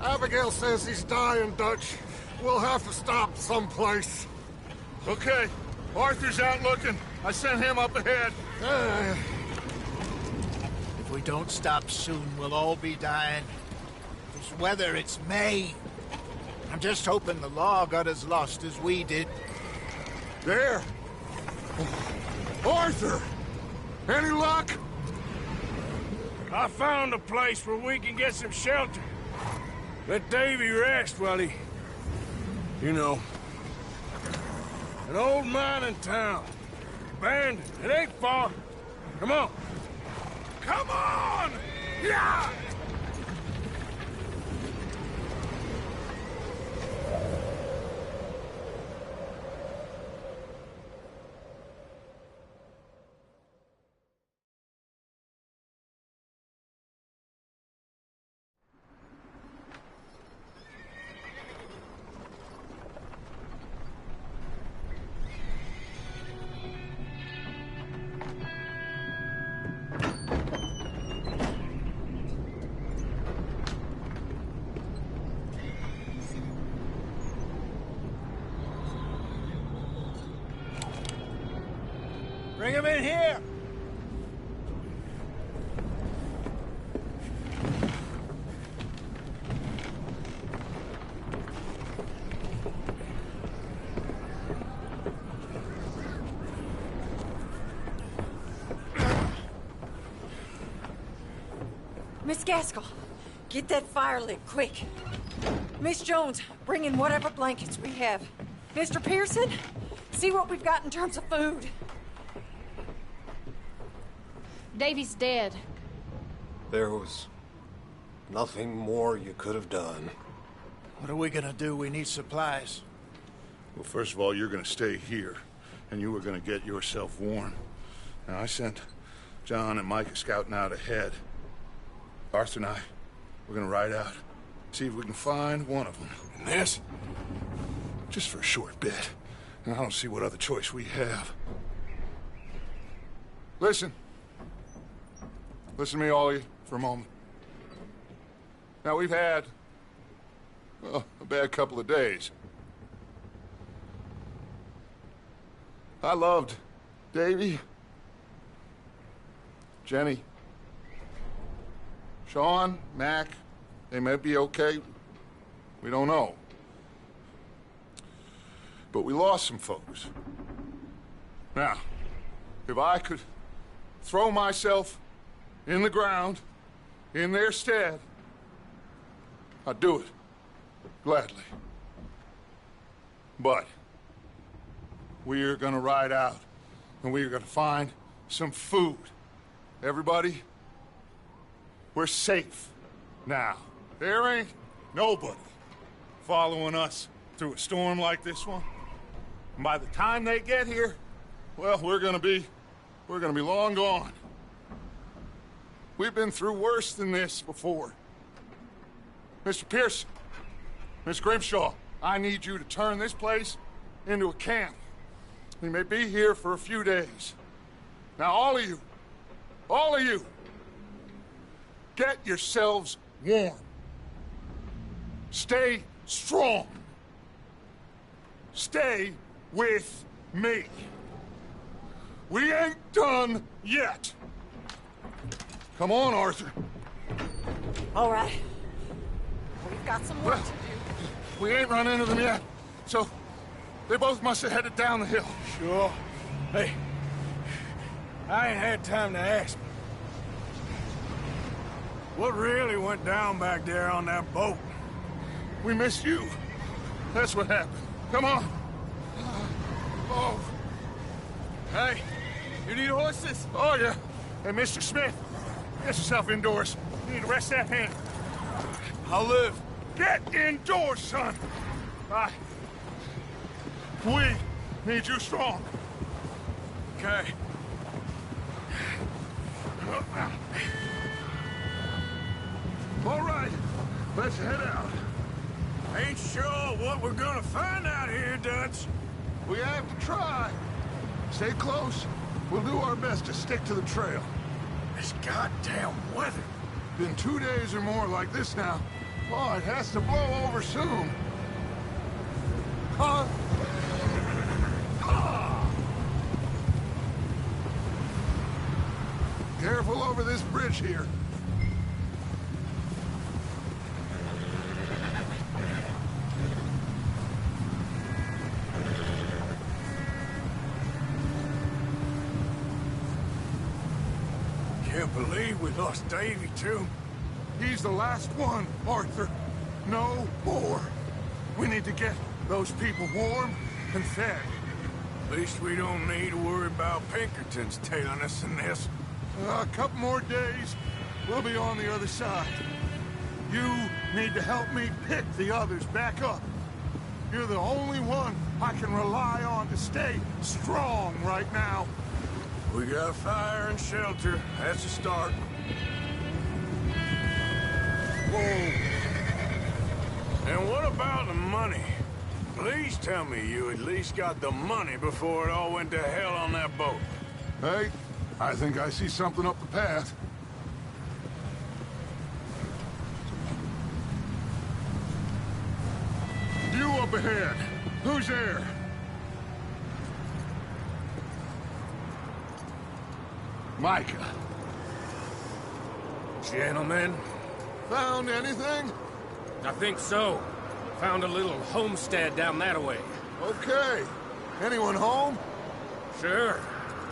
Abigail says he's dying, Dutch. We'll have to stop someplace. Okay. Arthur's out looking. I sent him up ahead. If we don't stop soon, we'll all be dying. This weather, it's May. I'm just hoping the law got as lost as we did. There. Arthur! Any luck? I found a place where we can get some shelter. Let Davy rest while he... You know. An old mining town. Abandoned. It ain't far. Come on. Come on! Yeah! Bring him in here! Miss Gaskell, get that fire lit, quick. Miss Jones, bring in whatever blankets we have. Mr. Pearson, see what we've got in terms of food. Davy's dead. There was nothing more you could have done. What are we gonna do? We need supplies. Well, first of all, you're gonna stay here, and you were gonna get yourself warm. Now, I sent John and Micah scouting out ahead. Arthur and I, we're gonna ride out. See if we can find one of them. And this? Just for a short bit. And I don't see what other choice we have. Listen. Listen to me, all of you, for a moment. Now, we've had, well, a bad couple of days. I loved Davy, Jenny, Sean, Mac. They may be okay. We don't know. But we lost some folks. Now, if I could throw myself in the ground in their stead, I'd do it. Gladly. But we're gonna ride out and we're gonna find some food. Everybody, we're safe now. There ain't nobody following us through a storm like this one. And by the time they get here, well, we're gonna be long gone. We've been through worse than this before. Mr. Pearson, Miss Grimshaw, I need you to turn this place into a camp. We may be here for a few days. Now, all of you, get yourselves warm. Stay strong. Stay with me. We ain't done yet. Come on, Arthur. All right. We've got some work to do. We ain't run into them yet, so they both must have headed down the hill. Sure. Hey, I ain't had time to ask. What really went down back there on that boat? We missed you. That's what happened. Come on. Oh. Hey, you need horses? Oh, yeah. Hey, Mr. Smith, get yourself indoors. You need to rest that hand. I'll live. Get indoors, son. We need you strong. Okay. All right, let's head out. Ain't sure what we're gonna find out here, Dutch. We have to try. Stay close. We'll do our best to stick to the trail. This goddamn weather. Been 2 days or more like this now. Oh, it has to blow over soon. Huh? Careful over this bridge here. Can't believe we lost Davy, too. He's the last one, Arthur. No more. We need to get those people warm and fed. At least we don't need to worry about Pinkertons tailing us in this. A couple more days, we'll be on the other side. You need to help me pick the others back up. You're the only one I can rely on to stay strong right now. We got fire and shelter. That's a start. Whoa. And what about the money? Please tell me you at least got the money before it all went to hell on that boat. Hey, I think I see something up the path. You up ahead. Who's there? Micah. Gentlemen, Found anything? I think so. Found a little homestead down that way. Okay. Anyone home? Sure.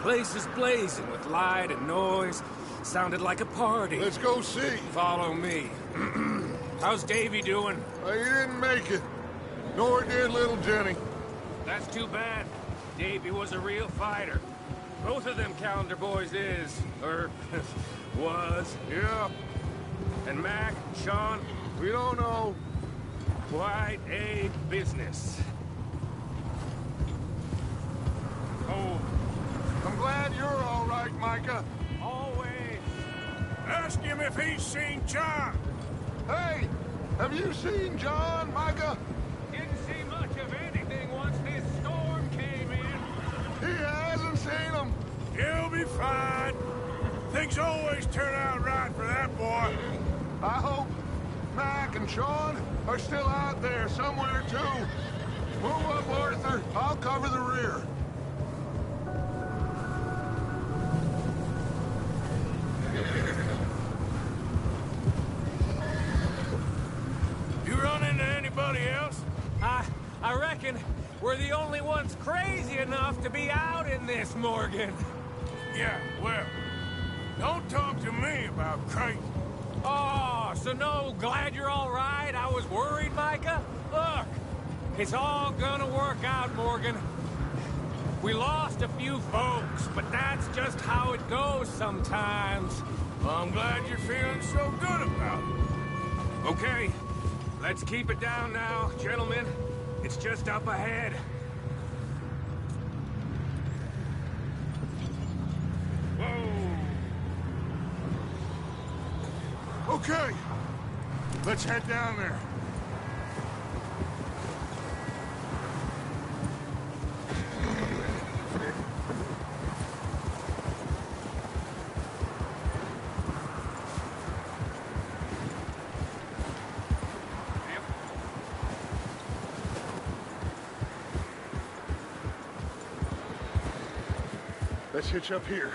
Place is blazing with light and noise. Sounded like a party. Let's go see. Follow me. How's Davy doing? He didn't make it. Nor did little Jenny. That's too bad. Davy was a real fighter. Both of them calendar boys is, or was. Yeah, And Mac, Sean, we don't know. quite a business. Oh, I'm glad you're all right, Micah. Always. Ask him if he's seen John. Hey, have you seen John, Micah? Didn't see much of anything once this storm came in. He hasn't seen him. He'll be fine. Things always turn out right for that boy. I hope Mac and Sean are still out there somewhere, too. Move up, Arthur. I'll cover the rear. You run into anybody else? I reckon we're the only ones crazy enough to be out in this, Morgan. Yeah, well, don't talk to me about crazy. Oh, so no, glad you're all right? I was worried, Micah. Look, it's all gonna work out, Morgan. We lost a few folks, but that's just how it goes sometimes. Well, I'm glad you're feeling so good about it. Okay, let's keep it down now, gentlemen. It's just up ahead. Whoa! Okay. Let's head down there. Let's hitch up here.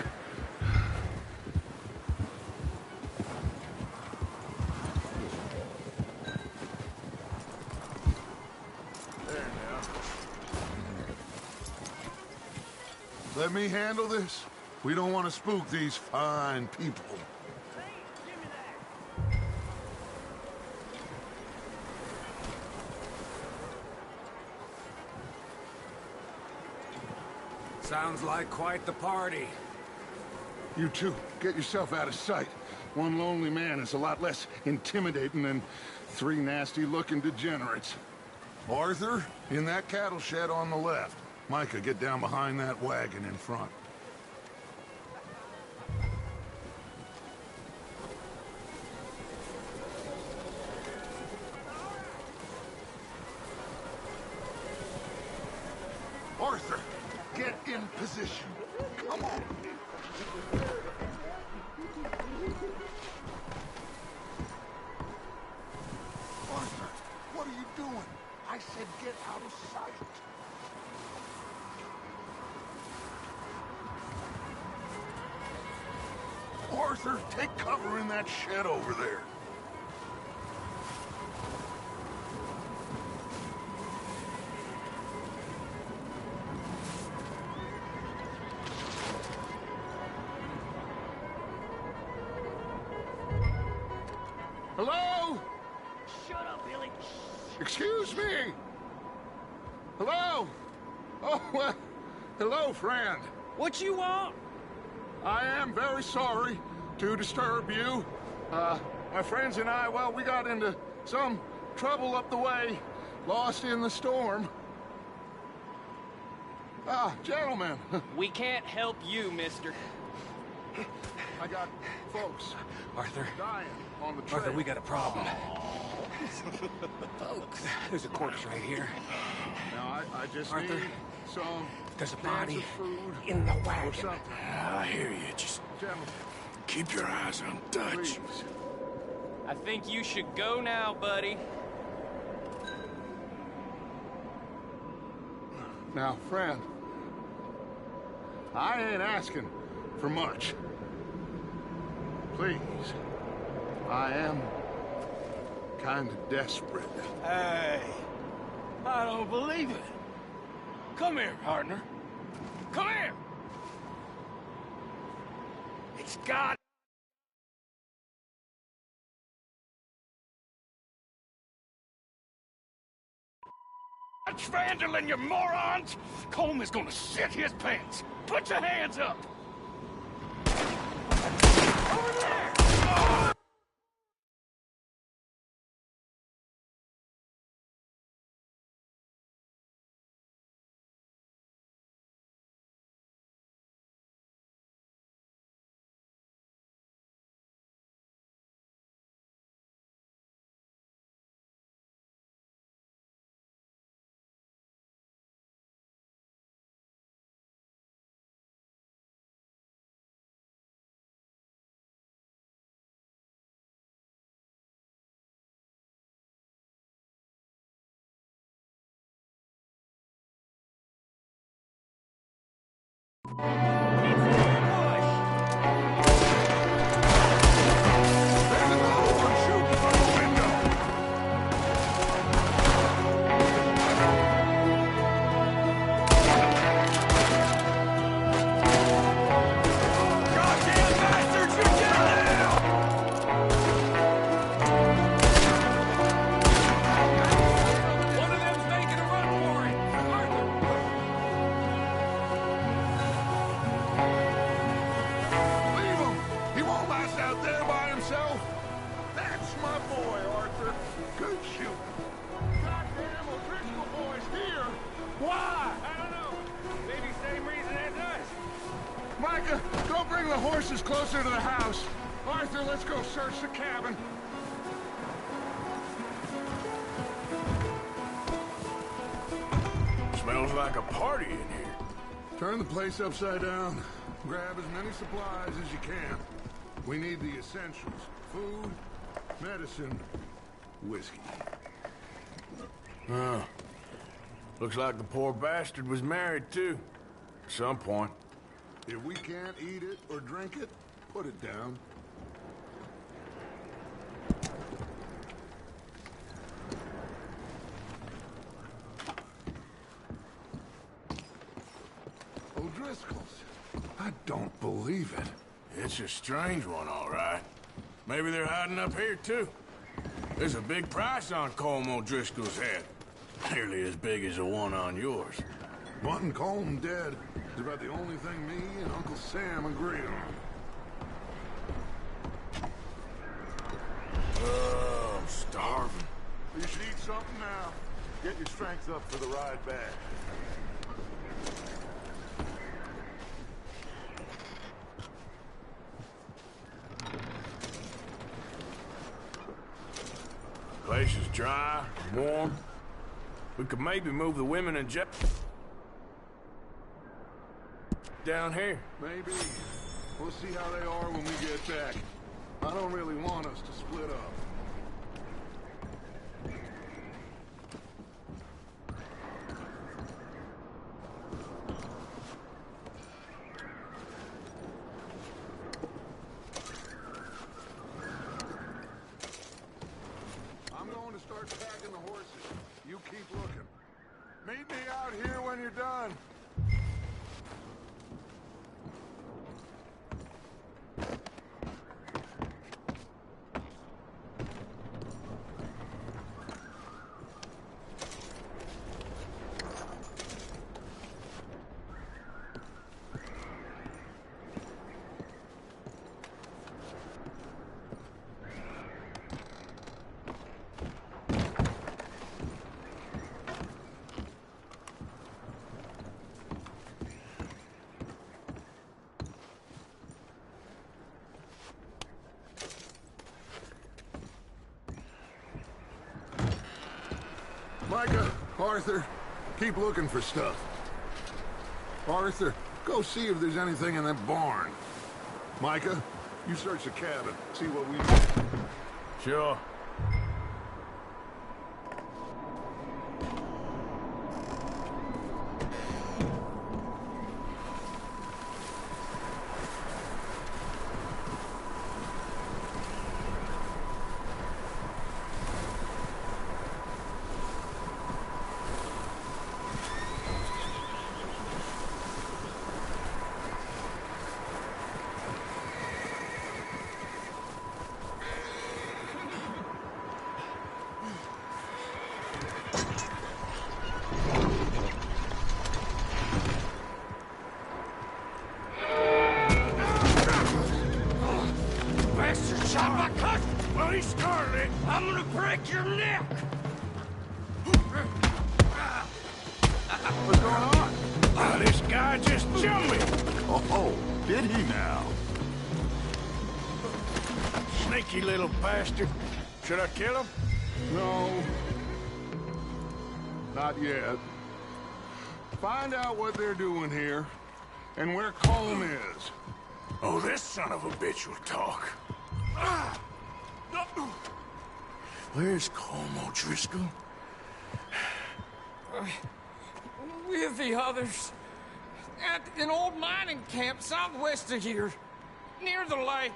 There now. Let me handle this. We don't want to spook these fine people. Sounds like quite the party. You two, get yourself out of sight. One lonely man is a lot less intimidating than three nasty-looking degenerates. Arthur, in that cattle shed on the left. Micah, get down behind that wagon in front. Arthur, get in position. Come on. Arthur, what are you doing? I said get out of sight. Arthur, take cover in that shed over there. Hello? Shut up, Billy. Excuse me? Hello? Oh, well, hello, friend. What you want? I am very sorry to disturb you. My friends and I, well, we got into some trouble up the way, lost in the storm. Gentlemen, We can't help you, mister. I got folks Arthur. dying on the trail. Arthur, we got a problem. There's a corpse right here. Now, I just Arthur, need some there's a cans body of food in the or wagon. something. I hear you. Just Gentlemen, keep your eyes on Dutch. please. I think you should go now, buddy. Now, friend, I ain't asking for much. Please, I am kind of desperate. Hey, I don't believe it. Come here, partner. Come here. It's God. Dutch Vanderlyn, you morons! Colm is gonna shit his pants. Put your hands up. Over there! horse is closer to the house. Arthur, let's go search the cabin. Smells like a party in here. Turn the place upside down. Grab as many supplies as you can. We need the essentials. Food, medicine, whiskey. Oh. Looks like the poor bastard was married, too. At some point. If we can't eat it or drink it, put it down. O'Driscoll's. I don't believe it. It's a strange one, all right. Maybe they're hiding up here, too. There's a big price on Colm O'Driscoll's head. Nearly as big as the one on yours. Wanting Colm dead is about the only thing me and Uncle Sam agree on. Oh, I'm starving. You should eat something now. Get your strength up for the ride back. Place is dry, warm. We could maybe move the women and down here. Maybe. We'll see how they are when we get back. I don't really want us to split up. I'm going to start packing the horses. You keep looking. Meet me out here when you're done. Micah, Arthur, keep looking for stuff. Arthur, go see if there's anything in that barn. Micah, you search the cabin, see what we need. Sure. I'm gonna break your neck! What's going on? This guy just jumped me! Oh, did he now? Sneaky little bastard. Should I kill him? No. Not yet. Find out what they're doing here, and where Colm is. Oh, this son of a bitch will talk. Where's Colm O'Driscoll? With the others. At an old mining camp southwest of here. Near the lake.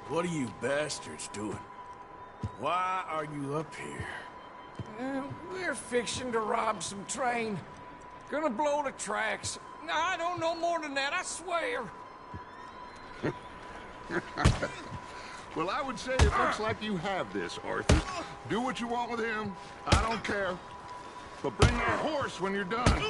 What are you bastards doing? Why are you up here? We're fixing to rob some train. Gonna blow the tracks. I don't know more than that, I swear. Well, I would say it looks like you have this, Arthur. Do what you want with him. I don't care. But bring that horse when you're done.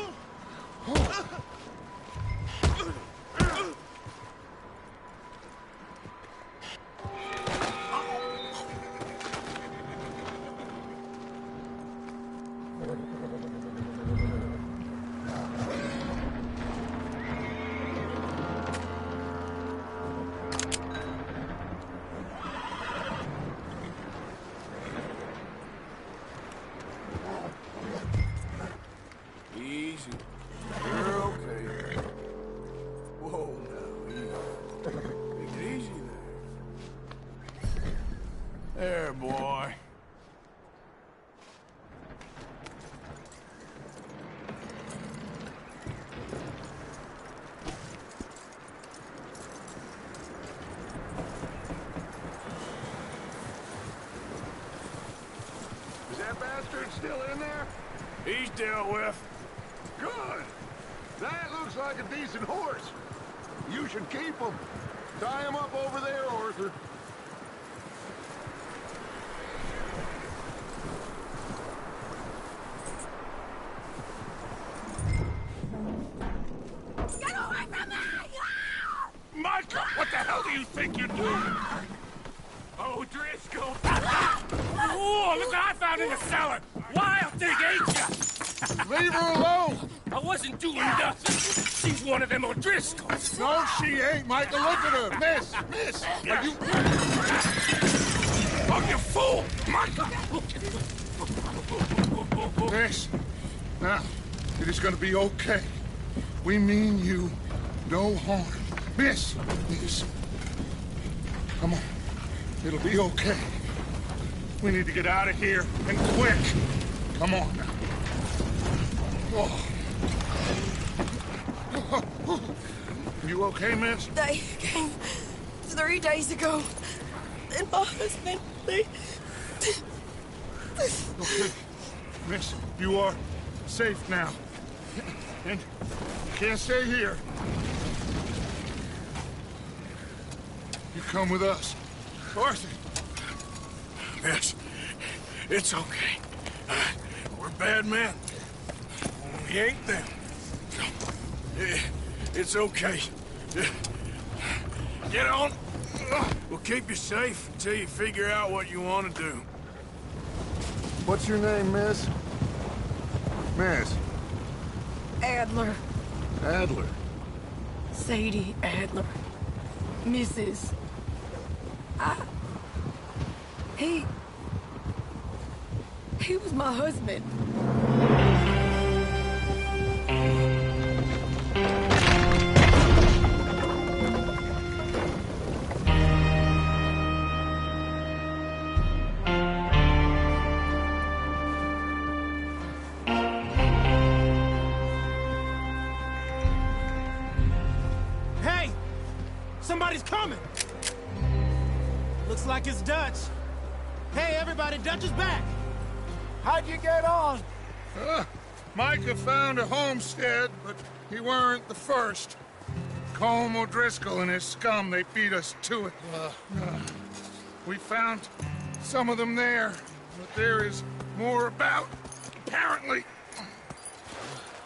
There, boy. Is that bastard still in there? He's dealt with. Good. That looks like a decent horse. You should keep him. Tie him up over there, Arthur. Get away from me! Micah, what the hell do you think you're doing? Oh, Driscoll! Oh, look what I found in the cellar! Wild thing, ain't ya? Leave her alone! I wasn't doing nothing. She's one of them O'Driscolls. No, she ain't, Micah. Look at her. Miss, are you... Oh, you fool! Micah! Miss, now, it is gonna be okay. We mean you no harm. Miss. Come on. It'll be okay. We need to get out of here, and quick. Come on now. Oh. You okay, miss? They came 3 days ago. And my husband, they... Okay. Miss, you are safe now. And you can't stay here. You come with us. Arthur. Yes, it's okay. We're bad men. We ain't them. It's okay. Get on. We'll keep you safe until you figure out what you want to do. What's your name, miss? Miss. Adler. Adler. Sadie Adler. Mrs. He was my husband. Hey! Somebody's coming! Looks like it's Dutch. Hey, everybody, Dutch is back! How'd you get on? Micah found a homestead, but he weren't the first. Colm O'Driscoll and his scum, they beat us to it. We found some of them there, but there is more about, apparently.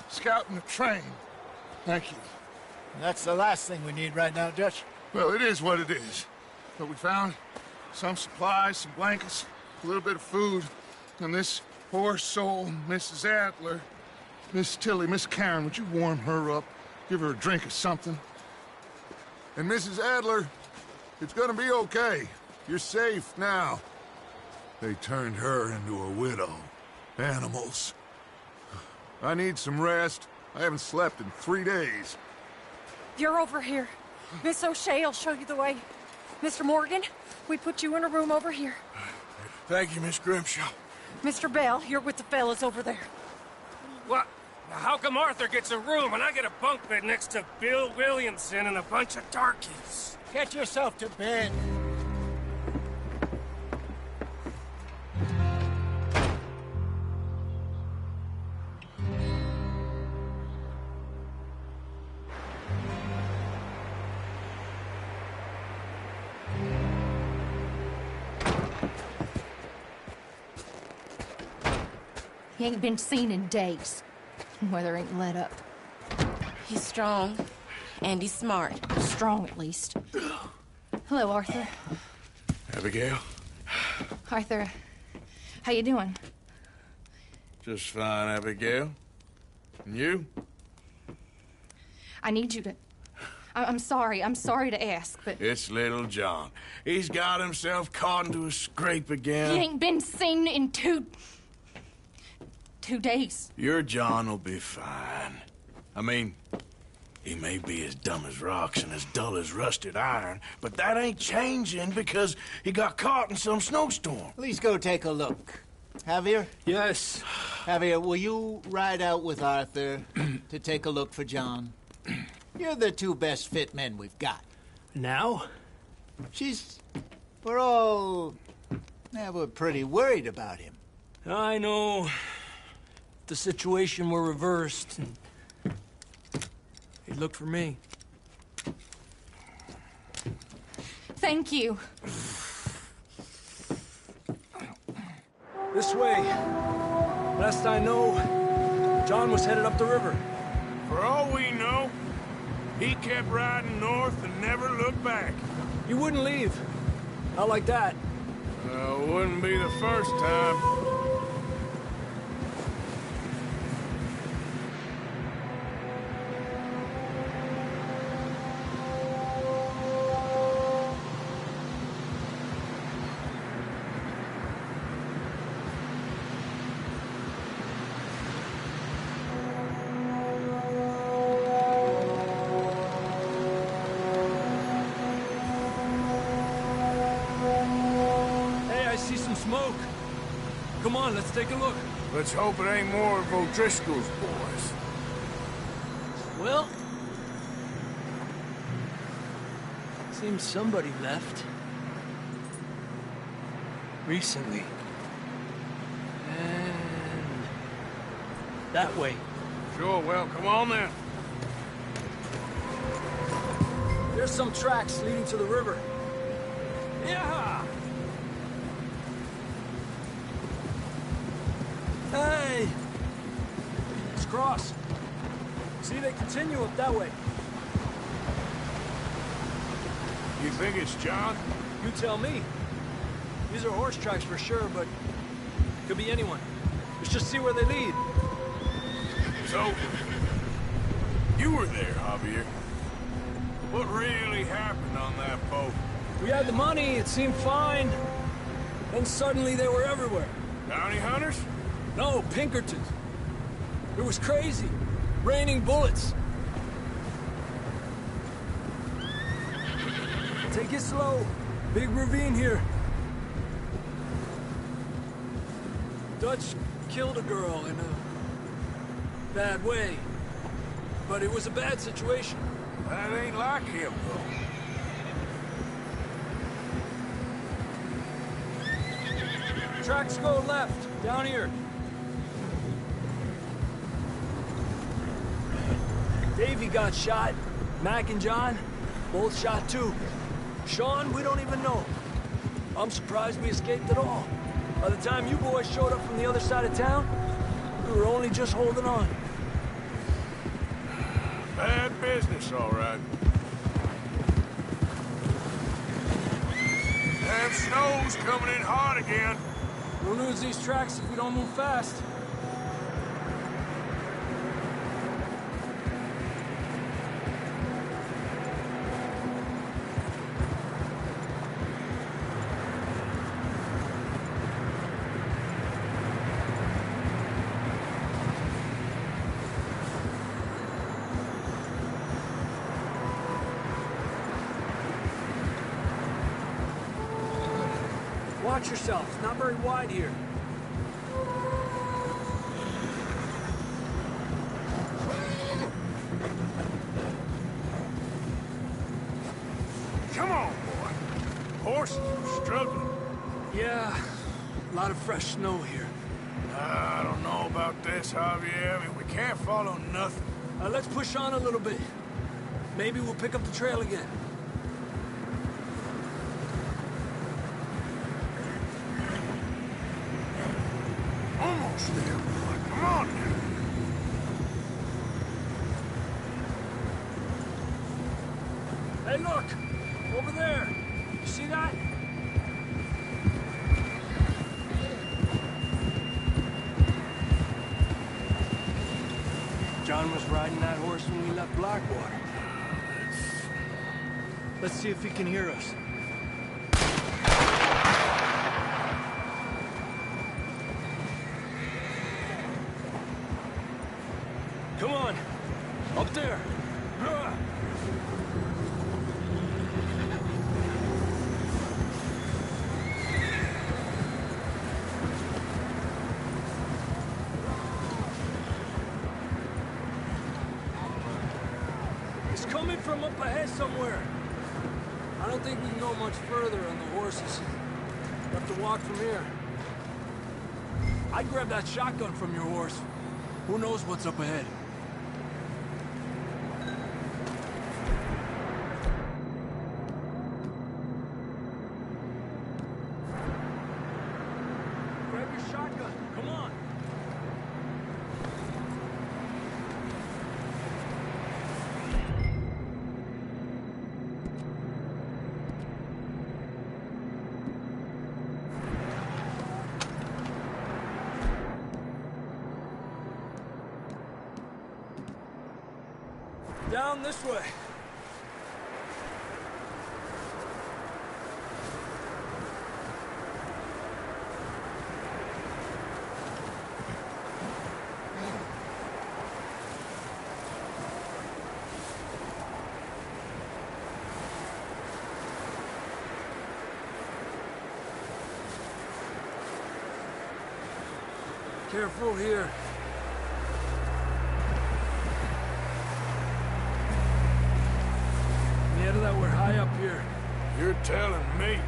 Scouting the train. Thank you. That's the last thing we need right now, Dutch. Well, it is what it is. But we found some supplies, some blankets, a little bit of food, and this poor soul, Mrs. Adler, Miss Tilly, Miss Karen, would you warm her up? Give her a drink or something? And Mrs. Adler, it's gonna be okay. You're safe now. They turned her into a widow. Animals. I need some rest. I haven't slept in 3 days. You're over here. Miss O'Shea will show you the way. Mr. Morgan, we put you in a room over here. Thank you, Miss Grimshaw. Mr. Bell, you're with the fellas over there. What? How come Arthur gets a room and I get a bunk bed next to Bill Williamson and a bunch of darkies? Get yourself to bed. He ain't been seen in days. Weather ain't let up. He's strong. And he's smart. Strong, at least. Hello, Arthur. Abigail? Arthur, how you doing? Just fine, Abigail. And you? I need you to... I'm sorry to ask, but... It's little John. He's got himself caught into a scrape again. He ain't been seen in 2 days. Your John will be fine. I mean, He may be as dumb as rocks and as dull as rusted iron, but that ain't changing because he got caught in some snowstorm. Please go take a look. Javier? Yes. Javier, will you ride out with Arthur to take a look for John? You're the two best fit men we've got. Now? We're all... Yeah, we're pretty worried about him. I know. If the situation were reversed, and he'd look for me. Thank you. This way. Last I know, John was headed up the river. For all we know, he kept riding north and never looked back. He wouldn't leave. Not like that. Wouldn't be the first time. Smoke. Come on, let's take a look. Let's hope it ain't more of O'Driscoll's boys. Well, seems somebody left. Recently. And that way. Sure, well, come on then. There's some tracks leading to the river. Yeah! Hey! Let's cross. See, they continue up that way. You think it's John? You tell me. These are horse tracks for sure, but could be anyone. Let's just see where they lead. So, you were there, Javier. What really happened on that boat? We had the money, it seemed fine. Then suddenly they were everywhere. Bounty hunters? No, Pinkertons. It was crazy. Raining bullets. Take it slow. Big ravine here. Dutch killed a girl in a bad way. But it was a bad situation. That ain't like him, though. Tracks go left, down here. Davey got shot. Mac and John, both shot too. Sean, we don't even know. I'm surprised we escaped at all. By the time you boys showed up from the other side of town, we were only just holding on. Bad business, all right. Damn snow's coming in hard again. We'll lose these tracks if we don't move fast. Watch yourself. It's not very wide here. Come on, boy. Horses are struggling. Yeah, a lot of fresh snow here. I don't know about this, Javier. I mean, we can't follow nothing. Let's push on a little bit. Maybe we'll pick up the trail again. Almost there, boy. Come on now. Hey, look! Over there! You see that? John was riding that horse when we left Blackwater. Let's see if he can hear us. Come on! Up there! from up ahead somewhere. I don't think we can go much further on the horses. We'll have to walk from here. I'd grab that shotgun from your horse. Who knows what's up ahead? Grab your shotgun. Come on. Down this way. Careful here. That we're high up here. You're telling me.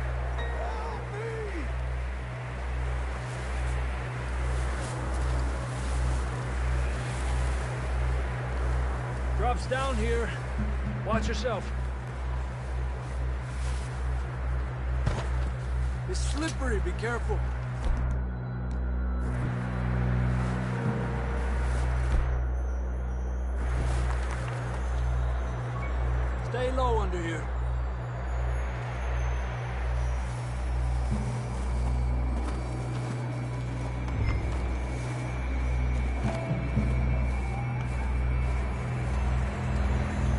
Drops down here. Watch yourself. It's slippery, be careful. Stay low under here.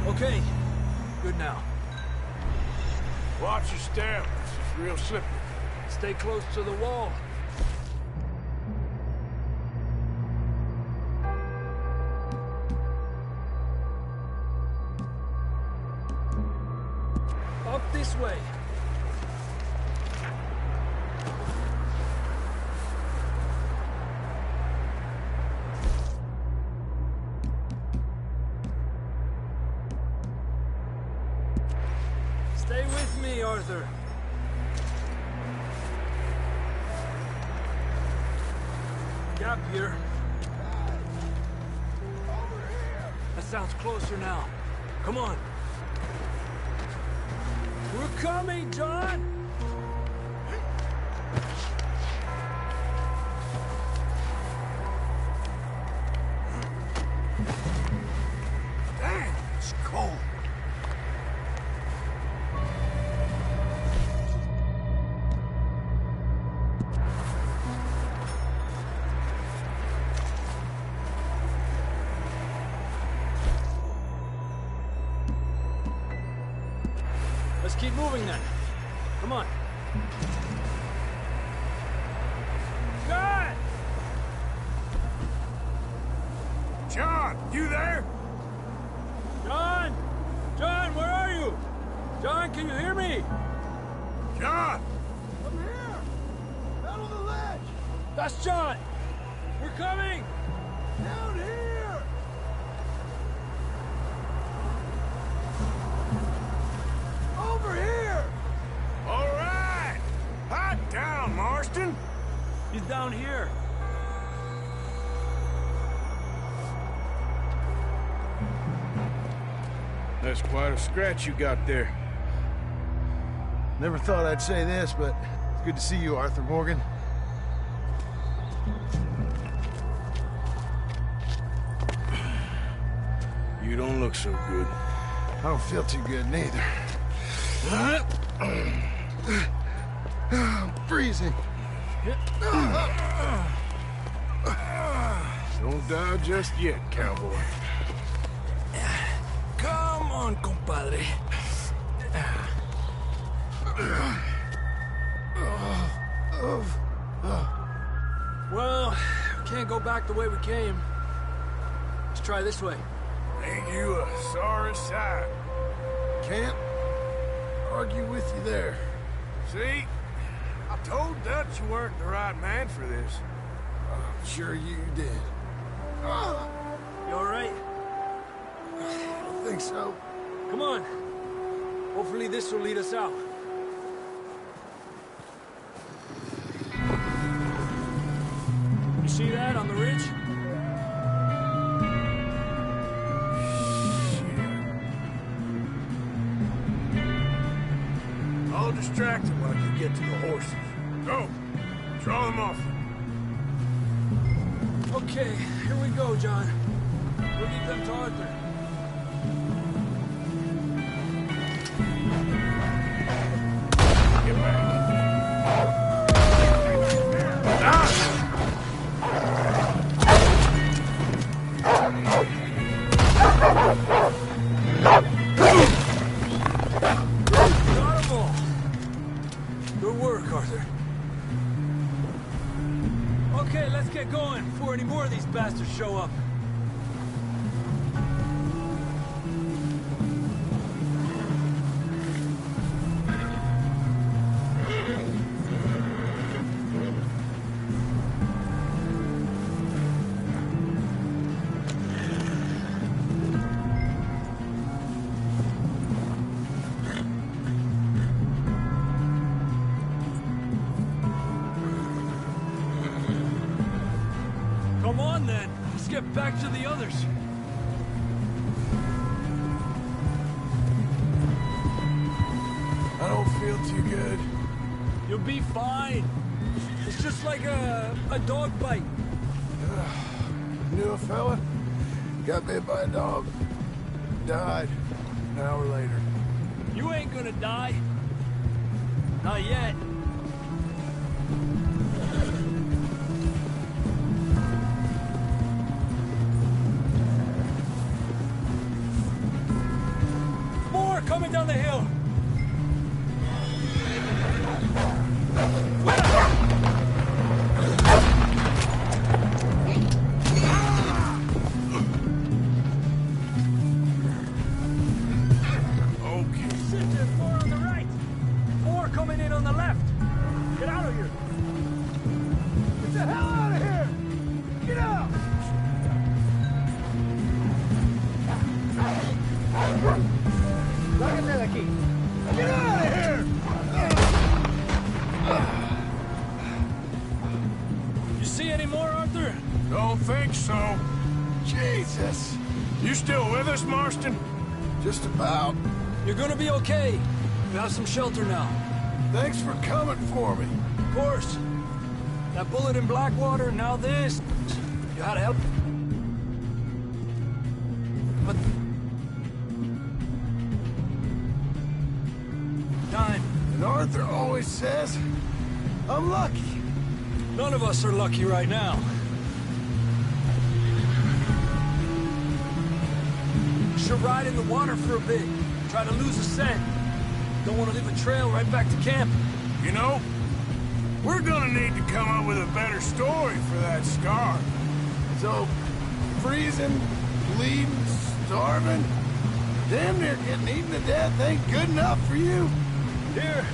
Okay, good now. Watch your step. This is real slippery. Stay close to the wall. Up this way. Stay with me, Arthur. Gap here. That sounds closer now. Come on. We're coming, John! Damn, it's cold. Let's keep moving then. Come on. God! John, you there? John! John, where are you? John, can you hear me? John! I'm here! Out on the ledge! That's John! We're coming! Down here! Over here! All right! Hot down, Marston! He's down here. That's quite a scratch you got there. Never thought I'd say this, but it's good to see you, Arthur Morgan. You don't look so good. I don't feel too good, neither. I'm freezing. Don't die just yet, cowboy. Come on, compadre. Well, we can't go back the way we came. Let's try this way. Ain't you a sorry sight? Can't argue with you there. See? I told Dutch you weren't the right man for this. I'm sure you did. You all right? I don't think so. Come on. Hopefully this will lead us out. You see that on the ridge? I'll distract him while you get to the horses. Go! Draw them off. Okay, here we go, John. We'll leave them to Arthur. Get back. Got 'em all. Good work, Arthur. Okay, let's get going before any more of these bastards show up. Come on, then. Let's get back to the others. I don't feel too good. You'll be fine. It's just like a dog bite. Knew a fella. Got bit by a dog. Died. An hour later. You ain't gonna die. Not yet. More coming down the hill. Okay. Sit there, more on the right. More coming in on the left. Get out of here. Get the hell out of here! Get out! Get out of here! You see any more, Arthur? Don't think so. Jesus! You still with us, Marston? Just about. You're gonna be okay. You have some shelter now. Thanks for coming for me. Of course. That bullet in Blackwater, now this. You had to help. But... time. And Arthur always says, I'm lucky. None of us are lucky right now. Should ride in the water for a bit. Try to lose a scent. Don't want to leave a trail right back to camp. You know, we're gonna need to come up with a better story for that scar. So, freezing, bleeding, starving, damn near getting eaten to death ain't good enough for you. Here,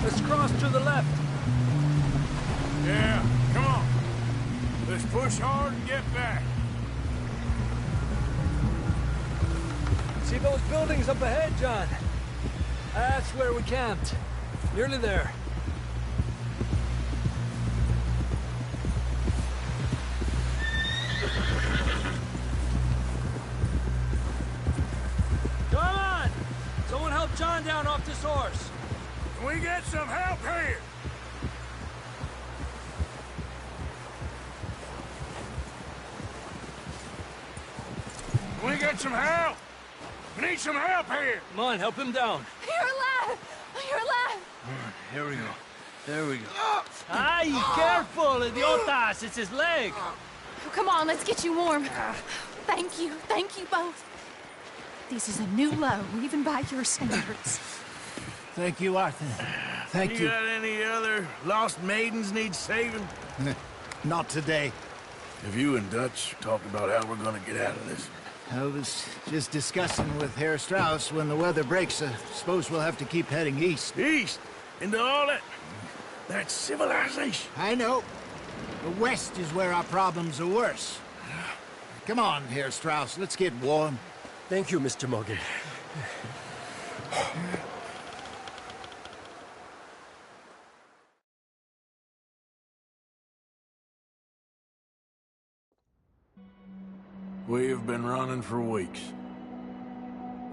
let's cross to the left. Yeah, come on. Let's push hard and get back. See those buildings up ahead, John? That's where we camped. Nearly there. Come on! Someone help John down off this horse. Can we get some help here? Can we get some help? We need some help here. Come on, help him down. You're alive! You're alive! Here we go. There we go. Ay, careful, idiotas! It's his leg. Oh, come on, let's get you warm. Thank you both. This is a new low, even by your standards. Thank you, Arthur. Thank you. got any other lost maidens need saving? Not today. Have you and Dutch talked about how we're gonna get out of this? I was just discussing with Herr Strauss when the weather breaks. I suppose we'll have to keep heading east. East? Into all that civilization. I know. The west is where our problems are worse. Come on, Herr Strauss, let's get warm. Thank you, Mr. Morgan. We have been running for weeks.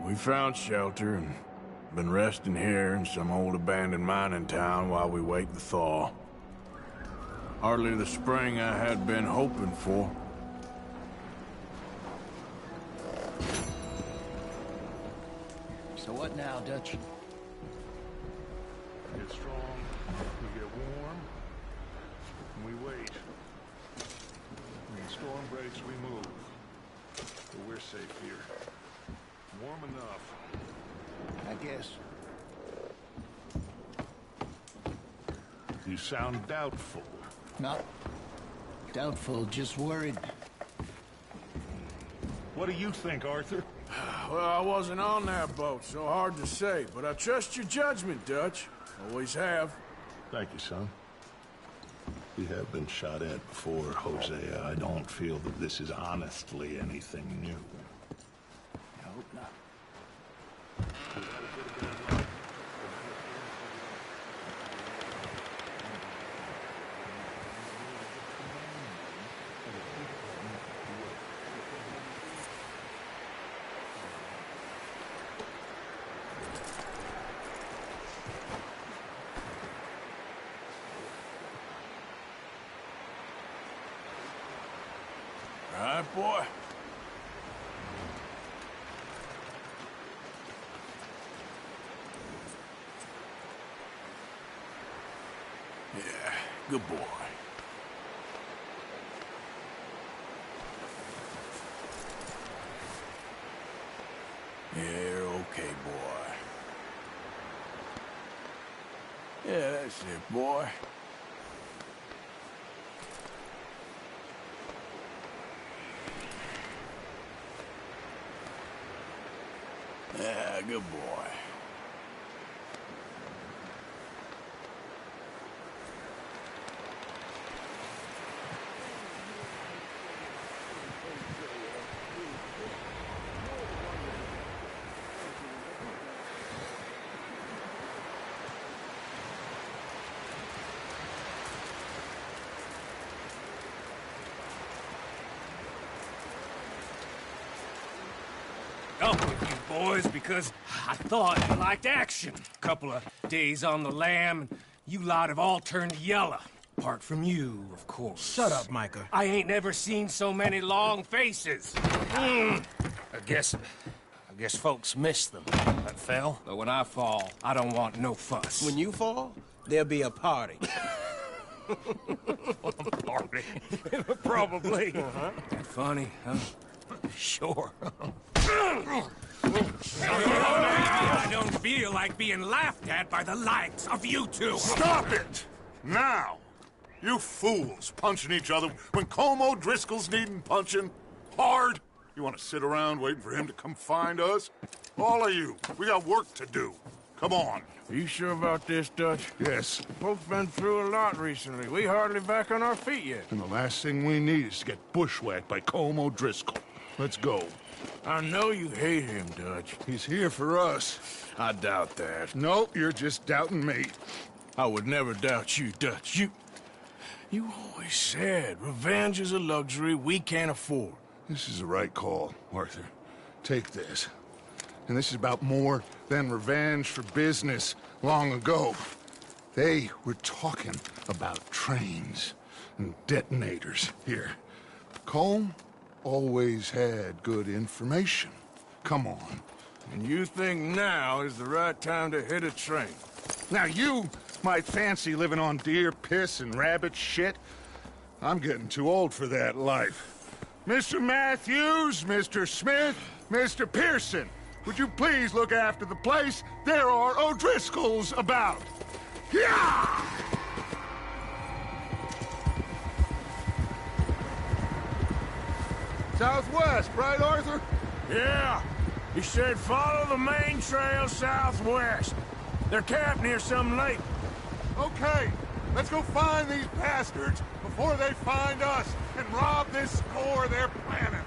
We found shelter and been resting here in some old abandoned mining town while we wait the thaw. Hardly the spring I had been hoping for. So what now, Dutch? Get strong, we get warm, and we wait. When the storm breaks, we move. But we're safe here. Warm enough. I guess. You sound doubtful. Not doubtful, just worried. What do you think, Arthur? Well, I wasn't on that boat, so hard to say, but I trust your judgment, Dutch. Always have. Thank you, son. We have been shot at before, Hosea. I don't feel that this is honestly anything new. I hope not. All right, boy. Yeah, good boy. Yeah, okay, boy. Yeah, that's it, boy. Yeah, good boy. Up with you boys because I thought you liked action. Couple of days on the lam, and you lot have all turned yellow. Apart from you, of course. Shut up, Micah. I ain't never seen so many long faces. I guess folks miss them. That fell. But when I fall, I don't want no fuss. When you fall, there'll be a party. Party. Probably. That funny, huh? Sure. I don't feel like being laughed at by the likes of you two. Stop it! Now! You fools punching each other when Como Driscoll's needing punching. Hard! You want to sit around waiting for him to come find us? All of you, we got work to do. Come on. Are you sure about this, Dutch? Yes. Both been through a lot recently. We hardly back on our feet yet. And the last thing we need is to get bushwhacked by Como Driscoll. Let's go. I know you hate him, Dutch. He's here for us. I doubt that. No, you're just doubting me. I would never doubt you, Dutch. You always said revenge is a luxury we can't afford. This is the right call, Arthur. Take this. And this is about more than revenge for business long ago. They were talking about trains and detonators here. Colm always had good information. Come on. And you think now is the right time to hit a train? Now you might fancy living on deer piss and rabbit shit. I'm getting too old for that life. Mr. Matthews, Mr. Smith, Mr. Pearson, would you please look after the place? There are O'Driscolls about. Yeah! Southwest, right, Arthur? Yeah. He said follow the main trail southwest. They're camped near some lake. Okay, let's go find these bastards before they find us and rob this score they're planning.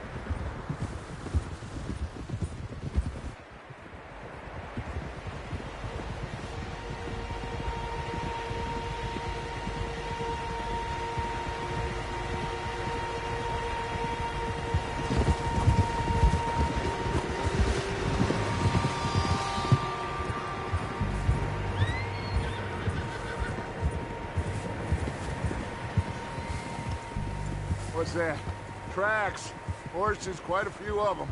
What's that? Tracks. Horses, quite a few of them.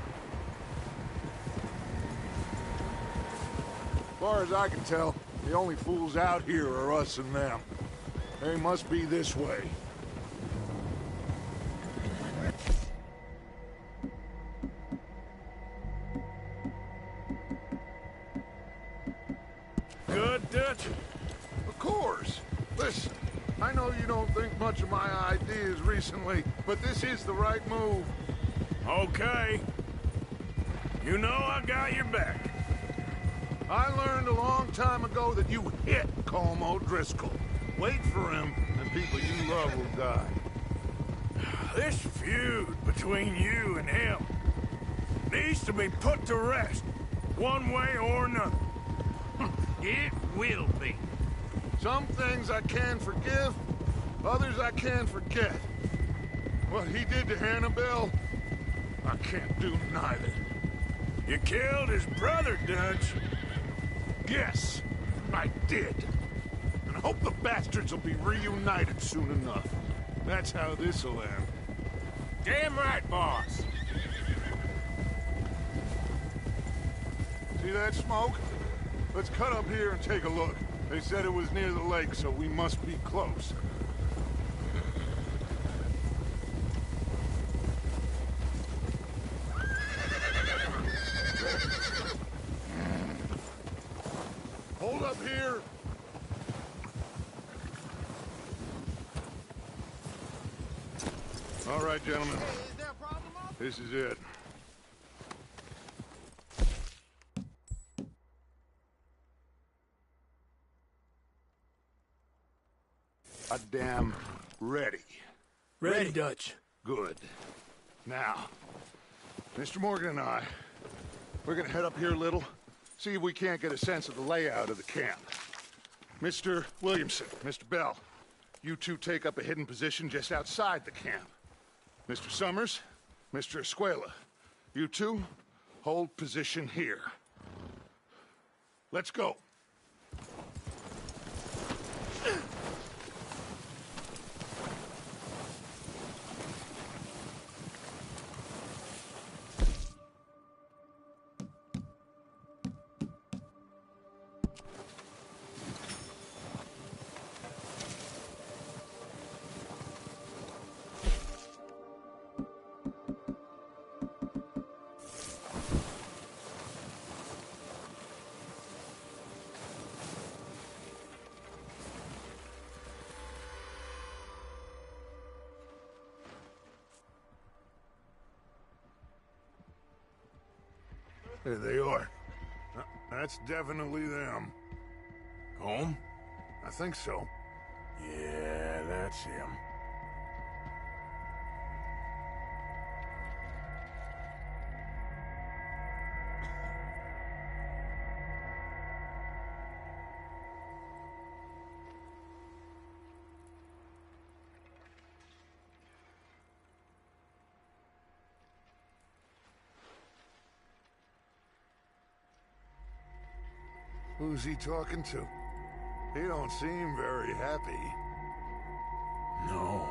As far as I can tell, the only fools out here are us and them. They must be this way. Good, Dutch? Of course. Listen, I know you don't think much of my ideas recently, but this is the right move. Okay. You know I got your back. I learned a long time ago that you hit Colm O'Driscoll. Wait for him, and people you love will die. This feud between you and him needs to be put to rest, one way or another. It will be. Some things I can forgive, others I can forget. What he did to Annabelle, I can't do neither. You killed his brother, Dutch. Yes, I did. And I hope the bastards will be reunited soon enough. That's how this'll end. Damn right, boss. See that smoke? Let's cut up here and take a look. They said it was near the lake, so we must be close. Hold up here. All right, gentlemen. This is it. Goddamn ready. Ready, Dutch. Good. Now, Mr. Morgan and I, we're gonna head up here a little, see if we can't get a sense of the layout of the camp. Mr. Williamson, Mr. Bell, you two take up a hidden position just outside the camp. Mr. Summers, Mr. Escuela, you two hold position here. Let's go. There they are. That's definitely them. Home? I think so. Yeah, that's him. Who's he talking to? He don't seem very happy. No.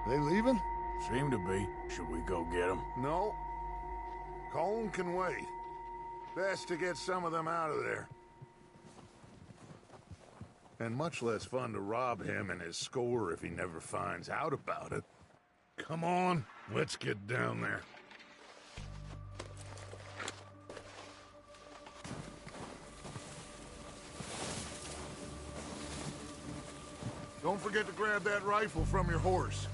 They leaving? Seem to be. Should we go get them? No. Colm can wait. Best to get some of them out of there. And much less fun to rob him and his score if he never finds out about it. Come on, let's get down there. Don't forget to grab that rifle from your horse.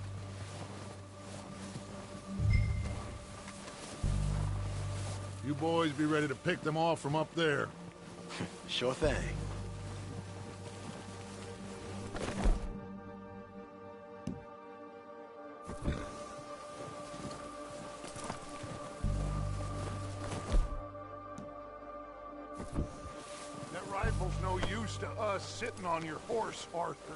You boys be ready to pick them off from up there. Sure thing. That rifle's no use to us sitting on your horse, Arthur.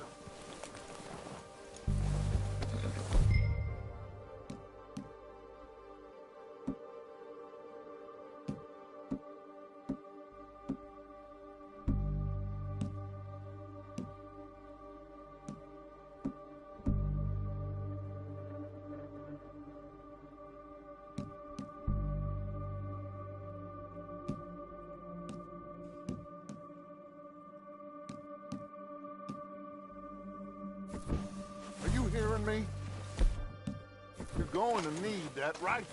going to need that rifle.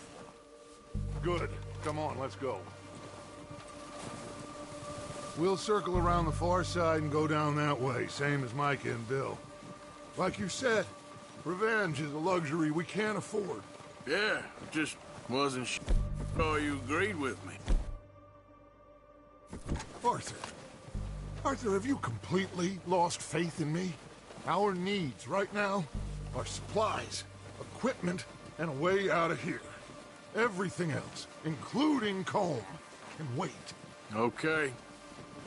Good. Come on, let's go. We'll circle around the far side and go down that way, same as Micah and Bill. Like you said, revenge is a luxury we can't afford. Yeah, just wasn't sure you agreed with me. Arthur. Arthur, have you completely lost faith in me? Our needs right now are supplies, equipment, and a way out of here. Everything else, including Colm, can wait. Okay.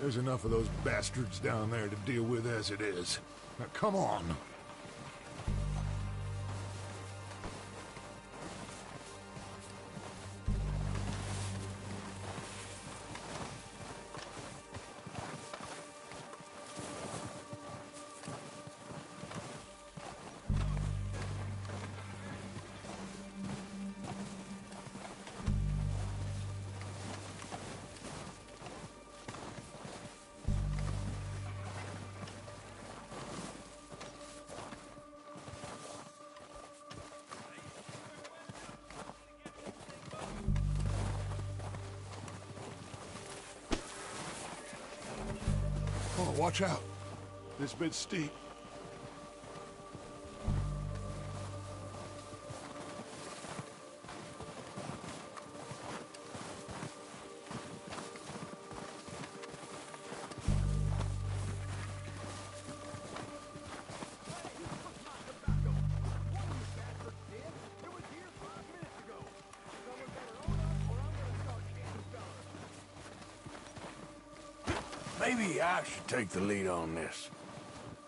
There's enough of those bastards down there to deal with as it is. Now come on. Oh, watch out. This bit's steep. Maybe I should take the lead on this.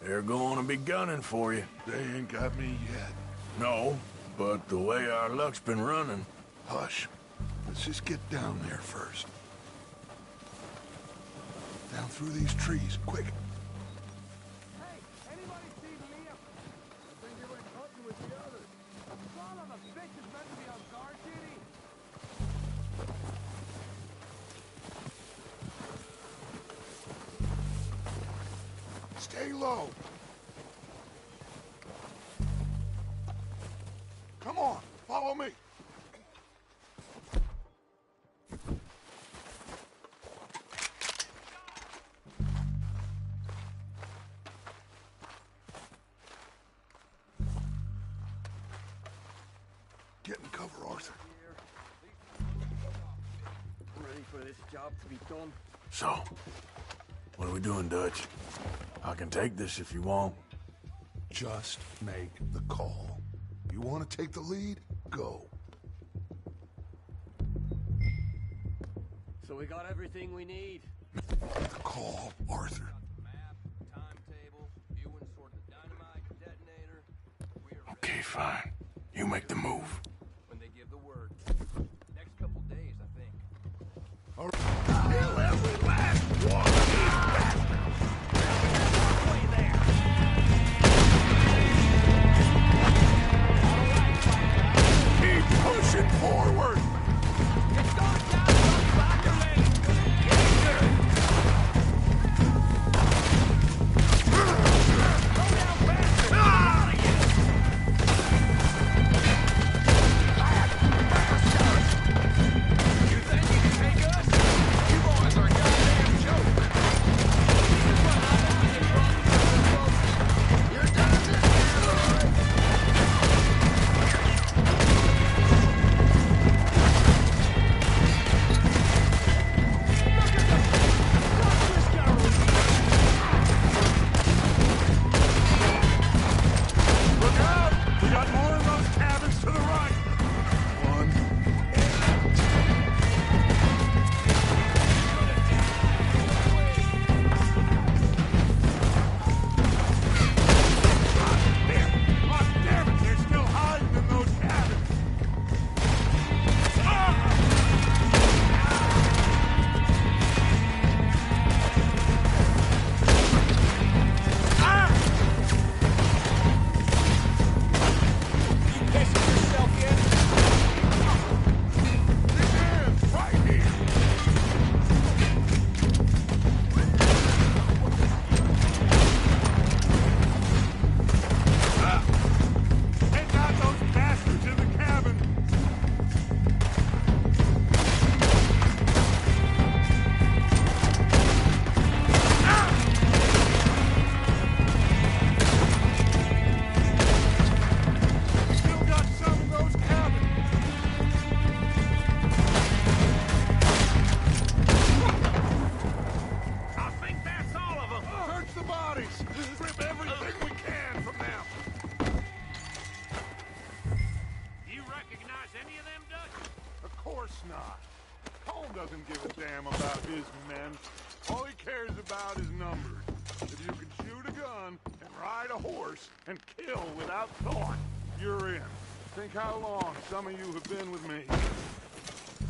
They're going to be gunning for you. They ain't got me yet. No, but the way our luck's been running... Hush. Let's just get down there first. Down through these trees, quick. Hey, anybody see Liam? I think he went hunting with the others. Son of a bitch is meant to be on guard duty. Stay low. Come on, follow me. Get in cover, Arthur. Ready for this job to be done. So, what are we doing, Dutch? I can take this if you want. Just make the call. You want to take the lead? Go. So we got everything we need. Make the call, Arthur. Okay, fine. You make the move. When they give the word. Next couple days, I think. All right. Kill every last one of these bastards! Keep pushing forward! It's going down the back of lane. Go down faster. cares about is numbers. If you can shoot a gun and ride a horse and kill without thought, you're in. Think how long some of you have been with me.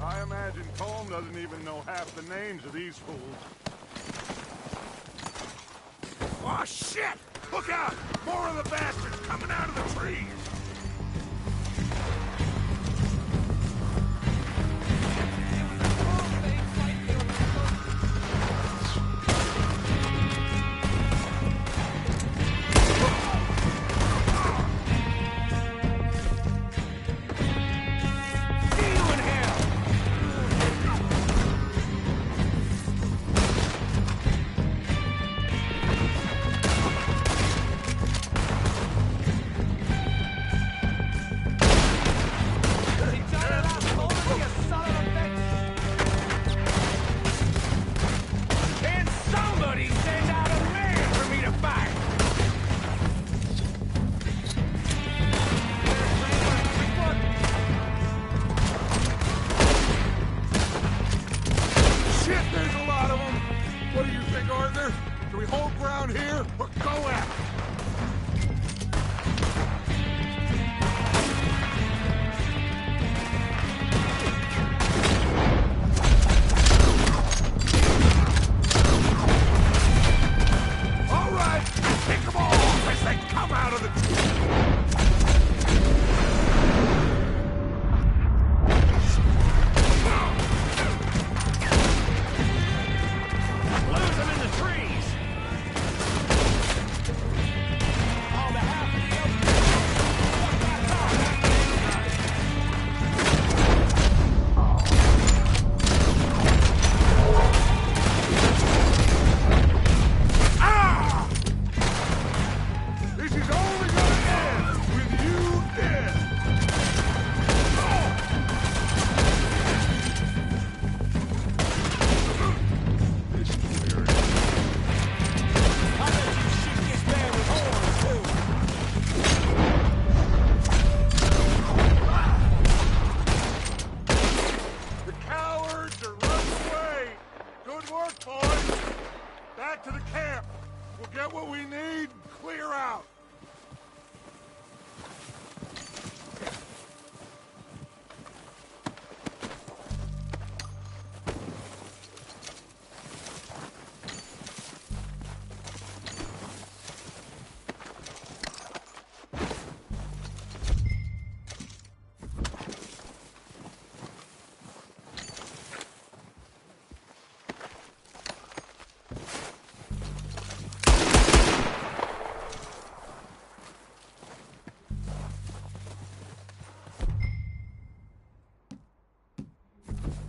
I imagine Colm doesn't even know half the names of these fools. Oh, shit! Look out! More of the bastards coming out of the trees!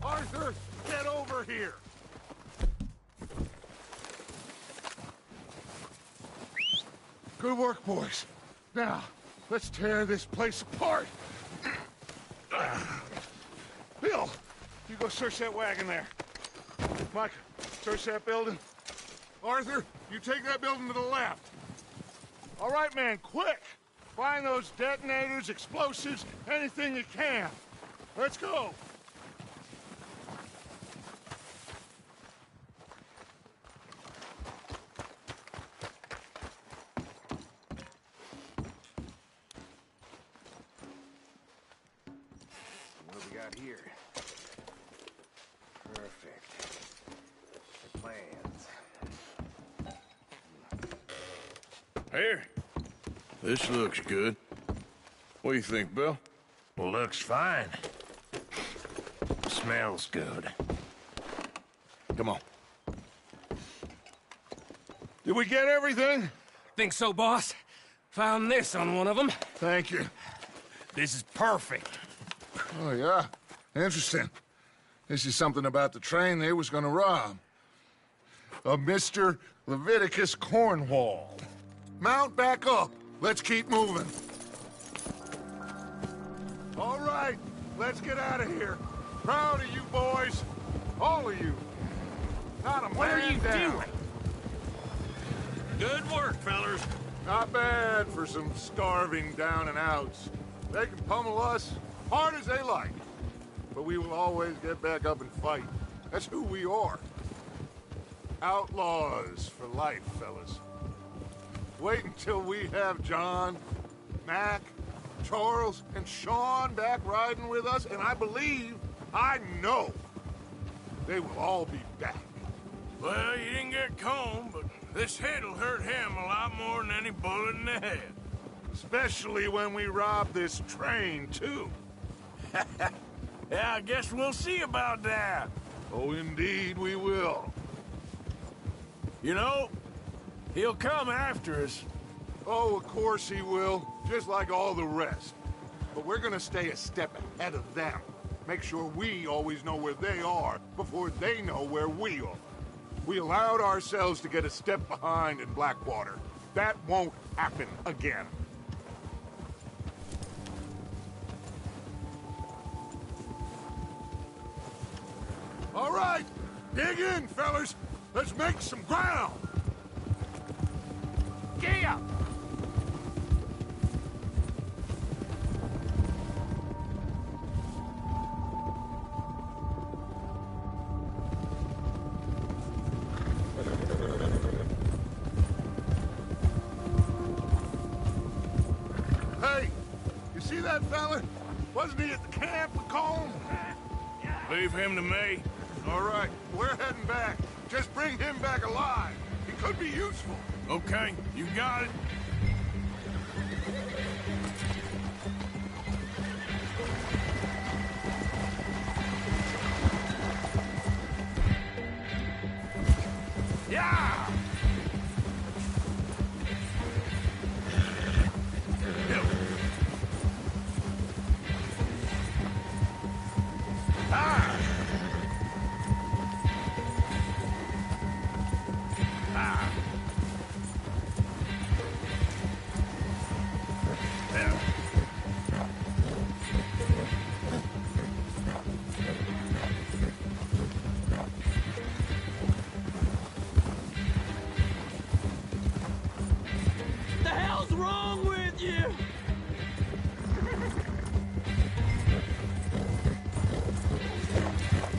Arthur, get over here! Good work, boys. Now, let's tear this place apart. Bill, you go search that wagon there. Mike, search that building. Arthur, you take that building to the left. All right, man, quick! Find those detonators, explosives, anything you can. Let's go! What do we got here? Perfect. The plans. Here. This looks good. What do you think, Bill? Looks fine. Smells good. Come on. Did we get everything? Think so, boss. Found this on one of them. Thank you. This is perfect. Oh, yeah? Interesting. This is something about the train they was gonna rob. A Mr. Leviticus Cornwall. Mount back up. Let's keep moving. All right, let's get out of here. Proud of you boys. All of you. Not a What are man you down. doing? Good work, fellers. Not bad for some starving down and outs. They can pummel us hard as they like. But we will always get back up and fight. That's who we are. Outlaws for life, fellas. Wait until we have John, Mac, Charles, and Sean back riding with us, and I know, they will all be back. Well, you didn't get Combe, but this hit'll hurt him a lot more than any bullet in the head. Especially when we rob this train, too. Yeah, I guess we'll see about that. Oh, indeed we will. You know, he'll come after us. Oh, of course he will, just like all the rest. But we're gonna stay a step ahead of them. Make sure we always know where they are before they know where we are. We allowed ourselves to get a step behind in Blackwater. That won't happen again. All right, dig in, fellas. Let's make some ground. Yeah! Hey, you see that fella? Wasn't he at the camp with Colm? Leave him to me. All right, we're heading back. Just bring him back alive. He could be useful. Okay, you got it. Yeah!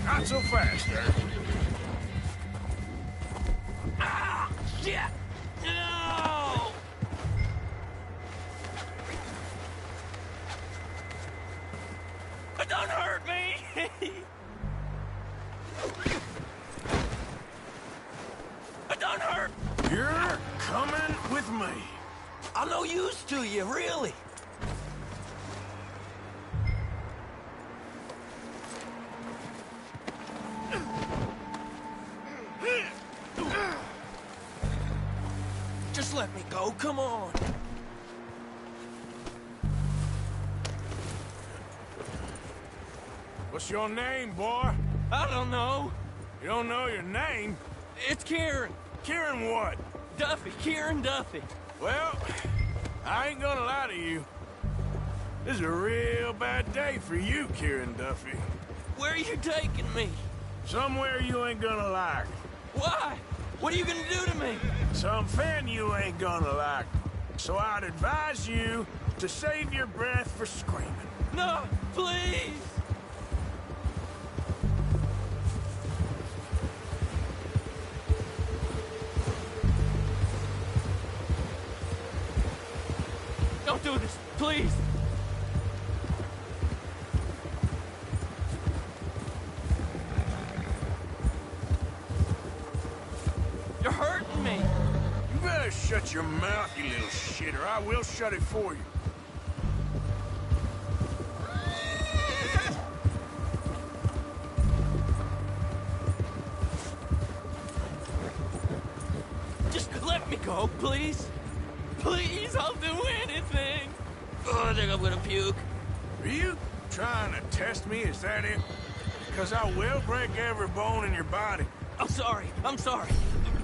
Not so fast, sir. Ah! Shit! No! Don't hurt me! Don't hurt! You're coming with me. I'm no use to you, really. Just let me go, come on. What's your name, boy? I don't know. You don't know your name? It's Kieran. Kieran what? Duffy, Kieran Duffy. Well, I ain't gonna lie to you. This is a real bad day for you, Kieran Duffy. Where are you taking me? Somewhere you ain't gonna like. Why? What are you gonna do to me? Something you ain't gonna like. So I'd advise you to save your breath for screaming. No, please! Don't do this, please! You're hurting me! You better shut your mouth, you little shit, or I will shut it for you. Just let me go, please! Please, I'll do anything! Oh, I think I'm gonna puke. Are you trying to test me? Is that it? Because I will break every bone in your body. I'm sorry,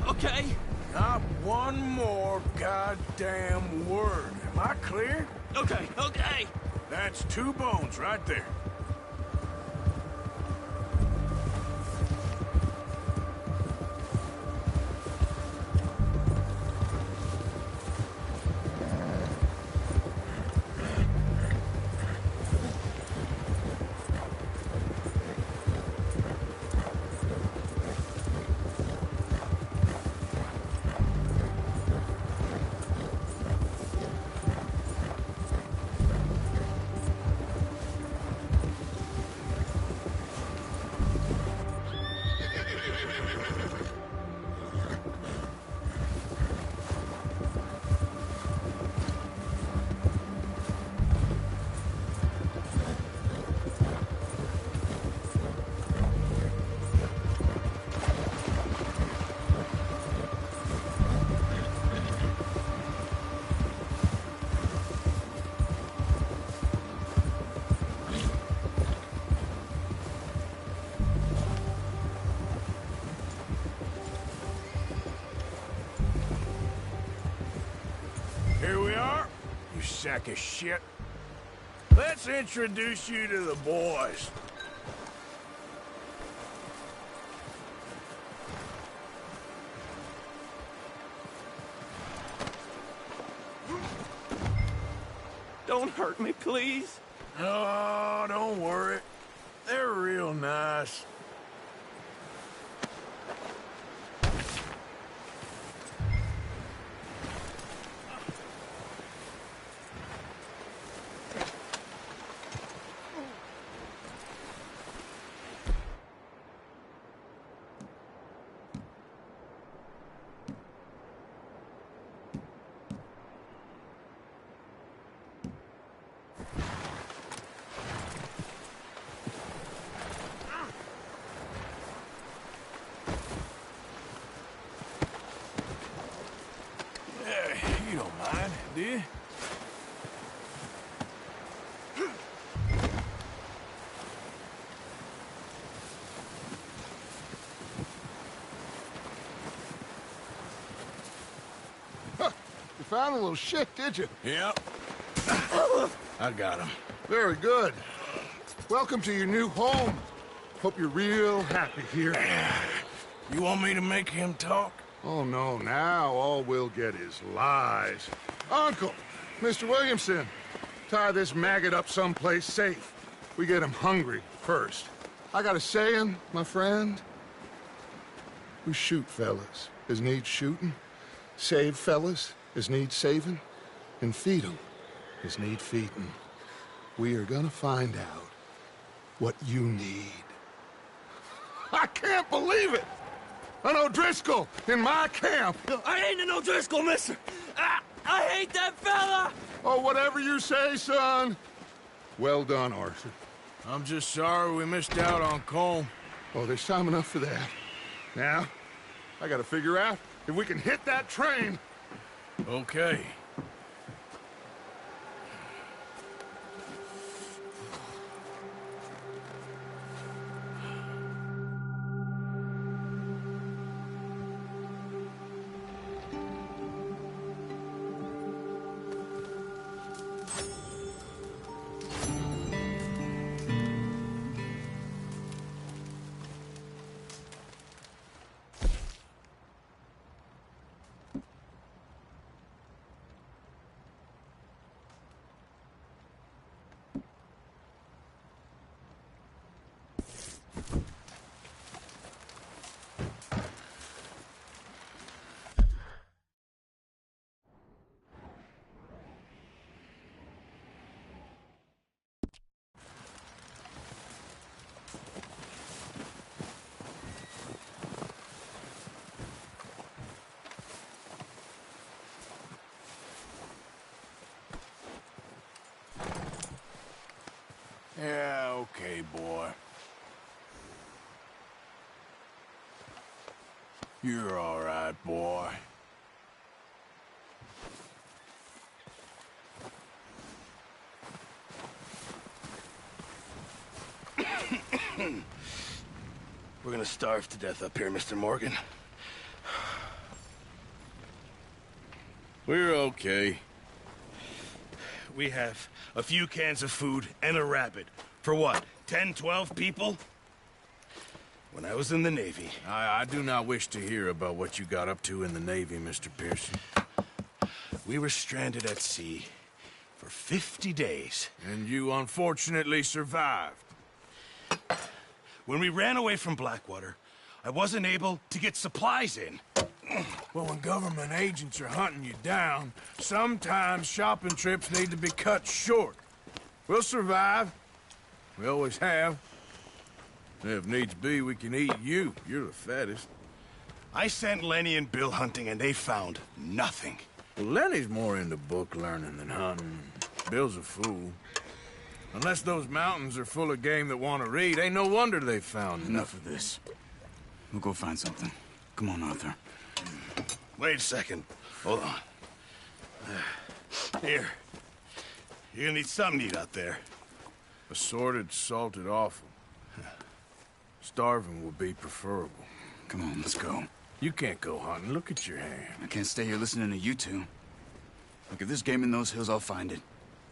okay? Not one more goddamn word. Am I clear? Okay. That's 2 bones right there. Here we are, you sack of shit. Let's introduce you to the boys. Don't hurt me, please. Oh, don't worry. They're real nice. You don't mind, do you? Huh. You found a little shit, did you? Yep. I got him. Very good. Welcome to your new home. Hope you're real happy here. You want me to make him talk? Oh, no, now all we'll get is lies. Uncle, Mr. Williamson, tie this maggot up someplace safe. We get him hungry first. I got a saying, my friend. We shoot fellas as need shooting, save fellas as need saving, and feed 'em as need feeding. We are gonna find out what you need. I can't believe it! An O'Driscoll in my camp! I ain't an O'Driscoll, mister! I hate that fella! Oh, whatever you say, son. Well done, Arthur. I'm just sorry we missed out on Colm. Oh, there's time enough for that. Now, I gotta figure out if we can hit that train. Okay. Yeah, okay, boy. You're all right, boy. We're gonna starve to death up here, Mr. Morgan. We're okay. We have a few cans of food and a rabbit. For what, 10, 12 people? When I was in the Navy... I do not wish to hear about what you got up to in the Navy, Mr. Pearson. We were stranded at sea for 50 days. And you unfortunately survived. When we ran away from Blackwater, I wasn't able to get supplies in. Well, when government agents are hunting you down, sometimes shopping trips need to be cut short. We'll survive. We always have. If needs be, we can eat you. You're the fattest. I sent Lenny and Bill hunting, and they found nothing. Well, Lenny's more into book learning than hunting. Bill's a fool. Unless those mountains are full of game that want to read, ain't no wonder they found Enough of this. We'll go find something. Come on, Arthur. Wait a second. Hold on. Here. You're gonna need something to eat out there. Assorted, salted offal. Starving would be preferable. Come on, let's go. You can't go hunting. Look at your hand. I can't stay here listening to you two. Look, if there's game in those hills, I'll find it.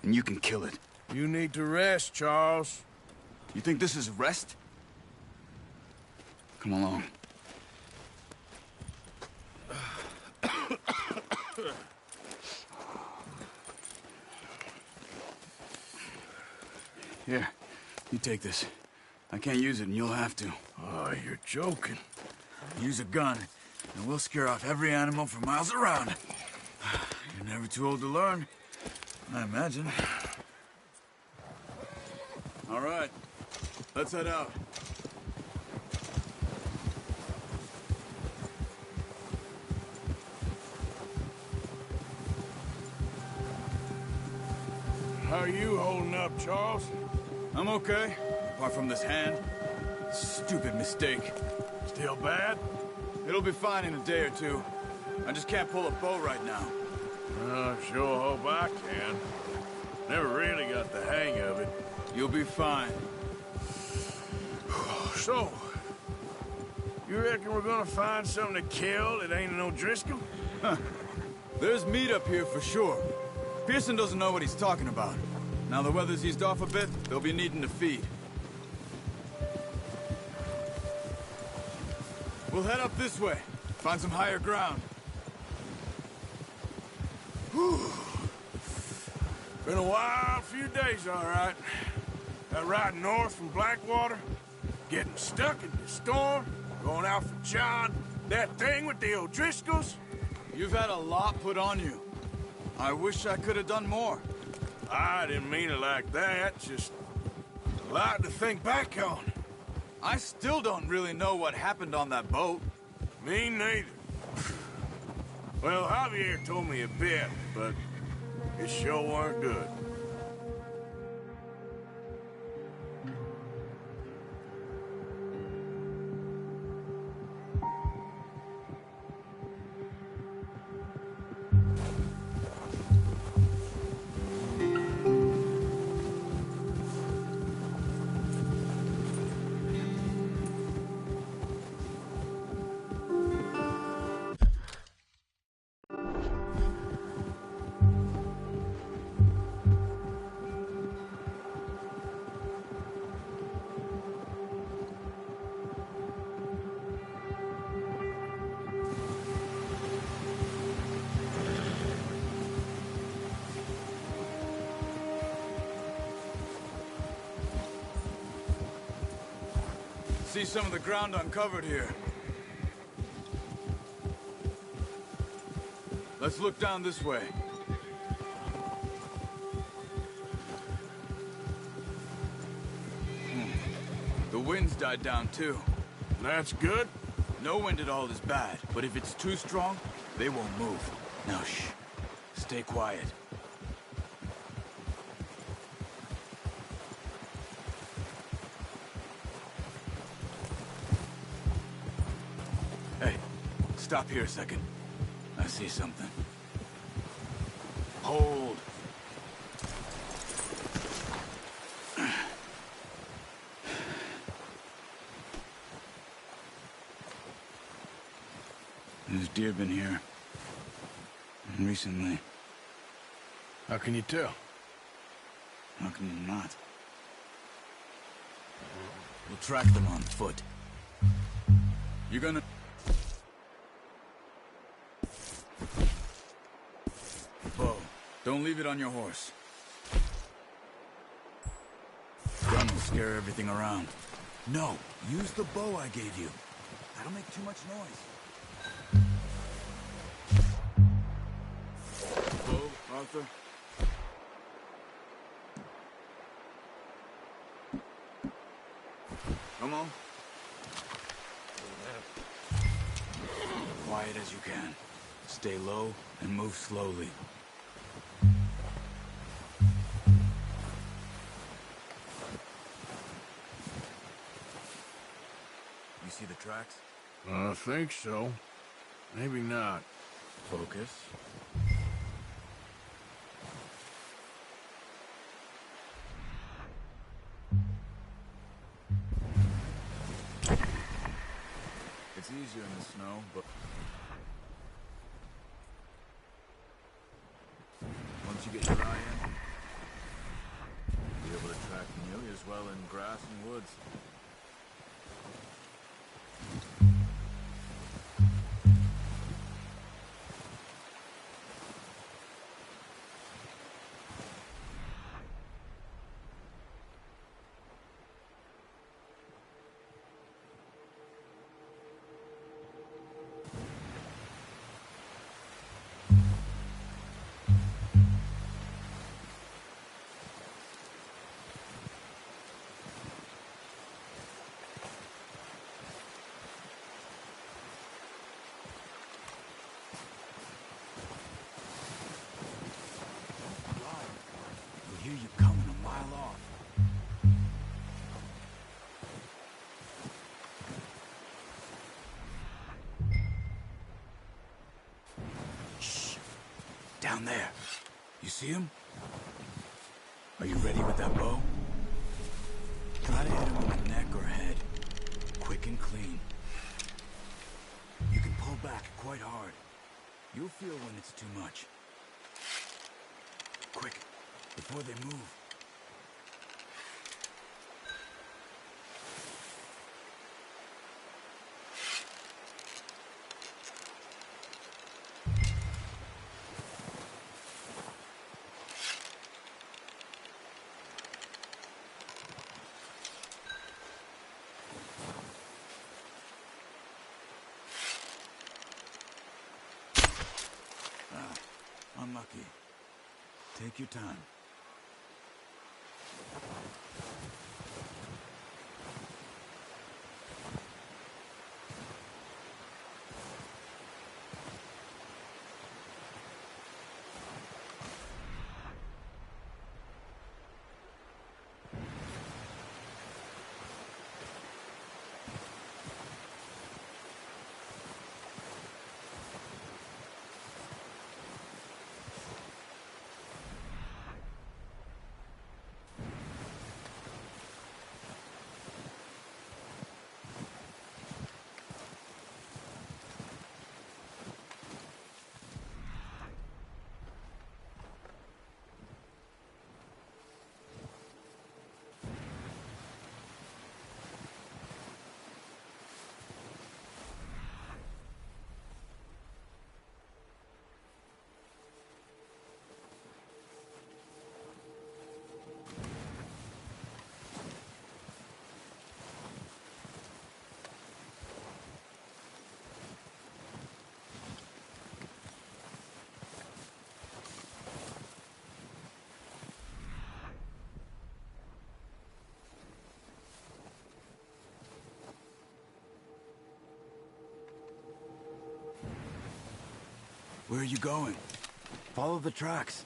And you can kill it. You need to rest, Charles. You think this is rest? Come along. Here, you take this. I can't use it, and you'll have to. Oh, you're joking. Use a gun, and we'll scare off every animal for miles around. You're never too old to learn, I imagine. All right, let's head out. How are you holding up, Charles? I'm okay, apart from this hand. Stupid mistake. Still bad? It'll be fine in a day or two. I just can't pull a bow right now. I sure hope I can. Never really got the hang of it. You'll be fine. So, you reckon we're gonna find something to kill that ain't no Driscoll? Huh. There's meat up here for sure. Pearson doesn't know what he's talking about. Now the weather's eased off a bit, they'll be needing to feed. We'll head up this way. Find some higher ground. Whew. Been a wild few days, all right. That ride north from Blackwater, getting stuck in the storm, going out for John, that thing with the O'Driscolls. You've had a lot put on you. I wish I could have done more. I didn't mean it like that, just a lot to think back on. I still don't really know what happened on that boat. Me neither. Well, Javier told me a bit, but it sure weren't good. See some of the ground uncovered here. Let's look down this way. The wind's died down too. That's good. No wind at all is bad, but if it's too strong, they won't move. Now shh. Stay quiet. Hey, stop here a second. I see something. Hold. There's deer been here. Recently. How can you tell? How can you not? We'll track them on foot. You're gonna... Bow. Don't leave it on your horse. Gun will scare everything around. No, use the bow I gave you. That'll make too much noise. Bow, Arthur. Come on. Quiet as you can. Stay low and move slowly. You see the tracks? I think so. Maybe not. Focus. It's easier in the snow, but... you get your eye in. Be able to track familiars well in grass and woods. I hear you coming a mile off. Shh. Down there. You see him? Are you ready with that bow? Try to hit him in the neck or head. Quick and clean. You can pull back quite hard. You'll feel when it's too much. Quick, before they move. Unlucky. Take your time. Where are you going? Follow the tracks.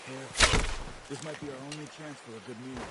Here. This might be our only chance for a good meal.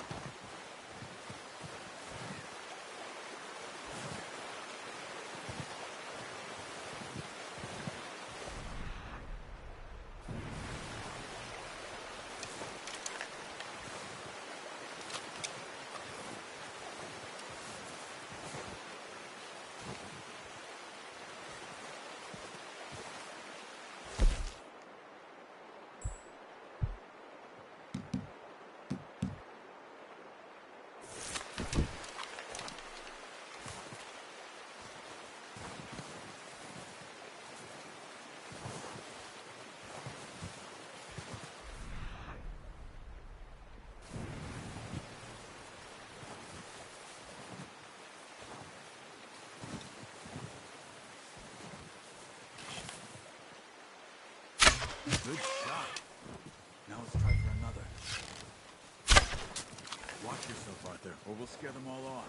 Good shot. Now let's try for another. Watch yourself, Arthur, or we'll scare them all off.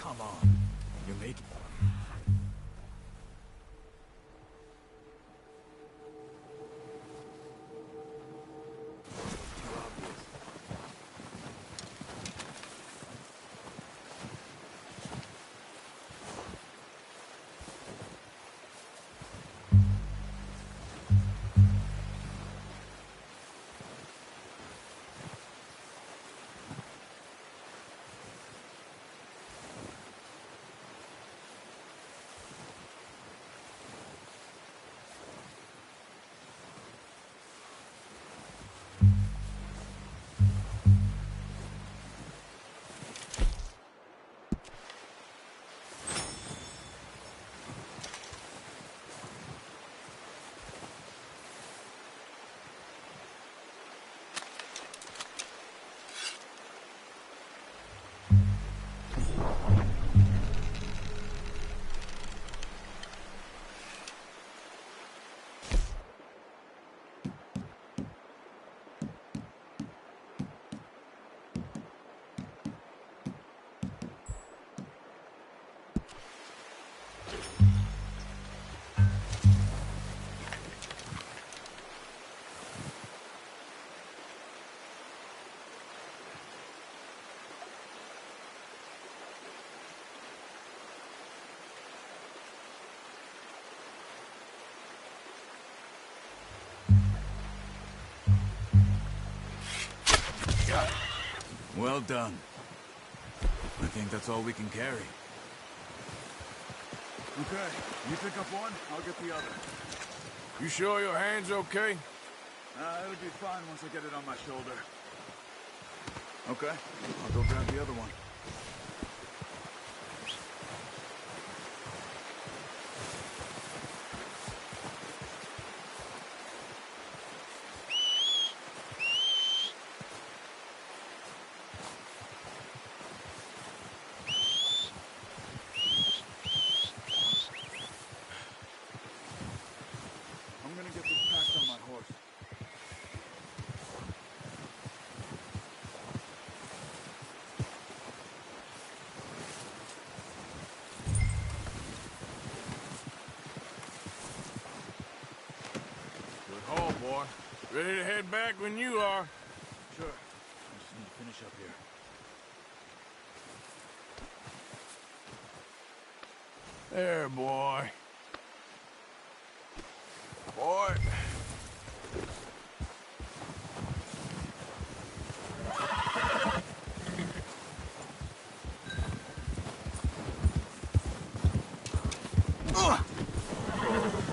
Come on. You're making... Too obvious. Well done. I think that's all we can carry. Okay, you pick up one, I'll get the other. You sure your hand's okay? It'll be fine once I get it on my shoulder. Okay, I'll go grab the other one. Boy, ready to head back when you are. Sure. I just need to finish up here. There, boy. Boy.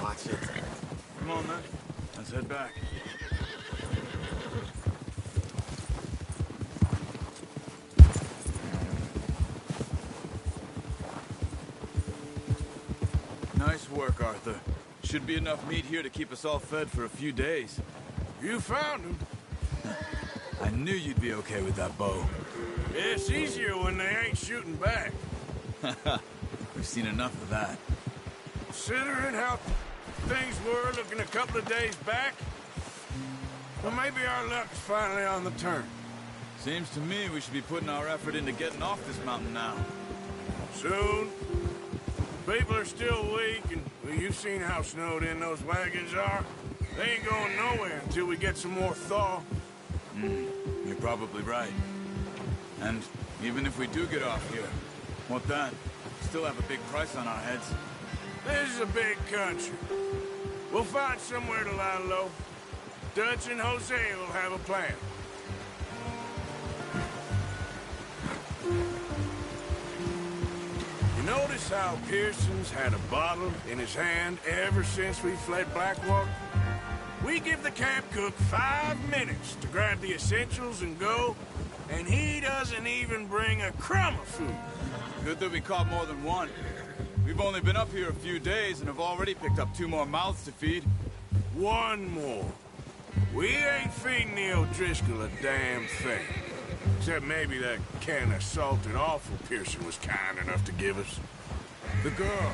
Watch it. Come on, man. Let's head back. Nice work, Arthur. Should be enough meat here to keep us all fed for a few days. You found him. I knew you'd be okay with that bow. It's easier when they ain't shooting back. We've seen enough of that. Considering how things were looking a couple of days back, well, maybe our luck's finally on the turn. Seems to me we should be putting our effort into getting off this mountain now. Soon. People are still weak, and well, you've seen how snowed in those wagons are. They ain't going nowhere until we get some more thaw. You're probably right. And even if we do get off here, what then? Still have a big price on our heads. This is a big country. We'll find somewhere to lie low. Dutch and Jose will have a plan. You notice how Pearson's had a bottle in his hand ever since we fled Blackwater? We give the camp cook 5 minutes to grab the essentials and go, and he doesn't even bring a crumb of food. Good that we caught more than one. We've only been up here a few days and have already picked up 2 more mouths to feed. 1 more. We ain't feeding the O'Driscoll a damn thing. Except maybe that can of salted offal Pearson was kind enough to give us. The girl,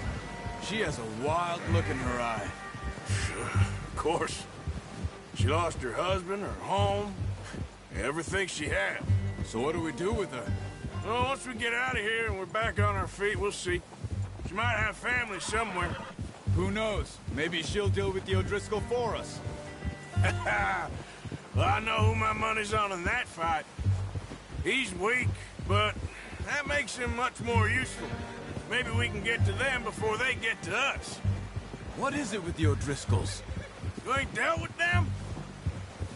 she has a wild look in her eye. Of course. She lost her husband, her home, everything she had. So what do we do with her? Well, once we get out of here and we're back on our feet, we'll see. She might have family somewhere. Who knows? Maybe she'll deal with the O'Driscoll for us. Well, I know who my money's on in that fight. He's weak, but that makes him much more useful. Maybe we can get to them before they get to us. What is it with the O'Driscolls? You ain't dealt with them?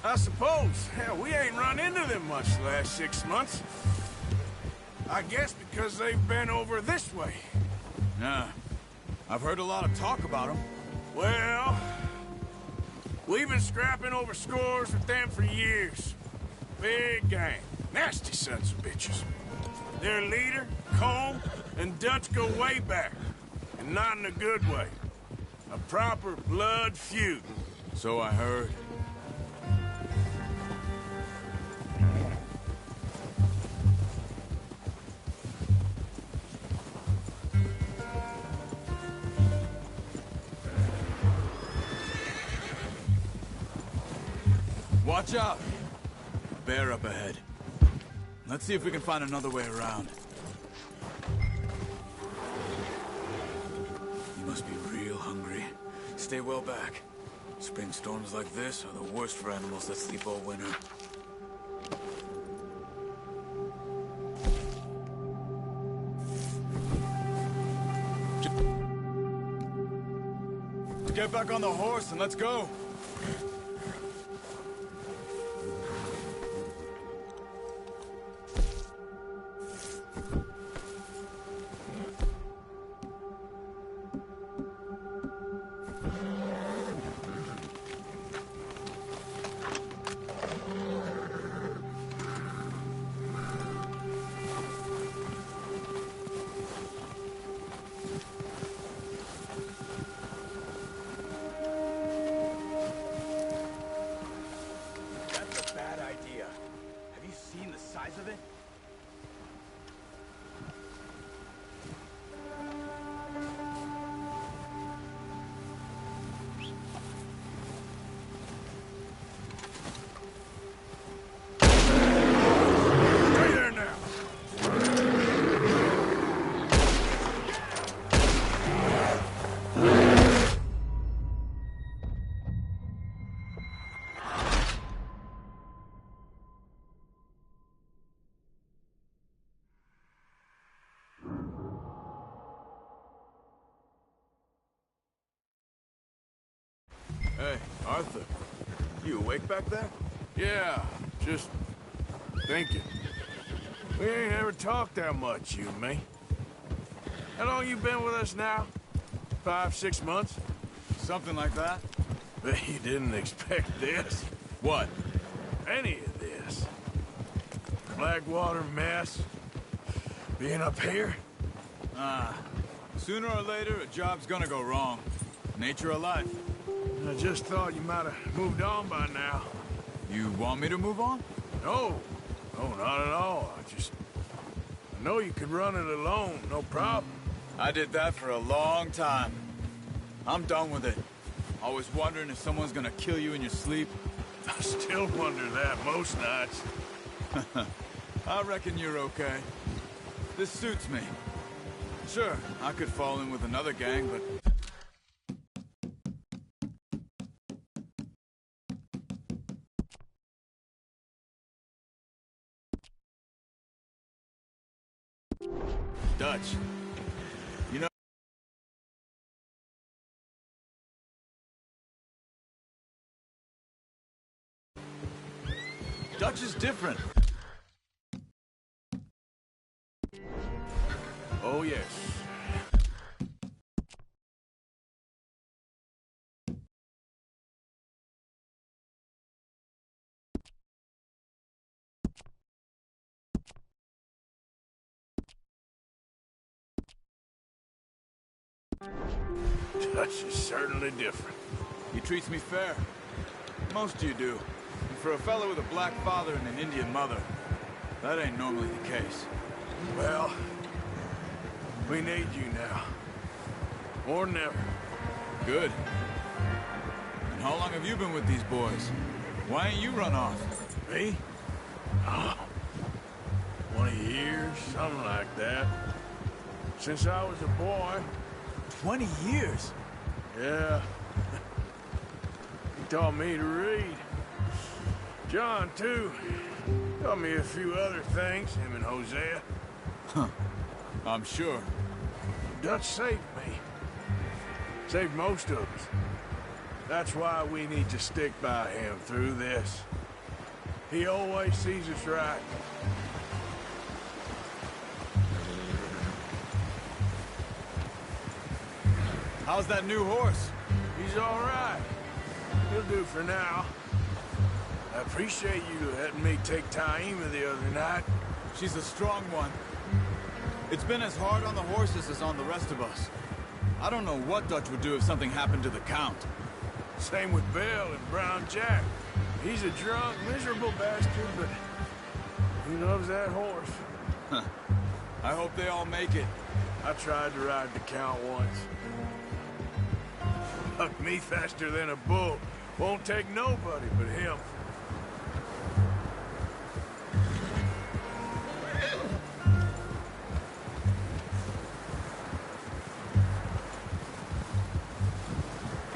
I suppose. Hell, we ain't run into them much the last 6 months. I guess because they've been over this way. Yeah. I've heard a lot of talk about them. Well, we've been scrapping over scores with them for years. Big gang. Nasty sons of bitches. Their leader, Combe, and Dutch go way back. And not in a good way. A proper blood feud. So I heard. Watch out! Bear up ahead. Let's see if we can find another way around. You must be real hungry. Stay well back. Spring storms like this are the worst for animals that sleep all winter. Get back on the horse and let's go. Hey, Arthur. You awake back there? Yeah, just thinking. We ain't ever talked that much, you and me. How long you been with us now? 5, 6 months? Something like that. Bet you didn't expect this. What? Any of this. Blackwater mess. Being up here? Sooner or later, a job's gonna go wrong. Nature of life. I just thought you might have moved on by now. You want me to move on? No. No, not at all. I know you could run it alone, no problem. I did that for a long time. I'm done with it. Always wondering if someone's gonna kill you in your sleep. I still wonder that most nights. I reckon you're okay. This suits me. Sure, I could fall in with another gang, but... Dutch. You know... Dutch is different. Oh, yes. Dutch is certainly different. He treats me fair. Most of you do. And for a fella with a black father and an Indian mother, that ain't normally the case. Well, we need you now. More than ever. Good. And how long have you been with these boys? Why ain't you run off? Me? Oh, 20 years, something like that. Since I was a boy. 20 years? Yeah. He taught me to read. John, too. Taught me a few other things, him and Hosea. Huh. I'm sure. Dutch saved me. Saved most of us. That's why we need to stick by him through this. He always sees us right. How's that new horse? He's all right. He'll do for now. I appreciate you letting me take Taima the other night. She's a strong one. It's been as hard on the horses as on the rest of us. I don't know what Dutch would do if something happened to the Count. Same with Bill and Brown Jack. He's a drunk, miserable bastard, but he loves that horse. Huh. I hope they all make it. I tried to ride the Count once. Bucked me faster than a bull. Won't take nobody but him.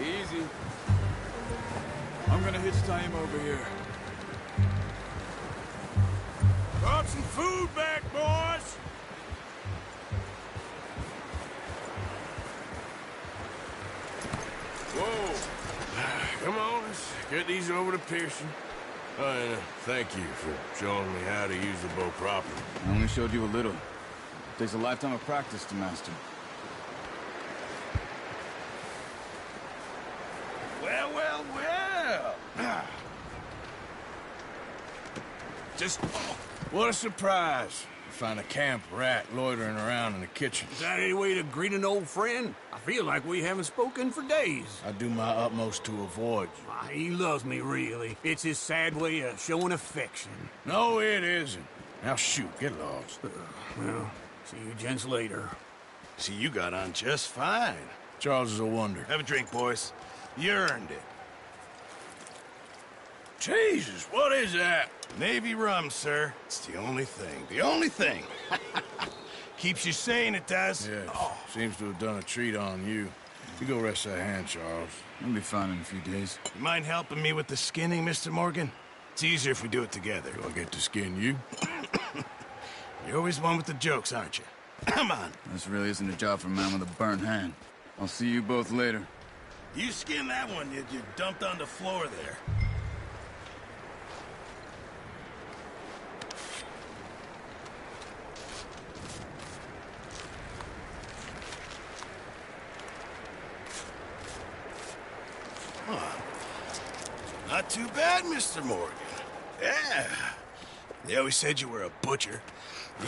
Easy. I'm gonna hitch Taima over here. Brought some food back, boys! Whoa! Come on, let's get these over to Pearson. And thank you for showing me how to use the bow properly. I only showed you a little. It takes a lifetime of practice to master. Well, well, well! Just, what a surprise. Find a camp rat loitering around in the kitchen. Is that any way to greet an old friend? I feel like we haven't spoken for days. I do my utmost to avoid you. Why, he loves me, really. It's his sad way of showing affection. No, it isn't. Now shoot, get lost. Well, see you gents later. See, you got on just fine. Charles is a wonder. Have a drink, boys. You earned it. Jesus, what is that? Navy rum, sir. It's the only thing. The only thing. Keeps you sane, it does. Yes. Oh. Seems to have done a treat on you. You go rest that hand, Charles. I'll be fine in a few days. You mind helping me with the skinning, Mr. Morgan? It's easier if we do it together. Do I get to skin you? You're always one with the jokes, aren't you? Come on. This really isn't a job for a man with a burnt hand. I'll see you both later. You skinned that one you dumped on the floor there. Not too bad, Mr. Morgan. Yeah. They always said you were a butcher.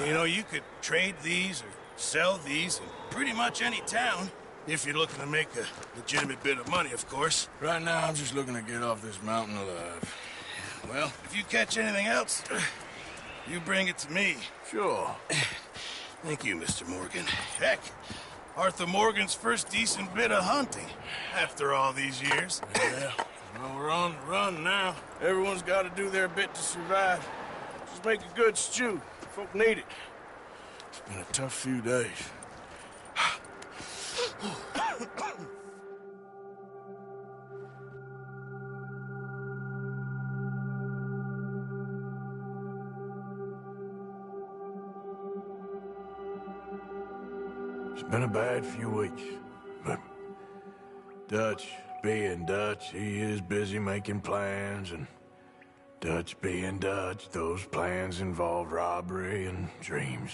You know, you could trade these or sell these in pretty much any town. If you're looking to make a legitimate bit of money, of course. Right now, I'm just looking to get off this mountain alive. Well, if you catch anything else, you bring it to me. Sure. Thank you, Mr. Morgan. Heck, Arthur Morgan's first decent bit of hunting after all these years. Yeah, well, we're on the run now. Everyone's got to do their bit to survive. Just make a good stew. Folk need it. It's been a tough few days. It's been a bad few weeks, but Dutch being Dutch, he is busy making plans, and Dutch being Dutch, those plans involve robbery and dreams.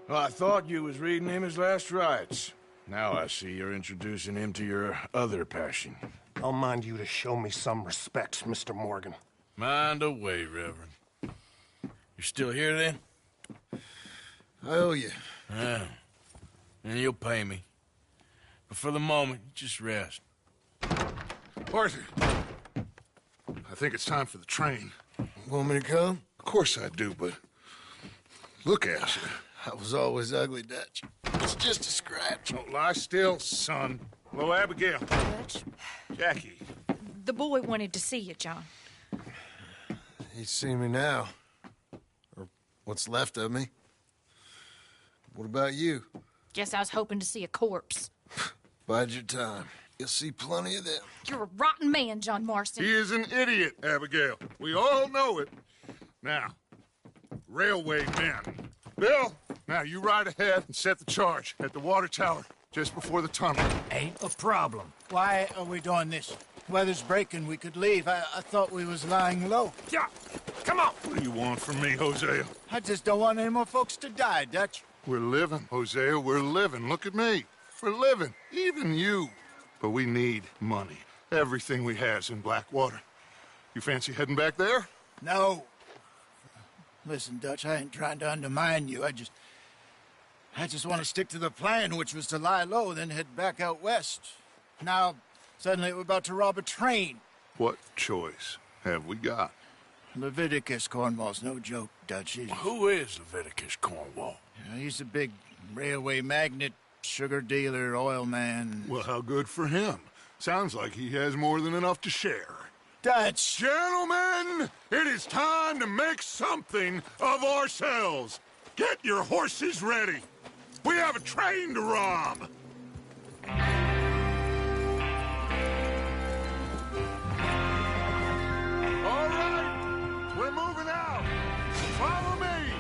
Well, I thought you was reading him his last rites. Now I see you're introducing him to your other passion. I'll mind you to show me some respect, Mr. Morgan. Mind away, Reverend. You're still here, then? I owe you. Yeah. And you'll pay me. But for the moment, just rest. Arthur, I think it's time for the train. Want me to come? Of course I do, but look at you. I was always ugly, Dutch. It's just a scratch. Don't lie still, son. Hello, Abigail. Dutch, Jackie. the boy wanted to see you, John. He's seen me now. Or what's left of me. What about you? Guess I was hoping to see a corpse. Bide your time. You'll see plenty of them. You're a rotten man, John Marston. He is an idiot, Abigail. We all know it. Now, railway men. Bill, now you ride ahead and set the charge at the water tower just before the tunnel. Ain't a problem. Why are we doing this? Weather's breaking. We could leave. I thought we was lying low. Yeah, come on. What do you want from me, Hosea? I just don't want any more folks to die, Dutch. We're living, Hosea. We're living. Look at me. We're living. Even you. But we need money. Everything we has in Blackwater. You fancy heading back there? No. Listen, Dutch, I ain't trying to undermine you. I just want to stick to the plan, which was to lie low, then head back out west. Now, suddenly we're about to rob a train. What choice have we got? Leviticus Cornwall's no joke, Dutch. Who is Leviticus Cornwall? He's a big railway magnate, sugar dealer, oil man. Well, how good for him. Sounds like he has more than enough to share. Dutch! Gentlemen, it is time to make something of ourselves. Get your horses ready. We have a train to rob. All right, we're moving out. Follow me.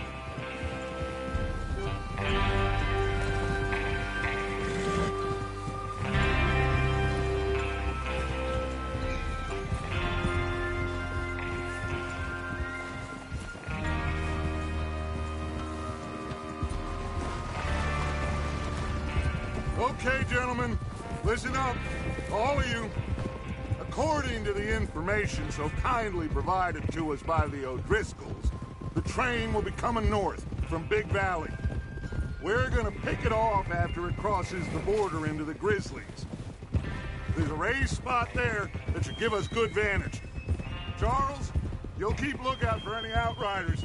Okay, gentlemen, listen up, all of you. According to the information so kindly provided to us by the O'Driscolls, the train will be coming north from Big Valley. We're gonna pick it off after it crosses the border into the Grizzlies. There's a raised spot there that should give us good vantage. Charles, you'll keep lookout for any outriders.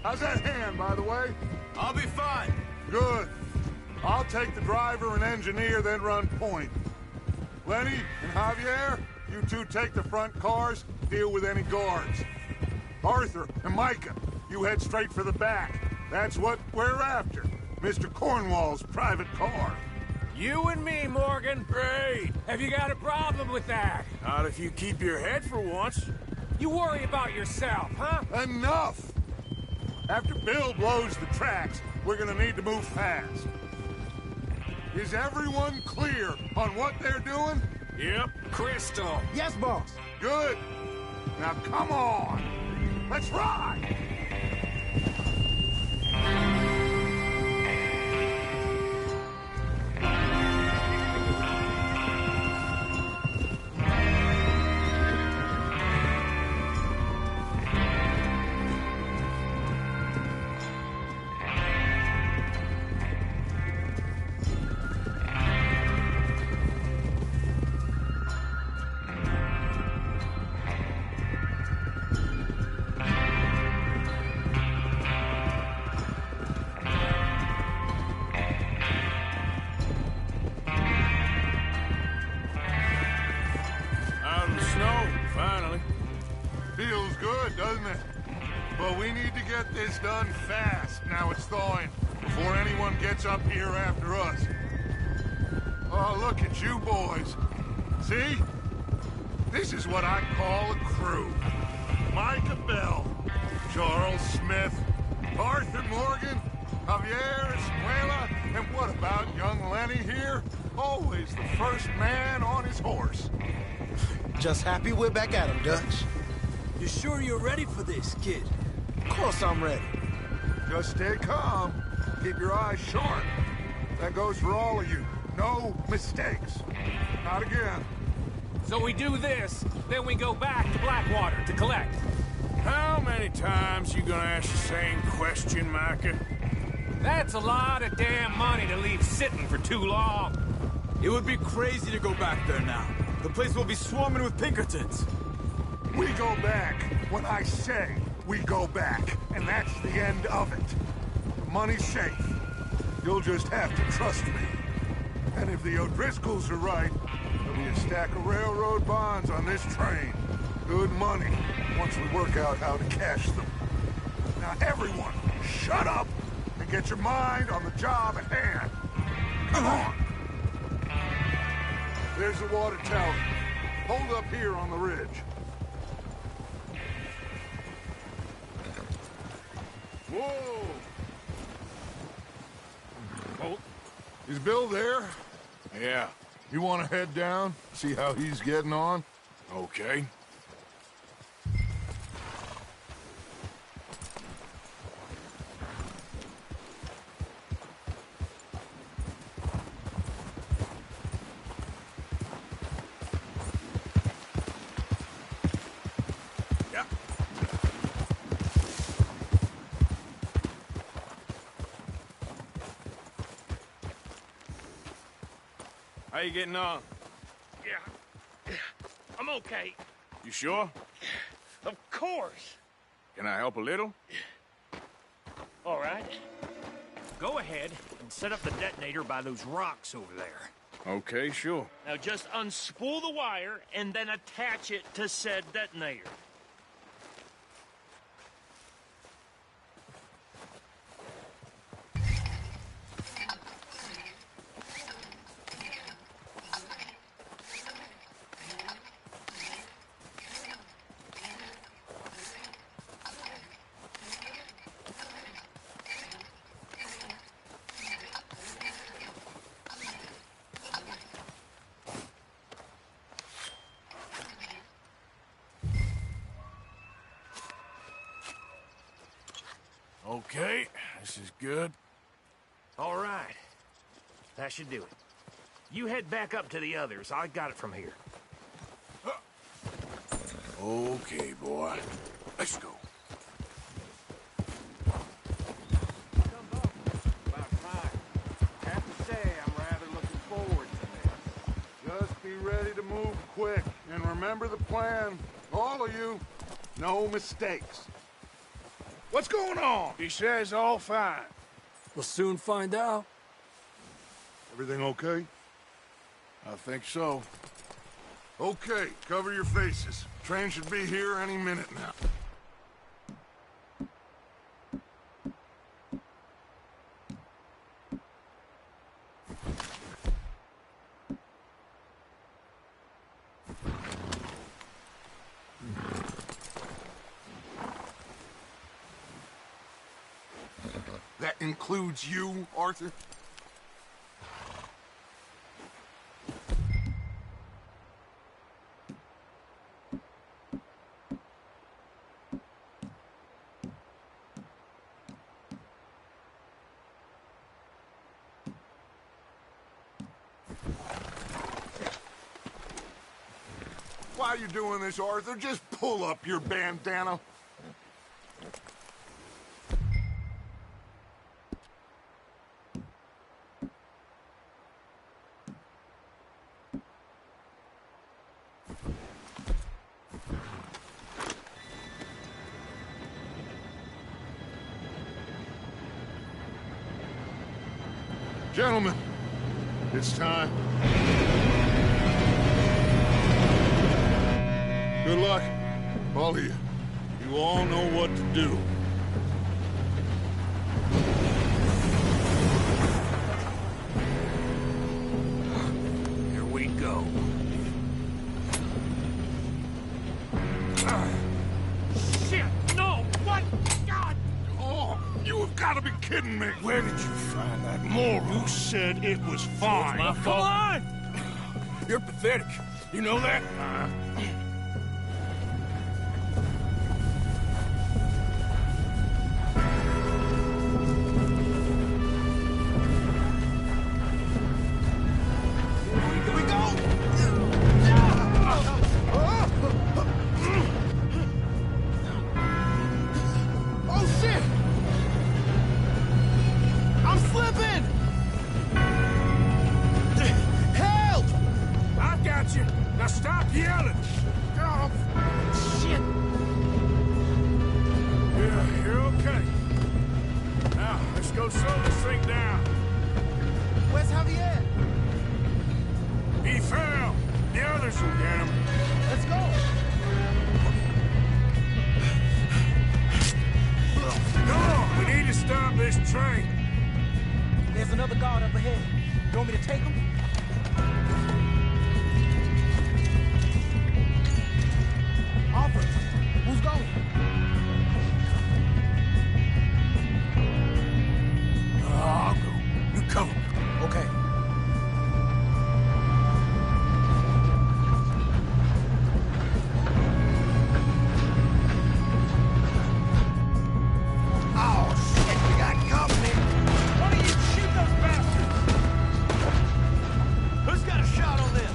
How's that hand, by the way? I'll be fine. Good. I'll take the driver and engineer, then run point. Lenny and Javier, you two take the front cars, deal with any guards. Arthur and Micah, you head straight for the back. That's what we're after. Mr. Cornwall's private car. You and me, Morgan. Great. Have you got a problem with that? Not if you keep your head for once. You worry about yourself, huh? Enough! After Bill blows the tracks, we're gonna need to move fast. Is everyone clear on what they're doing? Yep. Crystal. Yes, boss. Good. Now come on. Let's ride! this done fast. Now it's thawing, before anyone gets up here after us. Oh, look at you boys. See? This is what I call a crew. Micah Bell, Charles Smith, Arthur Morgan, Javier Escuela, and what about young Lenny here? Always the first man on his horse. Just happy we're back at him, Dutch. You sure you're ready for this, kid? Of course I'm ready. Just stay calm. Keep your eyes sharp. That goes for all of you. No mistakes. Not again. So we do this, then we go back to Blackwater to collect. How many times you gonna ask the same question, Micah? That's a lot of damn money to leave sitting for too long. It would be crazy to go back there now. The place will be swarming with Pinkertons. We go back when I say we go back, and that's the end of it. The money's safe. You'll just have to trust me. And if the O'Driscolls are right, there'll be a stack of railroad bonds on this train. Good money, once we work out how to cash them. Now everyone, shut up and get your mind on the job at hand. Come on. There's the water tower. Hold up here on the ridge. Whoa! Oh, is Bill there? Yeah. You want to head down, see how he's getting on? Okay. How you getting on? Yeah. I'm okay. You sure? Of course. Can I help a little? All right. Go ahead and set up the detonator by those rocks over there. Okay, sure. Now just unspool the wire and then attach it to said detonator. Okay, this is good. All right. That should do it. You head back up to the others. I got it from here. Okay, boy. Let's go. About time. Have to say, I'm rather looking forward to this. Just be ready to move quick. And remember the plan. All of you, no mistakes. What's going on? He says all fine. We'll soon find out. Everything okay? I think so. Okay, cover your faces. Train should be here any minute now. That includes you, Arthur? Why are you doing this, Arthur? Just pull up your bandana. Gentlemen, it's time. Good luck, all of you. You all know what to do. kidding me? Where did you find that moron? You said it was fine. My fault. Come on! You're pathetic. You know that? Now stop yelling! Oh, shit! Yeah, you're okay. Now, let's go slow this thing down. Where's Javier? He fell. The others will get him. Let's go. Come on, we need to stop this train. There's another guard up ahead. You want me to take him? Offer. Who's going? I'll go. You cover me. Okay. Oh, shit, we got company. Why don't you shoot those bastards? Who's got a shot on them?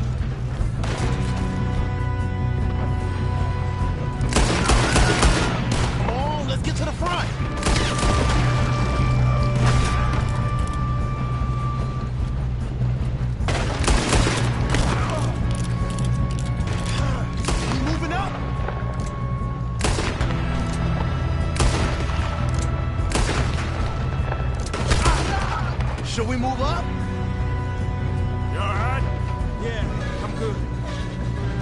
Let's get to the front. We moving up? Should we move up? You all right? Yeah, I'm good.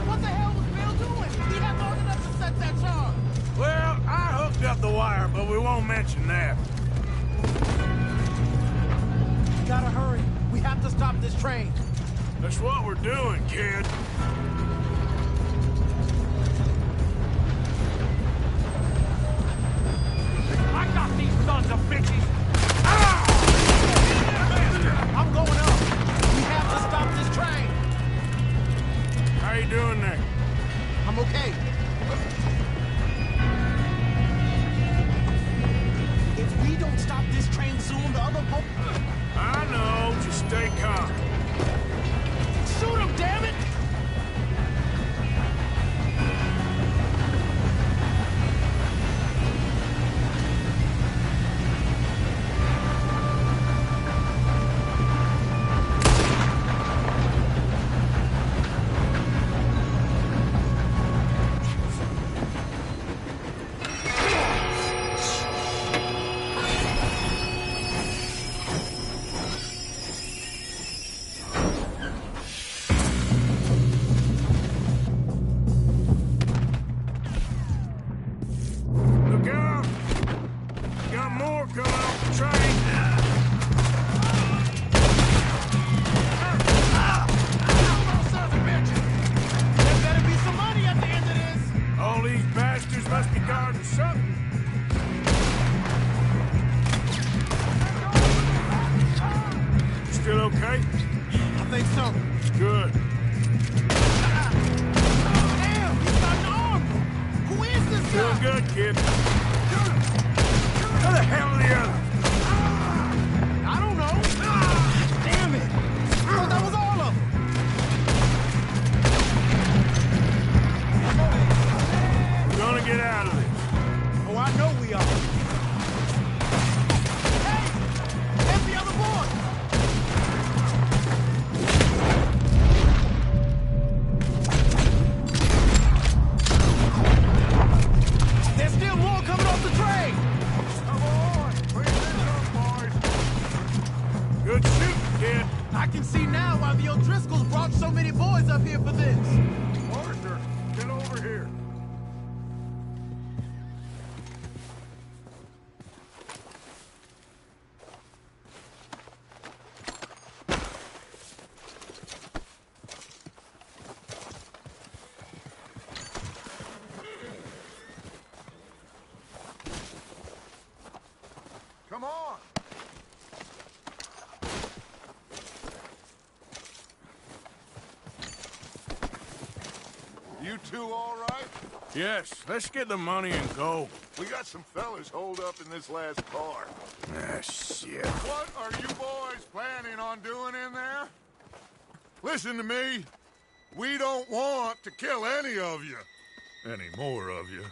What the hell was Bill doing? He had long enough to set that charge. Well, I hooked up the wire, but we won't mention that. We gotta hurry. We have to stop this train. That's what we're doing, kid. I got these sons of bitches! I'm going up. We have to stop this train. How you doing there? I'm okay. If we don't stop this train soon, the other boat... I know. Just stay calm. Shoot him, damn it! Look out! Got more coming off the train. Sons of bitches! There better be some money at the end of this. All these bastards must be guarding something. You still okay? I think so. Good. Damn, he's got an arm. Who is this Feel guy? good, kid. Where the hell are the others? I don't know. Damn it. Oh, that was all of them. We're gonna get out of this. Oh, I know we are. Hey, there's the other boy. There's still more coming off the train. Come on, bring this up, boys. Good shooting, kid. I can see now why the O'Driscolls brought so many boys up here for this. Arthur, get over here. Come on! You two all right? Yes, let's get the money and go. We got some fellas holed up in this last car. Ah, shit. What are you boys planning on doing in there? Listen to me. We don't want to kill any of you. Any more of you.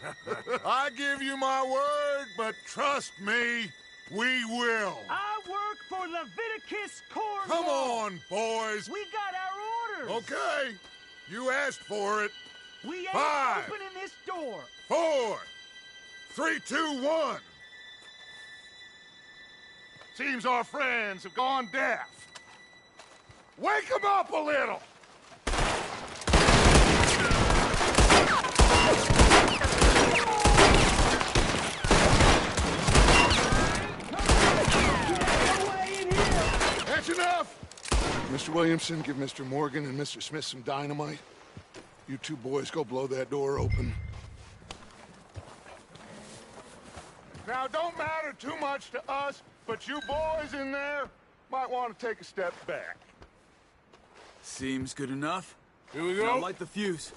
I give you my word, but trust me, we will. I work for Leviticus Cornwall. Come on, boys. We got our orders. Okay. You asked for it. We ain't 5, opening this door. 4, 3, 2, 1. Seems our friends have gone deaf. Wake them up a little. That's enough! Mr. Williamson, give Mr. Morgan and Mr. Smith some dynamite. You two boys go blow that door open. Now, don't matter too much to us, but you boys in there might want to take a step back. Seems good enough. Here we go. Now light the fuse.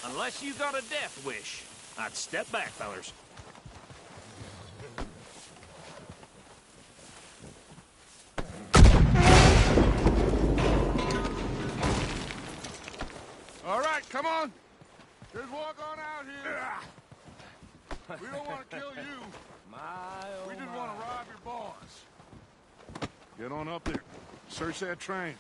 Unless you got a death wish, I'd step back, fellers. All right, come on. Just walk on out here. We don't want to kill you. We just want to rob your boss. Get on up there. Search that train.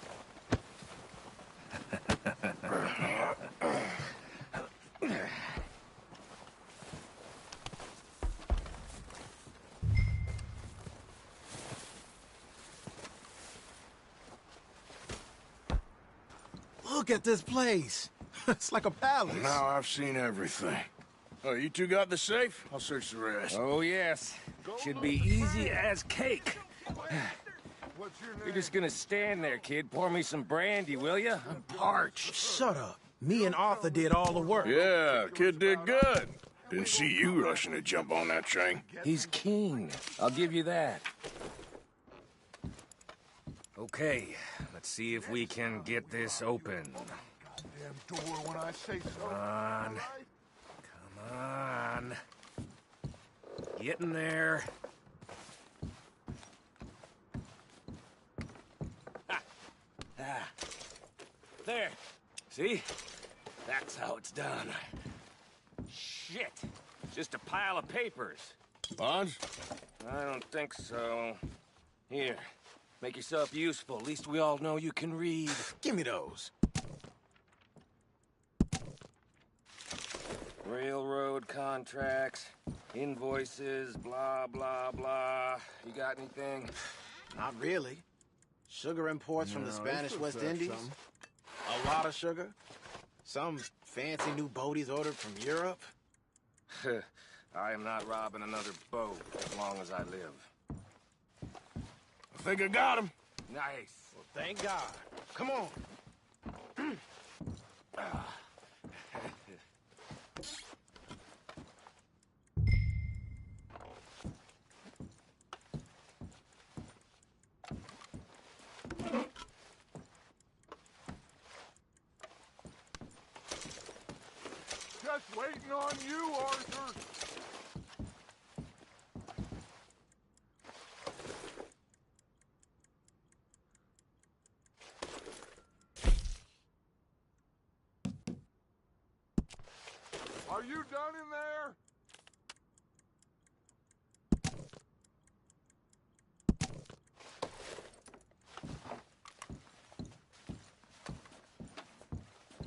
Look at this place. It's like a palace. Now I've seen everything. Oh, you two got the safe? I'll search the rest. Oh, yes. Should be easy as cake. You're just gonna stand there, kid. Pour me some brandy, will you? I'm parched. Shut up. Me and Arthur did all the work. Yeah, kid did good. Didn't see you rushing to jump on that train. He's king. I'll give you that. Okay, let's see if we can get this open. Goddamn door when I say so. Come on. Come on. Get in there. Ah. There. See? That's how it's done. Shit. Just a pile of papers. Bonds? I don't think so. Here. Make yourself useful. At least we all know you can read. Give me those. Railroad contracts, invoices, blah, blah, blah. You got anything? Not really. Sugar imports from the Spanish West Indies. A lot of sugar. Some fancy new boat he's ordered from Europe. I am not robbing another boat as long as I live. I think I got him. Nice. Well, thank God. Come on. Just waiting on you, Arthur. Are you done in there?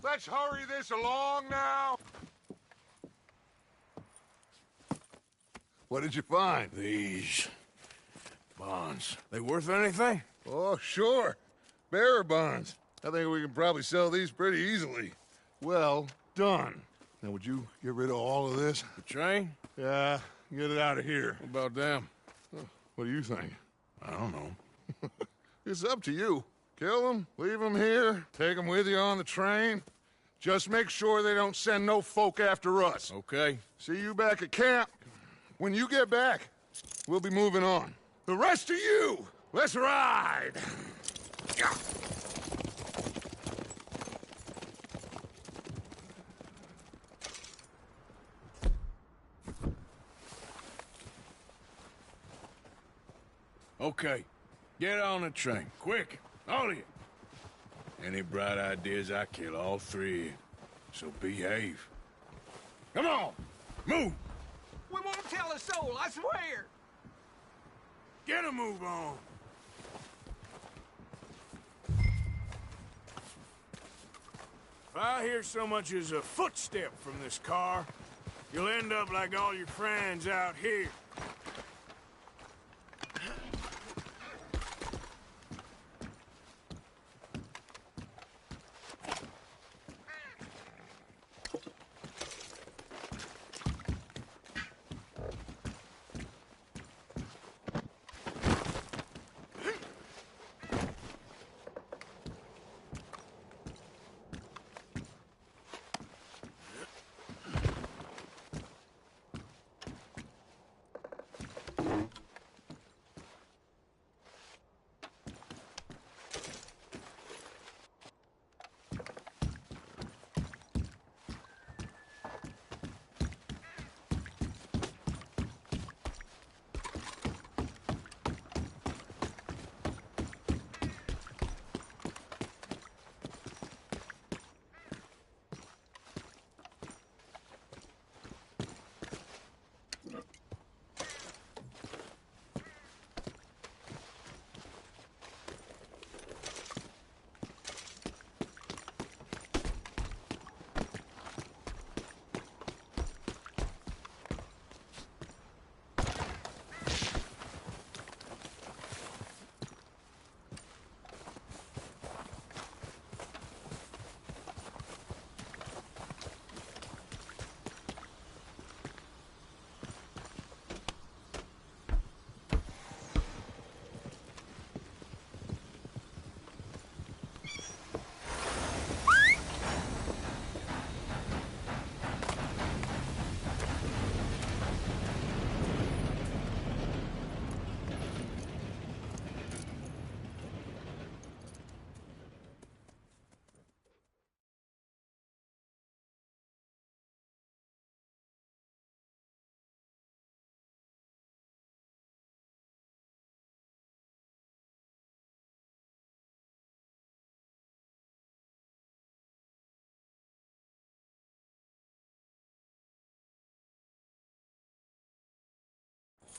Let's hurry this along now. What did you find? These bonds. They worth anything? Oh, sure. Bearer bonds. I think we can probably sell these pretty easily. Well done. Now, would you get rid of all of this? The train? Yeah, get it out of here. What about them? What do you think? I don't know. It's up to you. Kill them, leave them here, take them with you on the train. Just make sure they don't send no folk after us. Okay. See you back at camp. When you get back, we'll be moving on. The rest of you, let's ride! Okay, get on the train, quick, all of you. Any bright ideas, I kill all three of you, so behave. Come on, move! We won't tell a soul, I swear! Get a move on! If I hear so much as a footstep from this car, you'll end up like all your friends out here.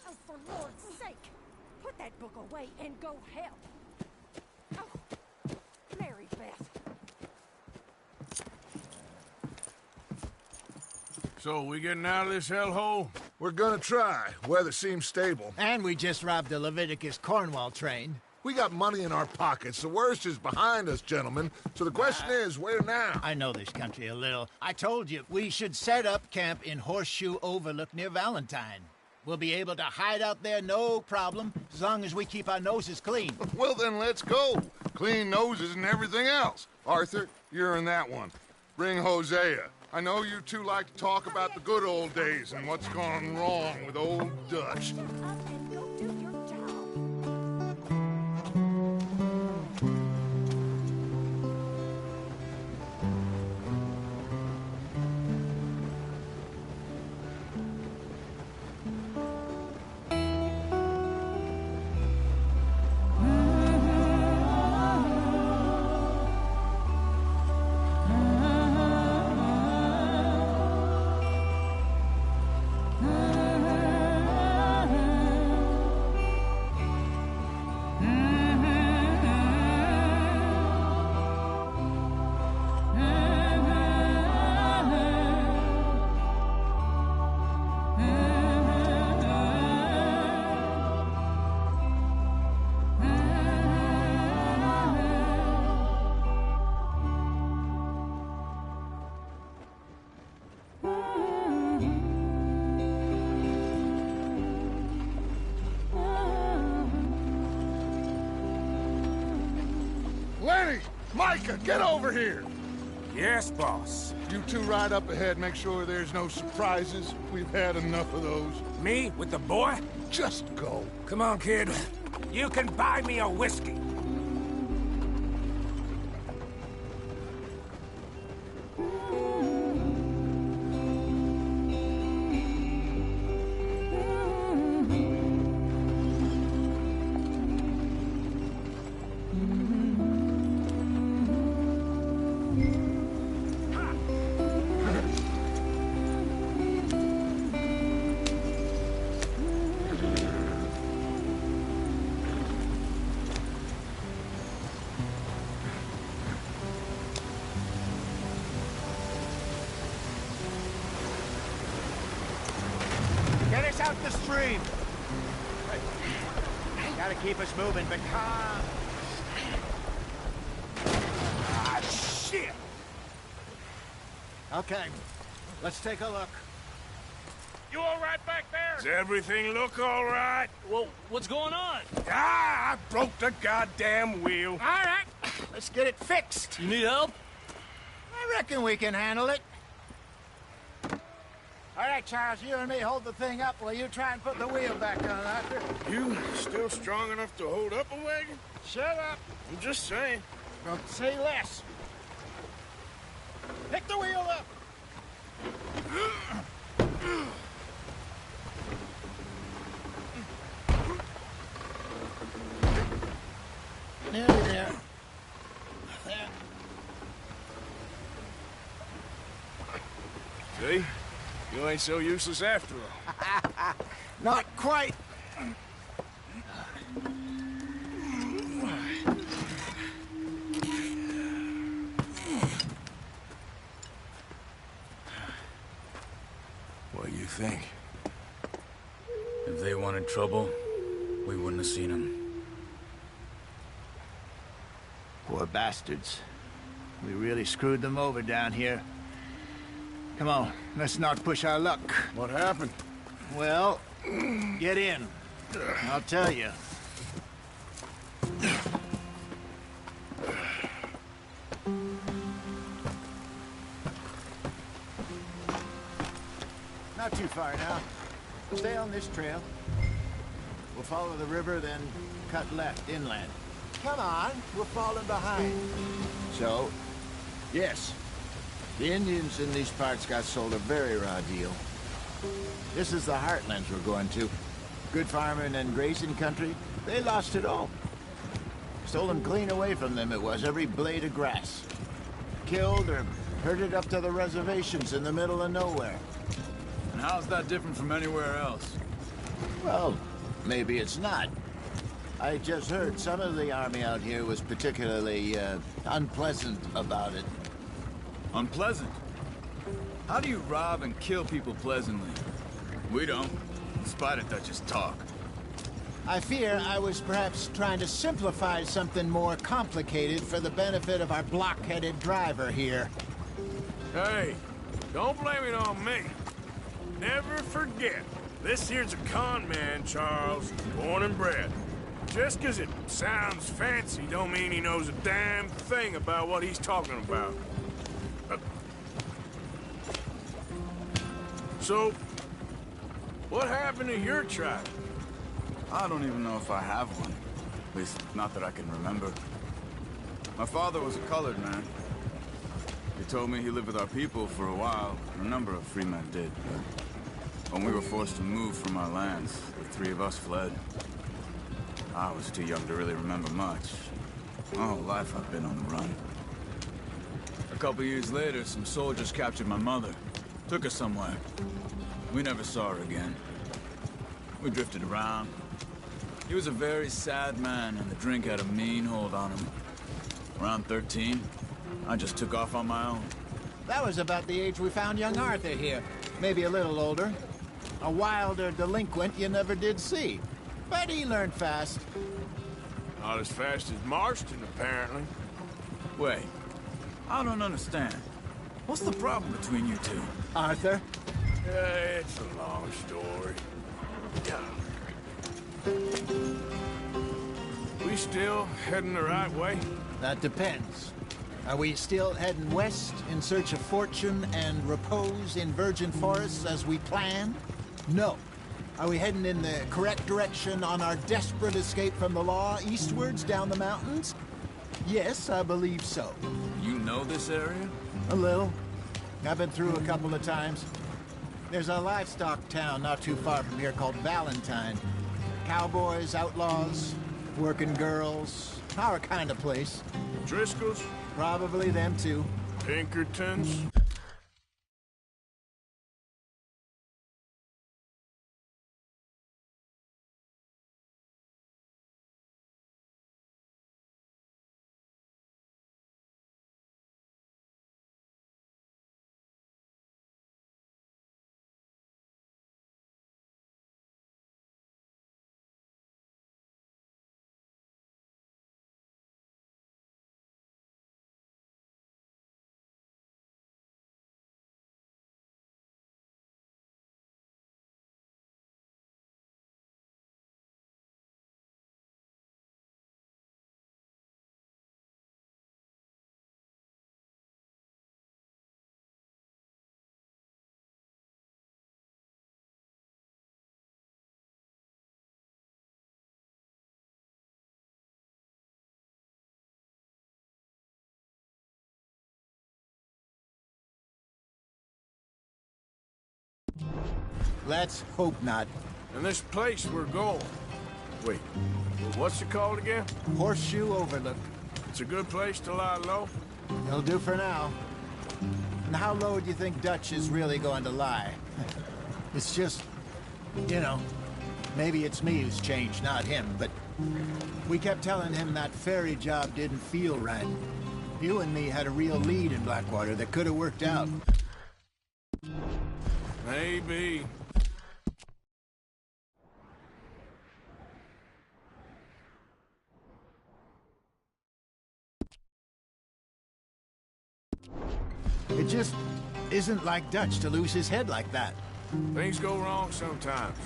Oh, for Lord's sake! Put that book away and go help! Oh, Mary Beth. So, we getting out of this hellhole? We're gonna try. Weather seems stable. And we just robbed the Leviticus Cornwall train. We got money in our pockets. The worst is behind us, gentlemen. So the question is, where now? I know this country a little. I told you, we should set up camp in Horseshoe Overlook near Valentine. We'll be able to hide out there, no problem, as long as we keep our noses clean. Well, then let's go. Clean noses and everything else. Arthur, you're in that one. Bring Hosea. I know you two like to talk about the good old days and what's gone wrong with old Dutch. Lenny! Micah, get over here! Yes, boss. You two ride up ahead, make sure there's no surprises. We've had enough of those. Me? With the boy? Just go. Come on, kid. You can buy me a whiskey. game. Gotta keep us moving, but calm. Ah, shit! Okay, let's take a look. You all right back there? Does everything look all right? Well, what's going on? Ah, I broke the goddamn wheel. All right, let's get it fixed. You need help? I reckon we can handle it. All right, Charles, you and me hold the thing up while you try and put the wheel back on, Arthur. You still strong enough to hold up a wagon? Shut up. I'm just saying. Don't say less. Pick the wheel up. Nearly there. There. See? You ain't so useless after all. Not quite. What do you think? If they wanted trouble, we wouldn't have seen them. Poor bastards. We really screwed them over down here. Come on, let's not push our luck. What happened? Well, get in. I'll tell you. Not too far now. Stay on this trail. We'll follow the river, then cut left inland. Come on, we're falling behind. So, yes, the Indians in these parts got sold a very raw deal. This is the heartlands we're going to. Good farming and grazing country, they lost it all. Stolen clean away from them it was, every blade of grass. Killed or herded up to the reservations in the middle of nowhere. And how's that different from anywhere else? Well, maybe it's not. I just heard some of the army out here was particularly, unpleasant about it. Unpleasant? How do you rob and kill people pleasantly? We don't, in spite of Dutch's talk. I fear I was perhaps trying to simplify something more complicated for the benefit of our block-headed driver here. Hey, don't blame it on me. Never forget, this here's a con man, Charles, born and bred. Just 'cause it sounds fancy don't mean he knows a damn thing about what he's talking about. So, what happened to your tribe? I don't even know if I have one. At least, not that I can remember. My father was a colored man. He told me he lived with our people for a while. A number of free men did, but when we were forced to move from our lands, the three of us fled. I was too young to really remember much. My whole life I've been on the run. A couple years later, some soldiers captured my mother. Took her somewhere. We never saw her again. We drifted around. He was a very sad man, and the drink had a mean hold on him. Around 13, I just took off on my own. That was about the age we found young Arthur here. Maybe a little older. A wilder delinquent you never did see. But he learned fast. Not as fast as Marston, apparently. Wait, I don't understand. What's the problem between you two? Arthur? It's a long story. We still heading the right way? That depends. Are we still heading west in search of fortune and repose in virgin forests as we planned? No. Are we heading in the correct direction on our desperate escape from the law eastwards down the mountains? Yes, I believe so. You know this area? A little. I've been through a couple of times. There's a livestock town not too far from here called Valentine. Cowboys, outlaws, working girls, our kind of place. Driscoll's? Probably them too. Pinkertons? Let's hope not. And this place we're going. Wait, what's it called again? Horseshoe Overlook. It's a good place to lie low? It'll do for now. And how low do you think Dutch is really going to lie? It's just, you know, maybe it's me who's changed, not him, but we kept telling him that ferry job didn't feel right. You and me had a real lead in Blackwater that could have worked out. Maybe. It just isn't like Dutch to lose his head like that. Things go wrong sometimes.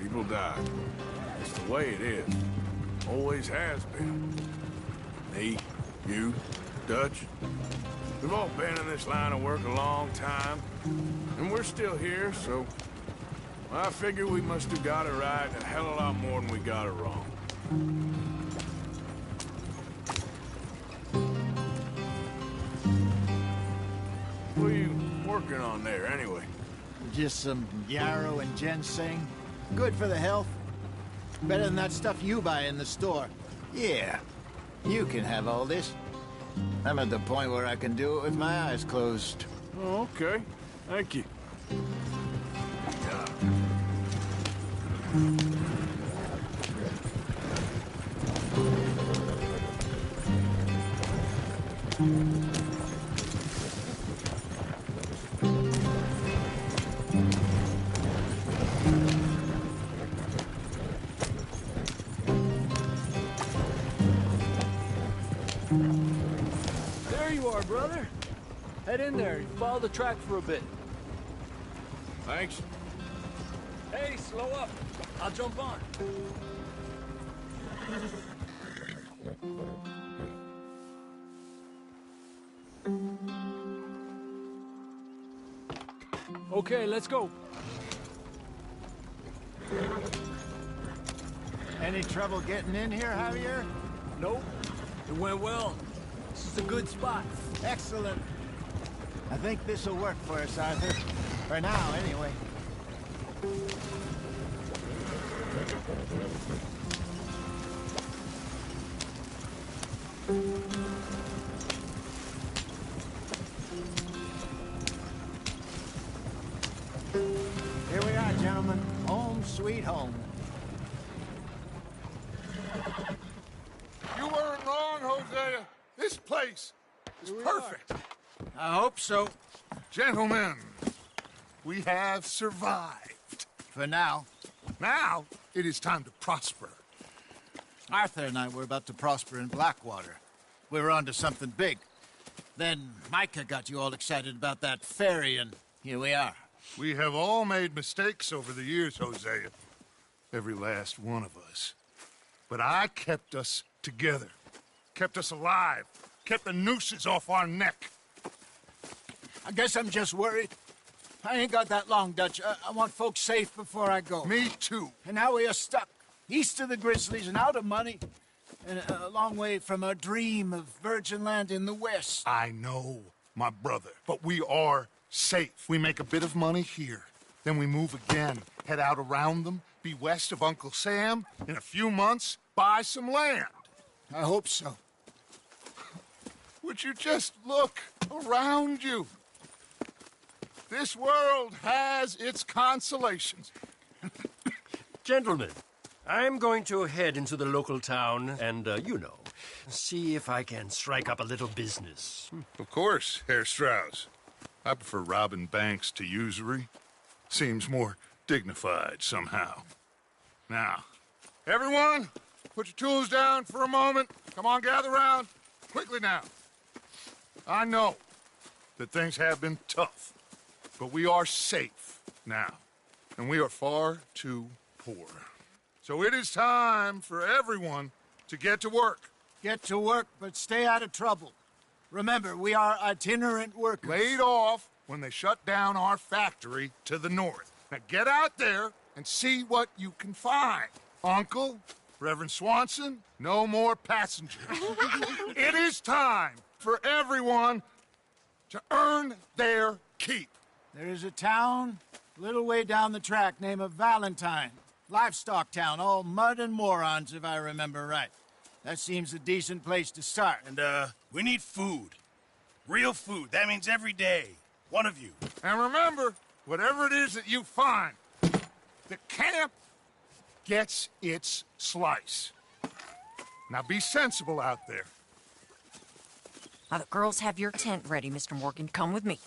People die. It's the way it is. Always has been. Me, you, Dutch. We've all been in this line of work a long time. And we're still here, so... I figure we must have got it right a hell of a lot more than we got it wrong. What are you working on there, anyway? Just some yarrow and ginseng. Good for the health. Better than that stuff you buy in the store. Yeah, you can have all this. I'm at the point where I can do it with my eyes closed. Oh, okay. Thank you. There you are, brother. Head in there. Follow the track for a bit. Thanks. Hey, slow up. I'll jump on. Okay, let's go. Any trouble getting in here, Javier? Nope. It went well. This is a good spot. Excellent. I think this'll work for us, Arthur. For now, anyway. Here we are, gentlemen. Home sweet home. You weren't wrong, Hosea. This place is perfect. I hope so. Gentlemen, we have survived. For now. Now, it is time to prosper. Arthur and I were about to prosper in Blackwater. We were onto something big. Then Micah got you all excited about that ferry, and here we are. We have all made mistakes over the years, Hosea. Every last one of us. But I kept us together. Kept us alive. Kept the nooses off our neck. I guess I'm just worried. I ain't got that long, Dutch. I want folks safe before I go. Me too. And now we are stuck. East of the Grizzlies and out of money. And a long way from our dream of virgin land in the west. I know, my brother. But we are safe. We make a bit of money here. Then we move again. Head out around them. Be west of Uncle Sam. In a few months, buy some land. I hope so. Would you just look around you? This world has its consolations. Gentlemen, I'm going to head into the local town and, you know, see if I can strike up a little business. Of course, Herr Strauss. I prefer robbing banks to usury. Seems more dignified somehow. Now, everyone, put your tools down for a moment. Come on, gather round. Quickly now. I know that things have been tough, but we are safe now, and we are far too poor. So it is time for everyone to get to work. Get to work, but stay out of trouble. Remember, we are itinerant workers. Laid off when they shut down our factory to the north. Now get out there and see what you can find. Uncle, Reverend Swanson, no more passengers. It is time for everyone to earn their keep. There is a town A little way down the track, name of Valentine. Livestock town, all mud and morons, if I remember right. That seems a decent place to start. And, we need food. Real food. That means every day. One of you. And remember, whatever it is that you find, the camp gets its slice. Now be sensible out there. Now, the girls have your tent ready, Mr. Morgan. Come with me.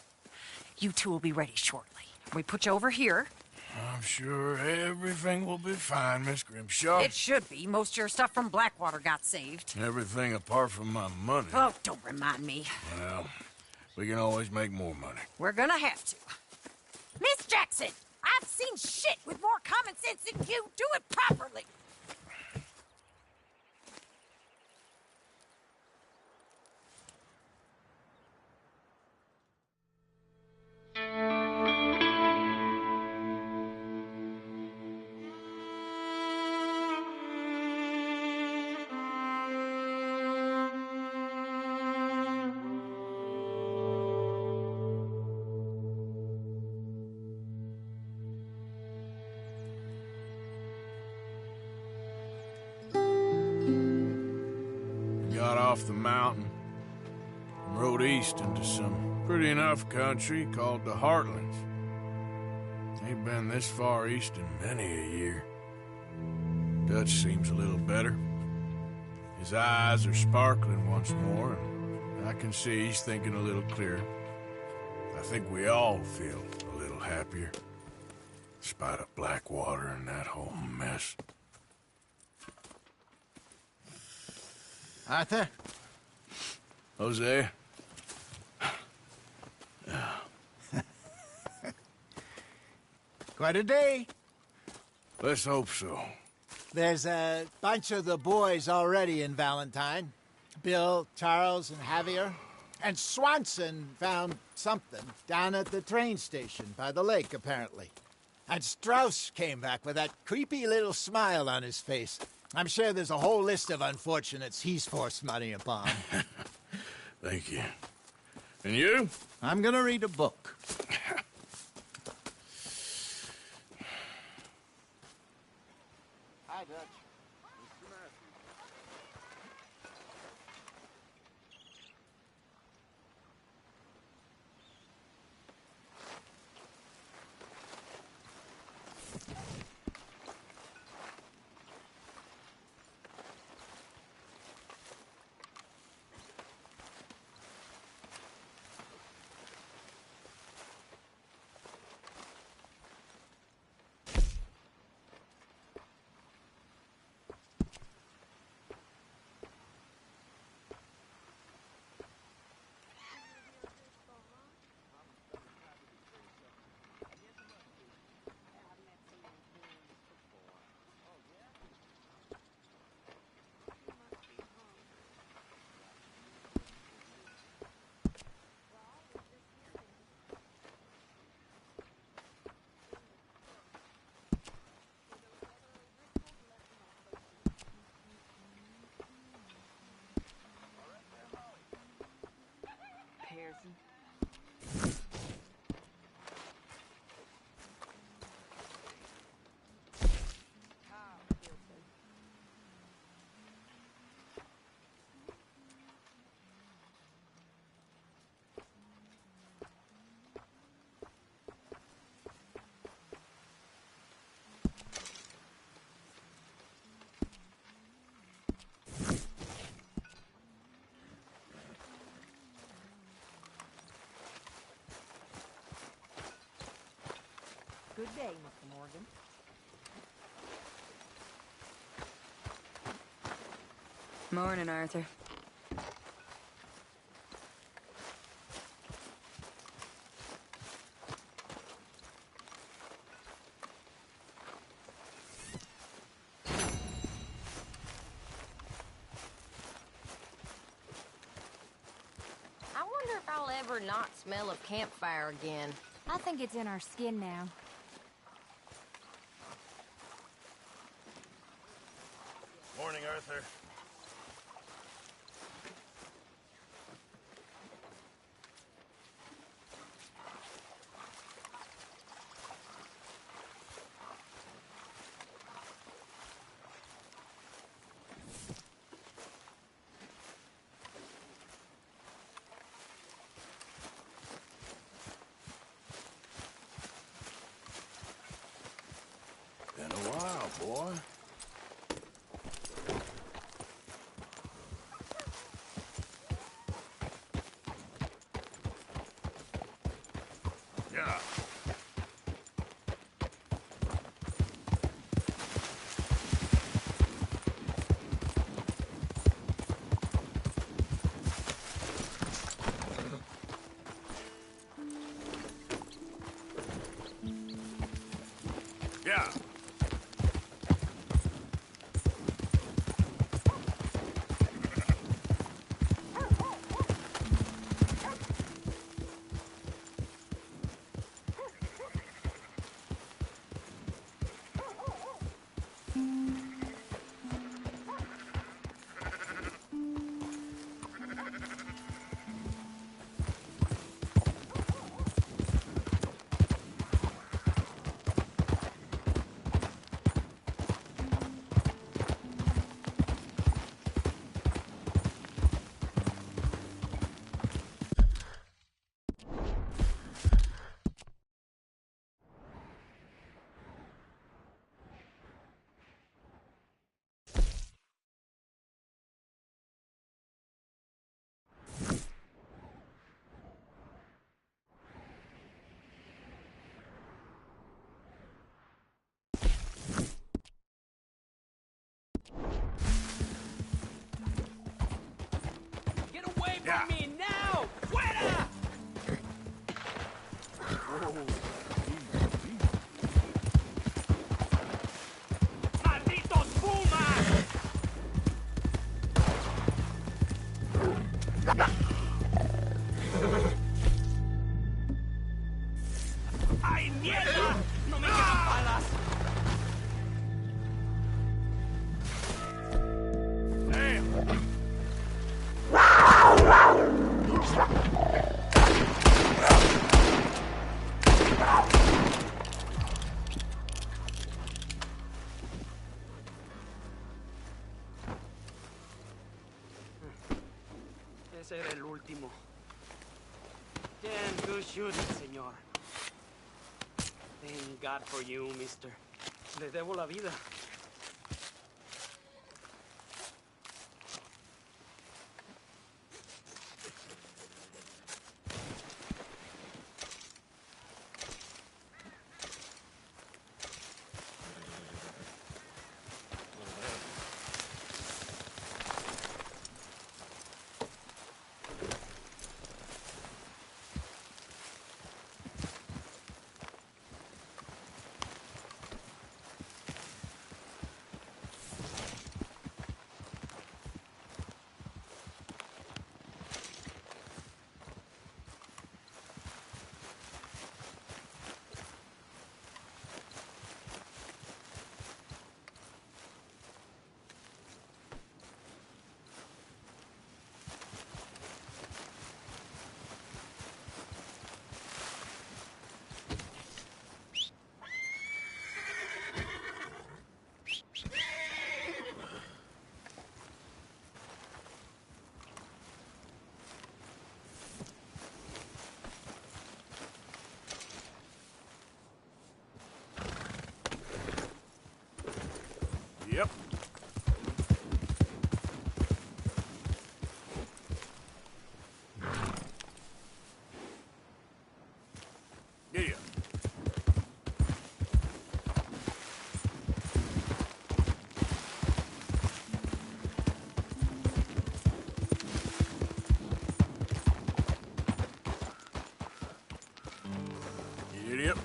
You two will be ready shortly. We put you over here. I'm sure everything will be fine, Miss Grimshaw. It should be. Most of your stuff from Blackwater got saved. Everything apart from my money. Oh, don't remind me. Well, we can always make more money. We're gonna have to. Miss Jackson, I've seen shit with more common sense than you. Do it properly. Got off the mountain and rode east into some pretty enough country called the Heartlands. Ain't been this far east in many a year. Dutch seems a little better. His eyes are sparkling once more, and I can see he's thinking a little clearer. I think we all feel a little happier, in spite of Blackwater and that whole mess. Arthur? Hosea? Quite a day. Let's hope so. There's a bunch of the boys already in Valentine. Bill, Charles, and Javier. And Swanson found something down at the train station by the lake, apparently. And Strauss came back with that creepy little smile on his face. I'm sure there's a whole list of unfortunates he's forced money upon. Thank you. And you? I'm gonna read a book. Hi, Dutch. Good day, Mr. Morgan. Morning, Arthur. I wonder if I'll ever not smell of campfire again. I think it's in our skin now. Morning, Arthur. ¡Malditos pumas! ¡Ay, mierda! ¡No me quedan balas! Ese era el último. Damn good shooting, señor. Thank God for you, mister. Le debo la vida. Yep. Yeah. Yep.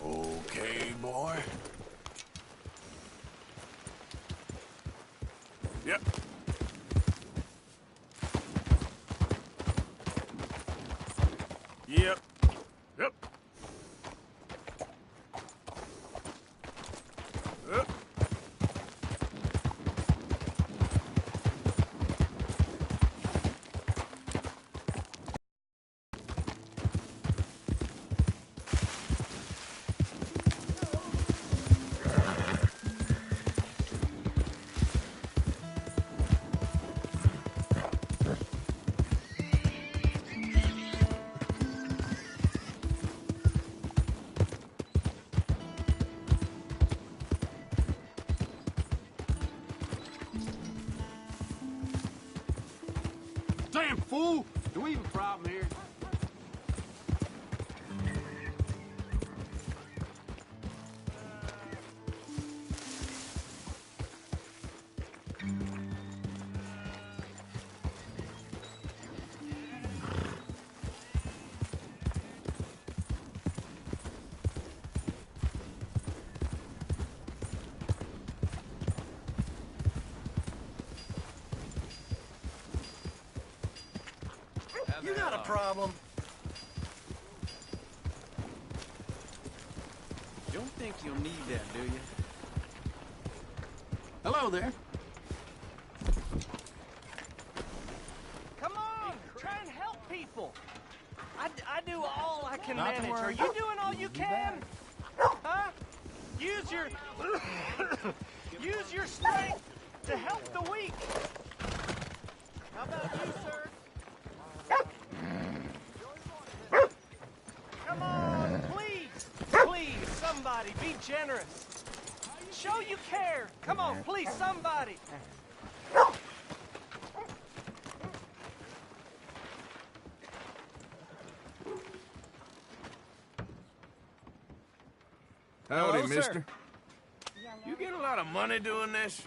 Okay, boy. Yep. Yep. Yep. Yep. Damn fool! Do we have a problem here? You got a problem. Don't think you'll need that, do you? Hello there. do all I can Not to manage. Are worry. you doing all you can? Huh? Use your strength to help the weak. How about you, sir? Come on, please. Please, somebody, be generous. Show you care. Come on, please, somebody. Howdy, Hello, sir. mister. You get a lot of money doing this?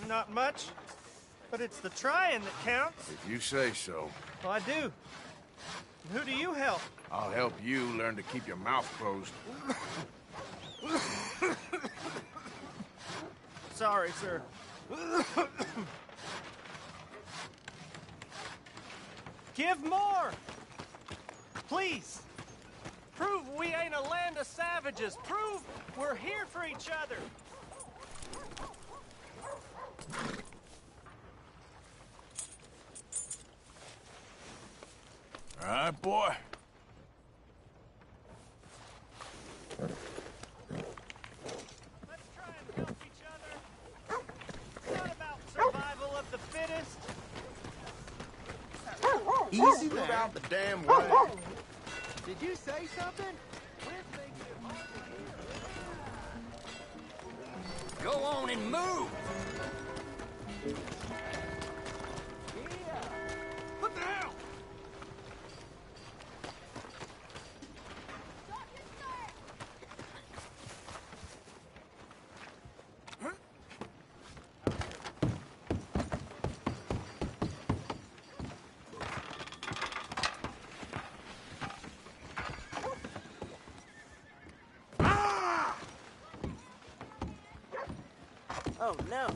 Not much, but it's the trying that counts. If you say so. Well, I do. Who do you help? I'll help you learn to keep your mouth closed. Sorry, sir. Give more! Please! Prove we ain't a land of savages! Prove we're here for each other! All right, boy. Let's try and help each other. It's not about survival of the fittest. Easy Move out the damn way. Did you say something? Go on and move! What the hell? Oh, no.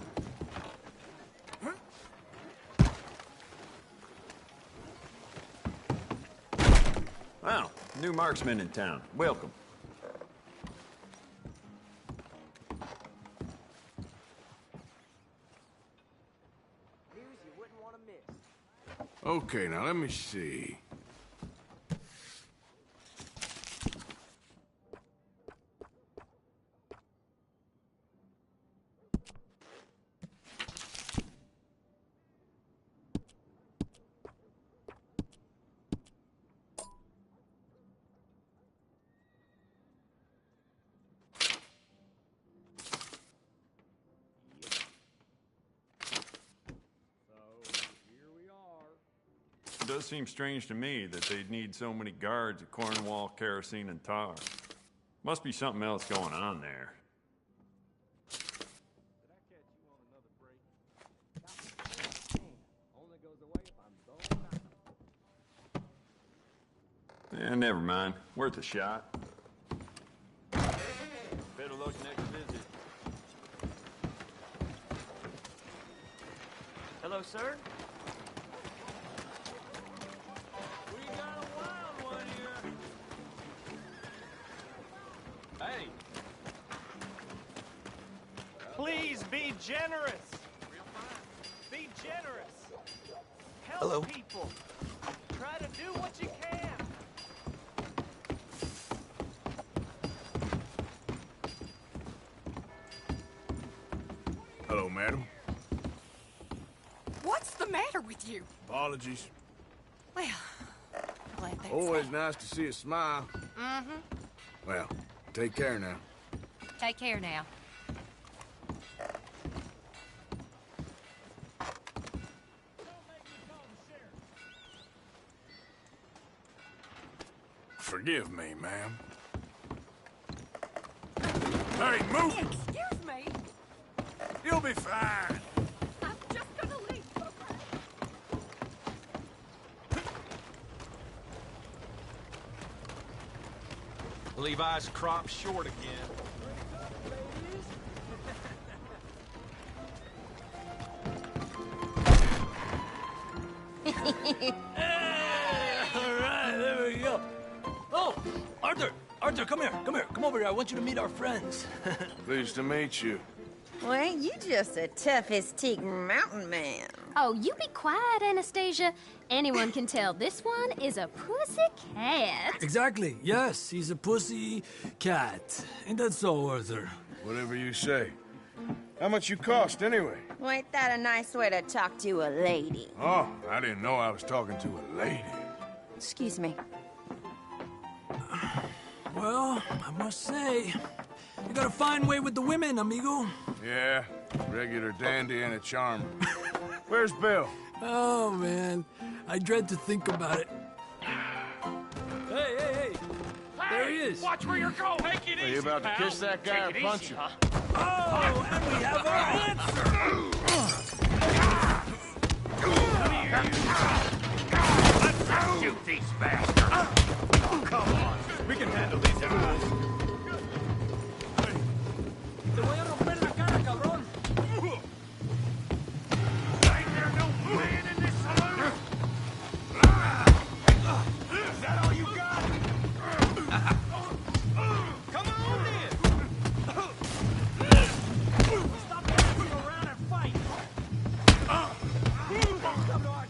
Wow, new marksman in town. Welcome. News you wouldn't want to miss. Okay, now let me see. It does seem strange to me that they'd need so many guards at Cornwall, kerosene, and tar. Must be something else going on there. Never mind. Worth a shot. Better luck next visit. Hello, sir? We got a wild one here. Hey. Please be generous. Be generous. Help Hello. people. Try to do what you can. Hello, madam. What's the matter with you? Apologies. Well, I'm glad that's Always nice to see a smile. Mm-hmm. Well, take care now. Take care now. Forgive me, ma'am. Hey, move! Excuse me. You'll be fine. I'm just gonna leave. Levi's crop short again. All right, there we go. Oh, Arthur, come here, come over here. I want you to meet our friends. Pleased to meet you. Well, ain't you just the toughest teak mountain man? Oh, you be quiet, Anastasia. Anyone can tell this one is a pussy cat. Exactly. Yes, he's a pussy cat. Ain't that so, Arthur? Whatever you say. How much you cost, anyway? Well, ain't that a nice way to talk to a lady? Oh, I didn't know I was talking to a lady. Excuse me. Well, I must say, you got a fine way with the women, amigo. Yeah, regular dandy and a charmer. Where's Bill? Oh, man. I dread to think about it. Hey! There he is. Watch where you're going. Take it easy, Are you about to pal. kiss that guy Take or it punch easy, him? huh? Oh, and we have our answer. Let's shoot these bastards. Come on. We can handle these fools. Te voy a romper la cara, cabrón. Ain't there no man in this saloon? Is that all you got? Come on in! Stop dancing around and fight! Come to our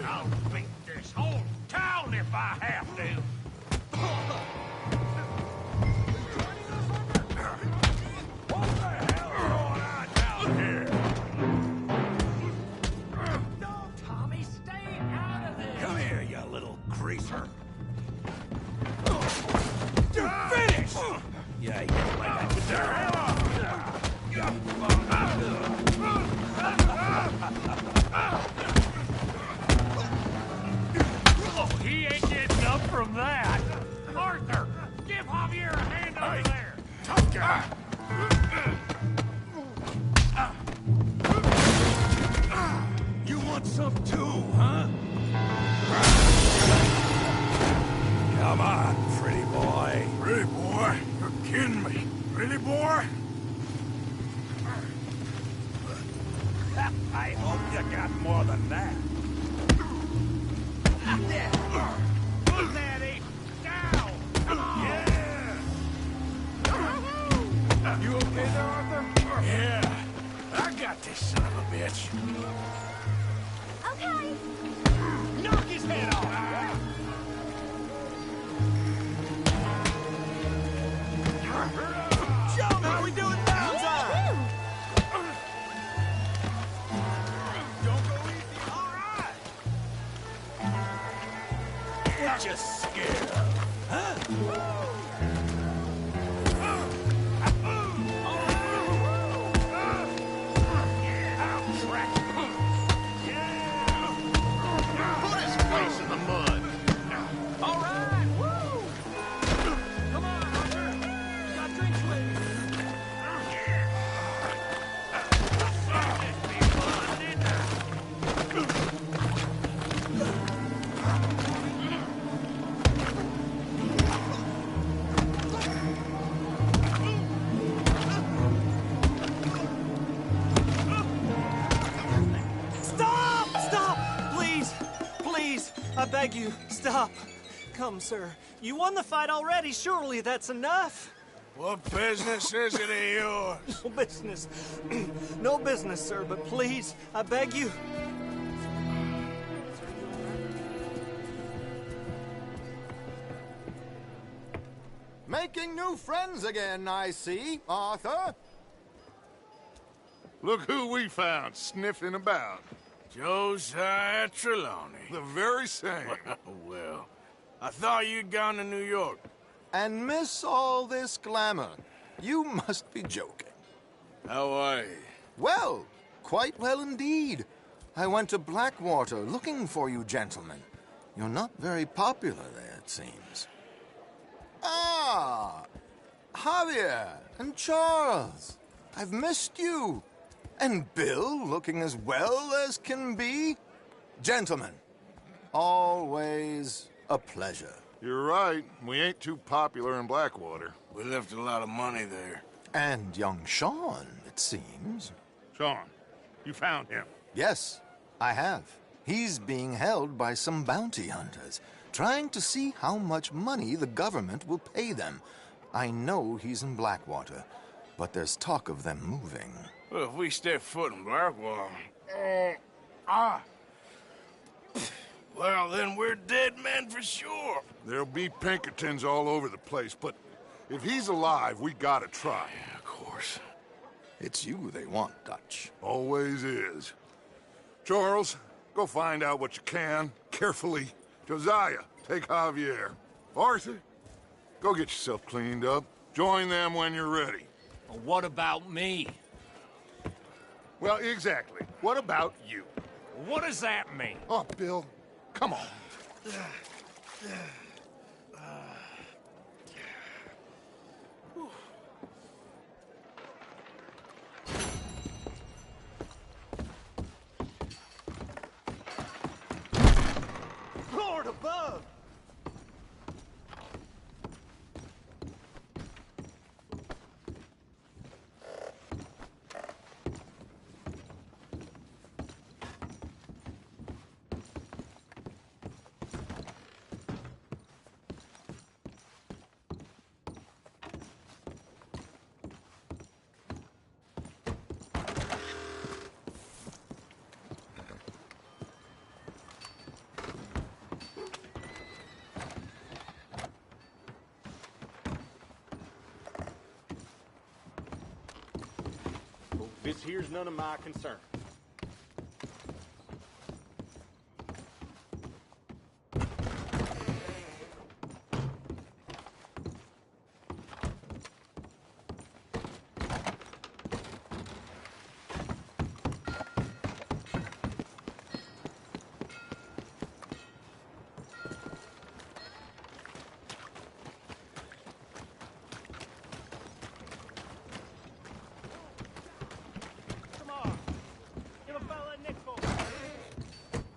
I'll beat this whole town if I have to. What the hell's going on down here? No, Tommy, stay out of this. Come here, you little greaser. You're finished! Yeah, you like that. The hell off! Oh, he ain't getting up from that. Arthur, give Javier a hand over there. Tough guy. You want some too, huh? Come on, pretty boy. Pretty boy? You're kidding me. Really, boy? I hope you got more than that. Put that ape down. Come on. Yeah. You okay there, Arthur? Yeah, I got this son of a bitch. Okay. Knock his head off. Show me how we do it downtime! Don't go easy. All right. What you scared of, huh? Put his face in the mud. All right. Woo! Come on, Arthur. Got drinks ready. This be fun, didn't it? Stop! Stop! Please! Please! I beg you, stop. Come, sir. You won the fight already. Surely that's enough. What business is it of yours? No business. No business, sir, but please, I beg you. Making new friends again, I see, Arthur. Look who we found sniffing about. Josiah Trelawney. The very same. Well, I thought you'd gone to New York. And miss all this glamour. You must be joking. How are you? Well, quite well indeed. I went to Blackwater looking for you gentlemen. You're not very popular there, it seems. Ah, Javier and Charles. I've missed you. And Bill looking as well as can be. Gentlemen, always a pleasure. You're right. We ain't too popular in Blackwater. We left a lot of money there. And young Sean, it seems. Sean, you found him. Yes, I have. He's being held by some bounty hunters. trying to see how much money the government will pay them. I know he's in Blackwater, but there's talk of them moving. Well, if we step foot in Blackwater... Well, then we're dead men for sure. There'll be Pinkertons all over the place, but if he's alive, we gotta try. Yeah, of course. It's you they want, Dutch. Always is. Charles, go find out what you can, carefully. Josiah, take Javier. Arthur, go get yourself cleaned up. Join them when you're ready. Well, what about me? Well, exactly. What about you? What does that mean? Oh, Bill, come on. Lord above! This here's none of my concern.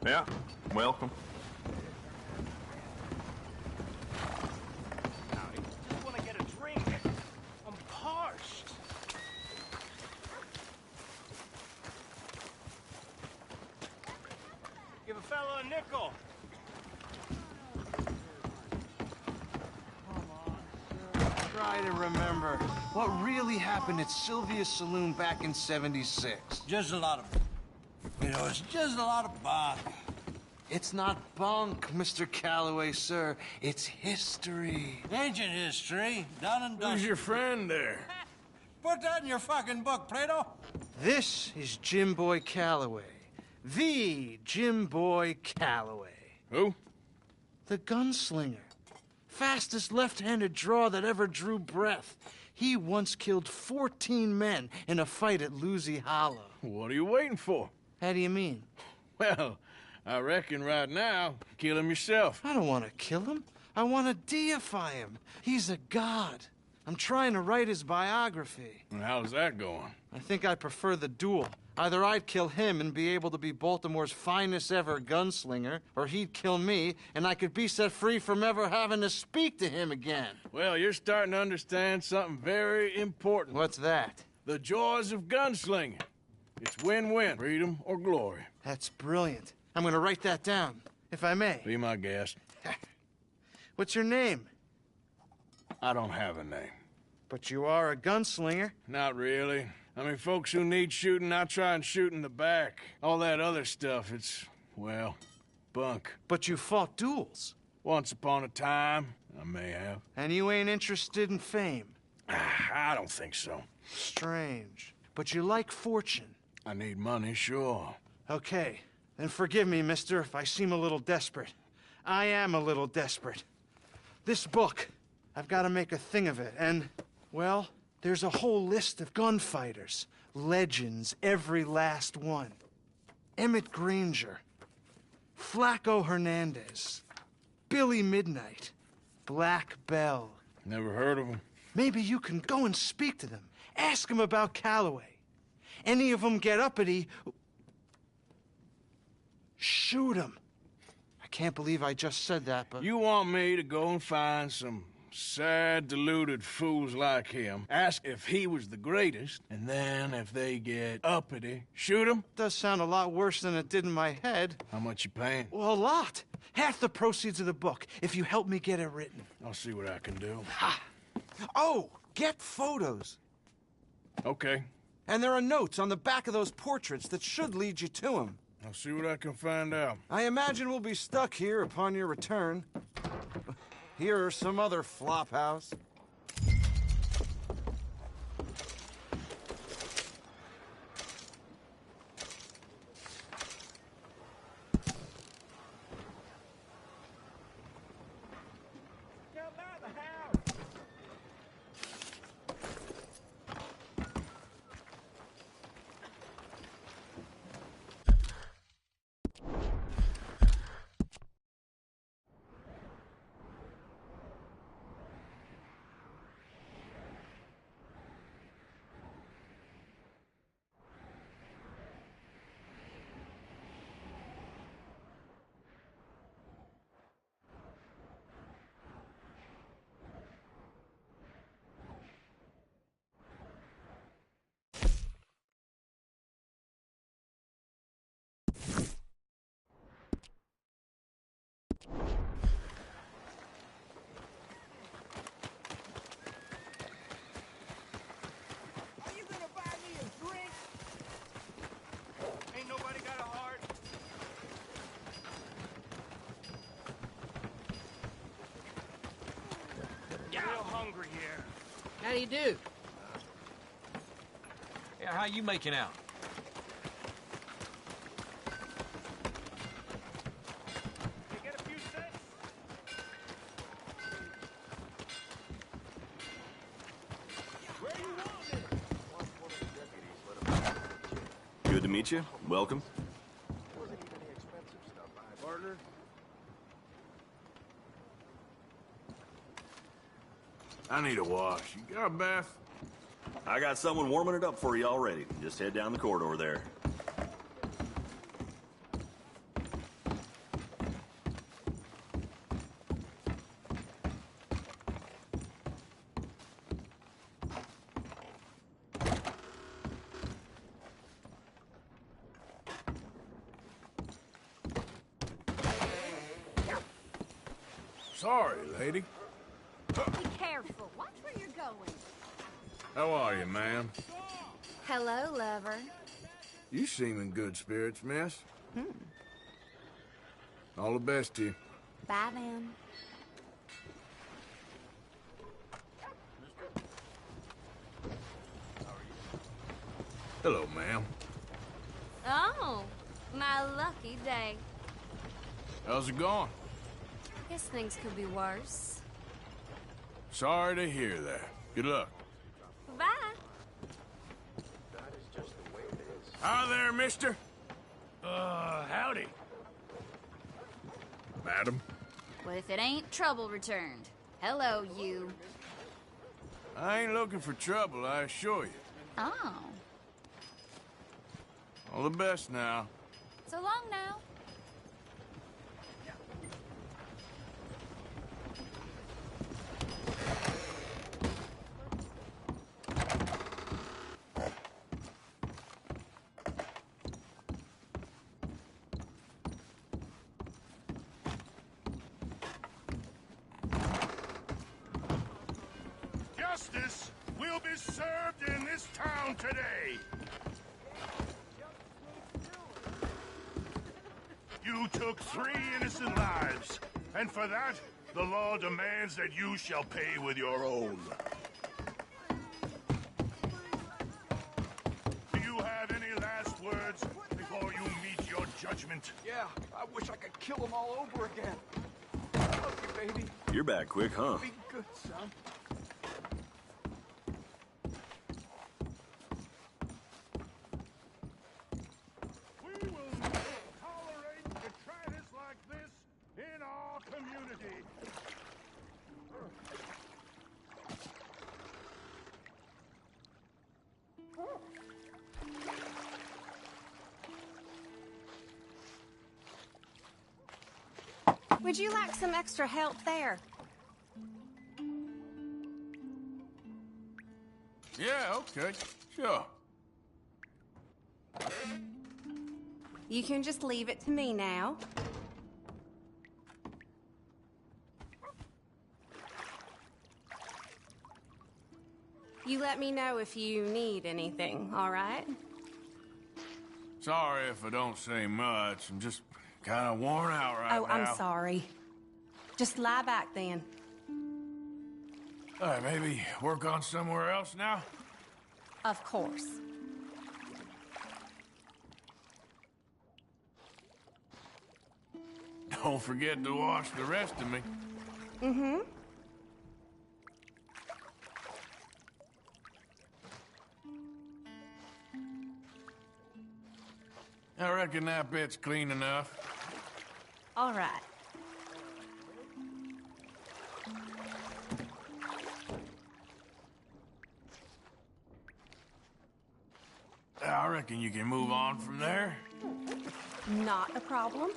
Yeah, welcome. Howdy. Just want to get a drink. I'm parched. Give a fella a nickel. Try to remember what really happened at Sylvia's Saloon back in '76. Just a lot of... You know, it's just a lot of bunk. It's not bunk, Mr. Calloway, sir. It's history. Ancient history, done and done. Who's your friend there? Put that in your fucking book, Plato. This is Jim Boy Calloway. The Jim Boy Calloway. Who? The gunslinger. Fastest left-handed draw that ever drew breath. He once killed 14 men in a fight at Lucy Hollow. What are you waiting for? How do you mean? Well, I reckon right now, kill him yourself. I don't want to kill him. I want to deify him. He's a god. I'm trying to write his biography. And how's that going? I think I prefer the duel. Either I'd kill him and be able to be Baltimore's finest ever gunslinger, or he'd kill me and I could be set free from ever having to speak to him again. Well, you're starting to understand something very important. What's that? The joys of gunslinging. It's win-win, freedom or glory. That's brilliant. I'm gonna write that down, if I may. Be my guest. What's your name? I don't have a name. But you are a gunslinger. Not really. I mean, folks who need shooting, I try and shoot in the back. All that other stuff, it's, well, bunk. But you fought duels. Once upon a time, I may have. And you ain't interested in fame? I don't think so. Strange. But you like fortune. I need money, sure. Okay. Then forgive me, mister, if I seem a little desperate. I am a little desperate. This book, I've got to make a thing of it, and, well, there's a whole list of gunfighters. Legends, every last one. Emmett Granger. Flaco Hernandez. Billy Midnight. Black Bell. Never heard of them. Maybe you can go and speak to them. Ask them about Calloway. Any of them get uppity, shoot them. I can't believe I just said that, but... You want me to go and find some sad, deluded fools like him ask if he was the greatest, and then if they get uppity, shoot him? Does sound a lot worse than it did in my head. How much you paying? Well, a lot. Half the proceeds of the book, if you help me get it written. I'll see what I can do. Ha! Oh, get photos. Okay. And there are notes on the back of those portraits that should lead you to him. I'll see what I can find out. I imagine we'll be stuck here upon your return. Here or some other flop house. How do you do? Yeah, how you making out? Get a few cents? Where you wanted? Good to meet you. Welcome. Partner? I need a wash. You got a bath? I got someone warming it up for you already. Just head down the corridor there. Sorry, lady. Be careful. Watch where you're going. How are you, ma'am? Hello, lover. You seem in good spirits, miss. All the best to you. Bye, then. Hello, ma'am. Oh, my lucky day. How's it going? Guess things could be worse. Sorry to hear that. Good luck. Bye. Hi there, mister. Howdy. Madam. Well, if it ain't trouble returned. Hello, you. I ain't looking for trouble, I assure you. Oh. All the best now. So long now. Justice will be served in this town today. You took 3 innocent lives, and for that, the law demands that you shall pay with your own. Do you have any last words before you meet your judgment? Yeah, I wish I could kill them all over again. I love you, baby. You're back quick, huh? Be good, son. We will never tolerate detritus like this in our community. Would you like some extra help there? okay. Sure. You can just leave it to me now. You let me know if you need anything, all right? Sorry if I don't say much. I'm just kind of worn out right now. Oh, I'm sorry. Just lie back then. All right, maybe work on somewhere else now? Of course. Don't forget to wash the rest of me. Mm-hmm. I reckon that bit's clean enough. All right. I reckon you can move on from there. Not a problem.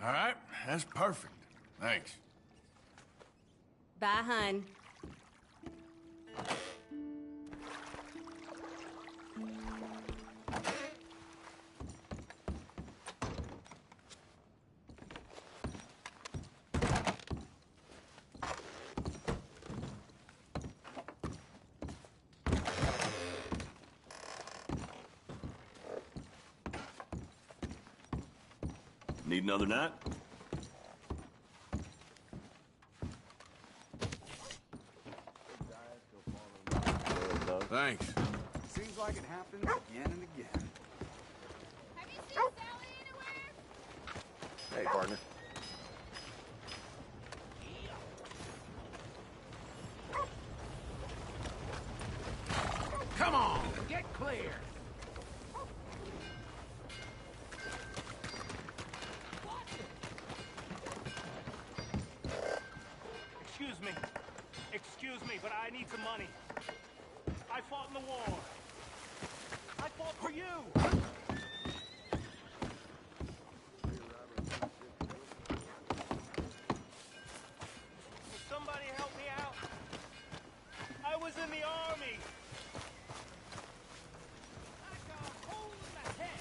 All right, that's perfect. Thanks. Bye, hun. Need another night? Thanks. Seems like it happens again and again. Have you seen Sally anywhere? Hey, partner. Come on, get clear. Excuse me, but I need some money. I fought in the war. I fought for you. Can somebody help me out? I was in the army. I got a hole in the head.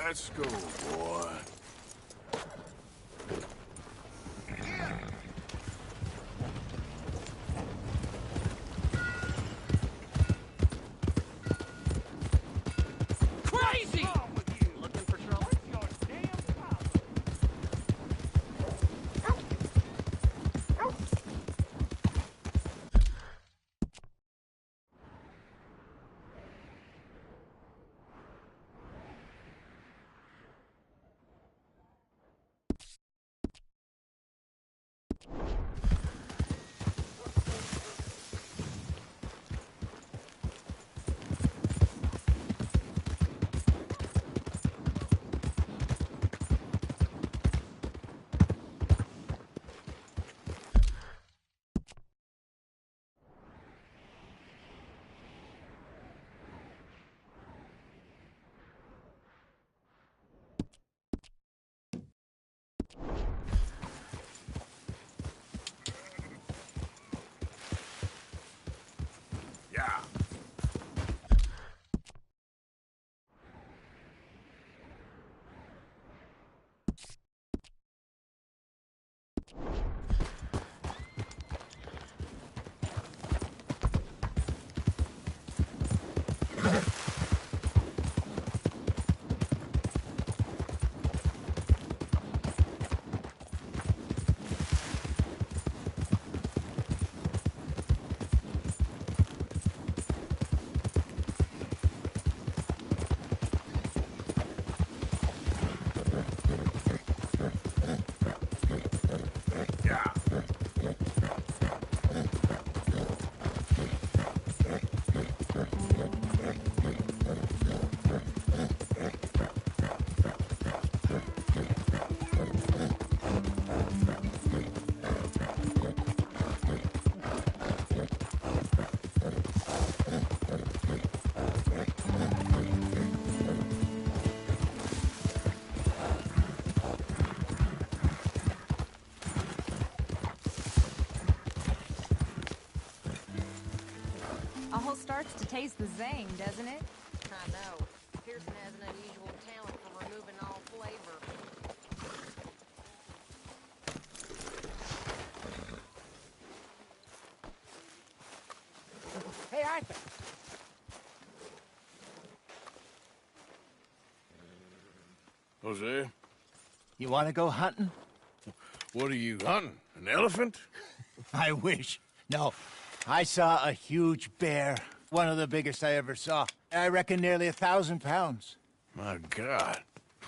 Let's go, boy. Crazy! Looking for hurts to taste the zing, doesn't it? I know. Pearson has an unusual talent for removing all flavor. Hey, Arthur. Jose? You want to go hunting? What are you hunting? An elephant? I wish. No. I saw a huge bear. One of the biggest I ever saw. I reckon nearly 1,000 pounds. My God.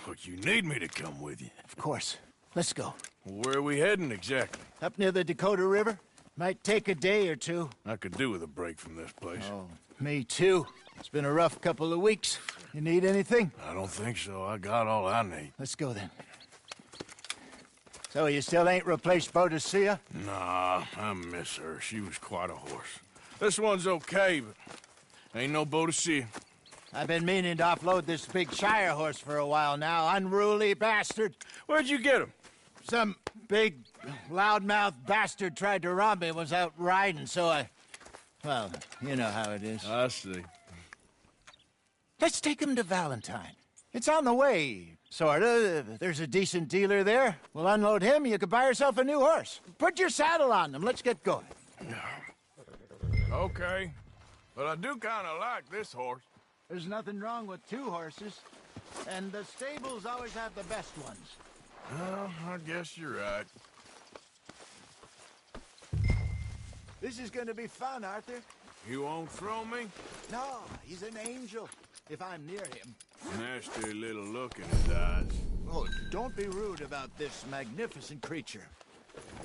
But you need me to come with you. Of course. Let's go. Where are we heading exactly? Up near the Dakota River. Might take a day or two. I could do with a break from this place. Oh, me too. It's been a rough couple of weeks. You need anything? I don't think so. I got all I need. Let's go then. So you still ain't replaced Boadicea? Nah, I miss her. She was quite a horse. This one's okay, but ain't no Boadicea. I've been meaning to offload this big Shire horse for a while now. Unruly bastard. Where'd you get him? Some big, loudmouth bastard tried to rob me and was out riding, so I... Well, you know how it is. I see. Let's take him to Valentine. It's on the way, sorta. If there's a decent dealer there, we'll unload him, you could buy yourself a new horse. Put your saddle on him, let's get going. Okay, but I do kind of like this horse. There's nothing wrong with two horses, and the stables always have the best ones. Well, I guess you're right. This is gonna be fun, Arthur. You won't throw me? No, he's an angel, if I'm near him. Nasty little look in his eyes. Oh, don't be rude about this magnificent creature.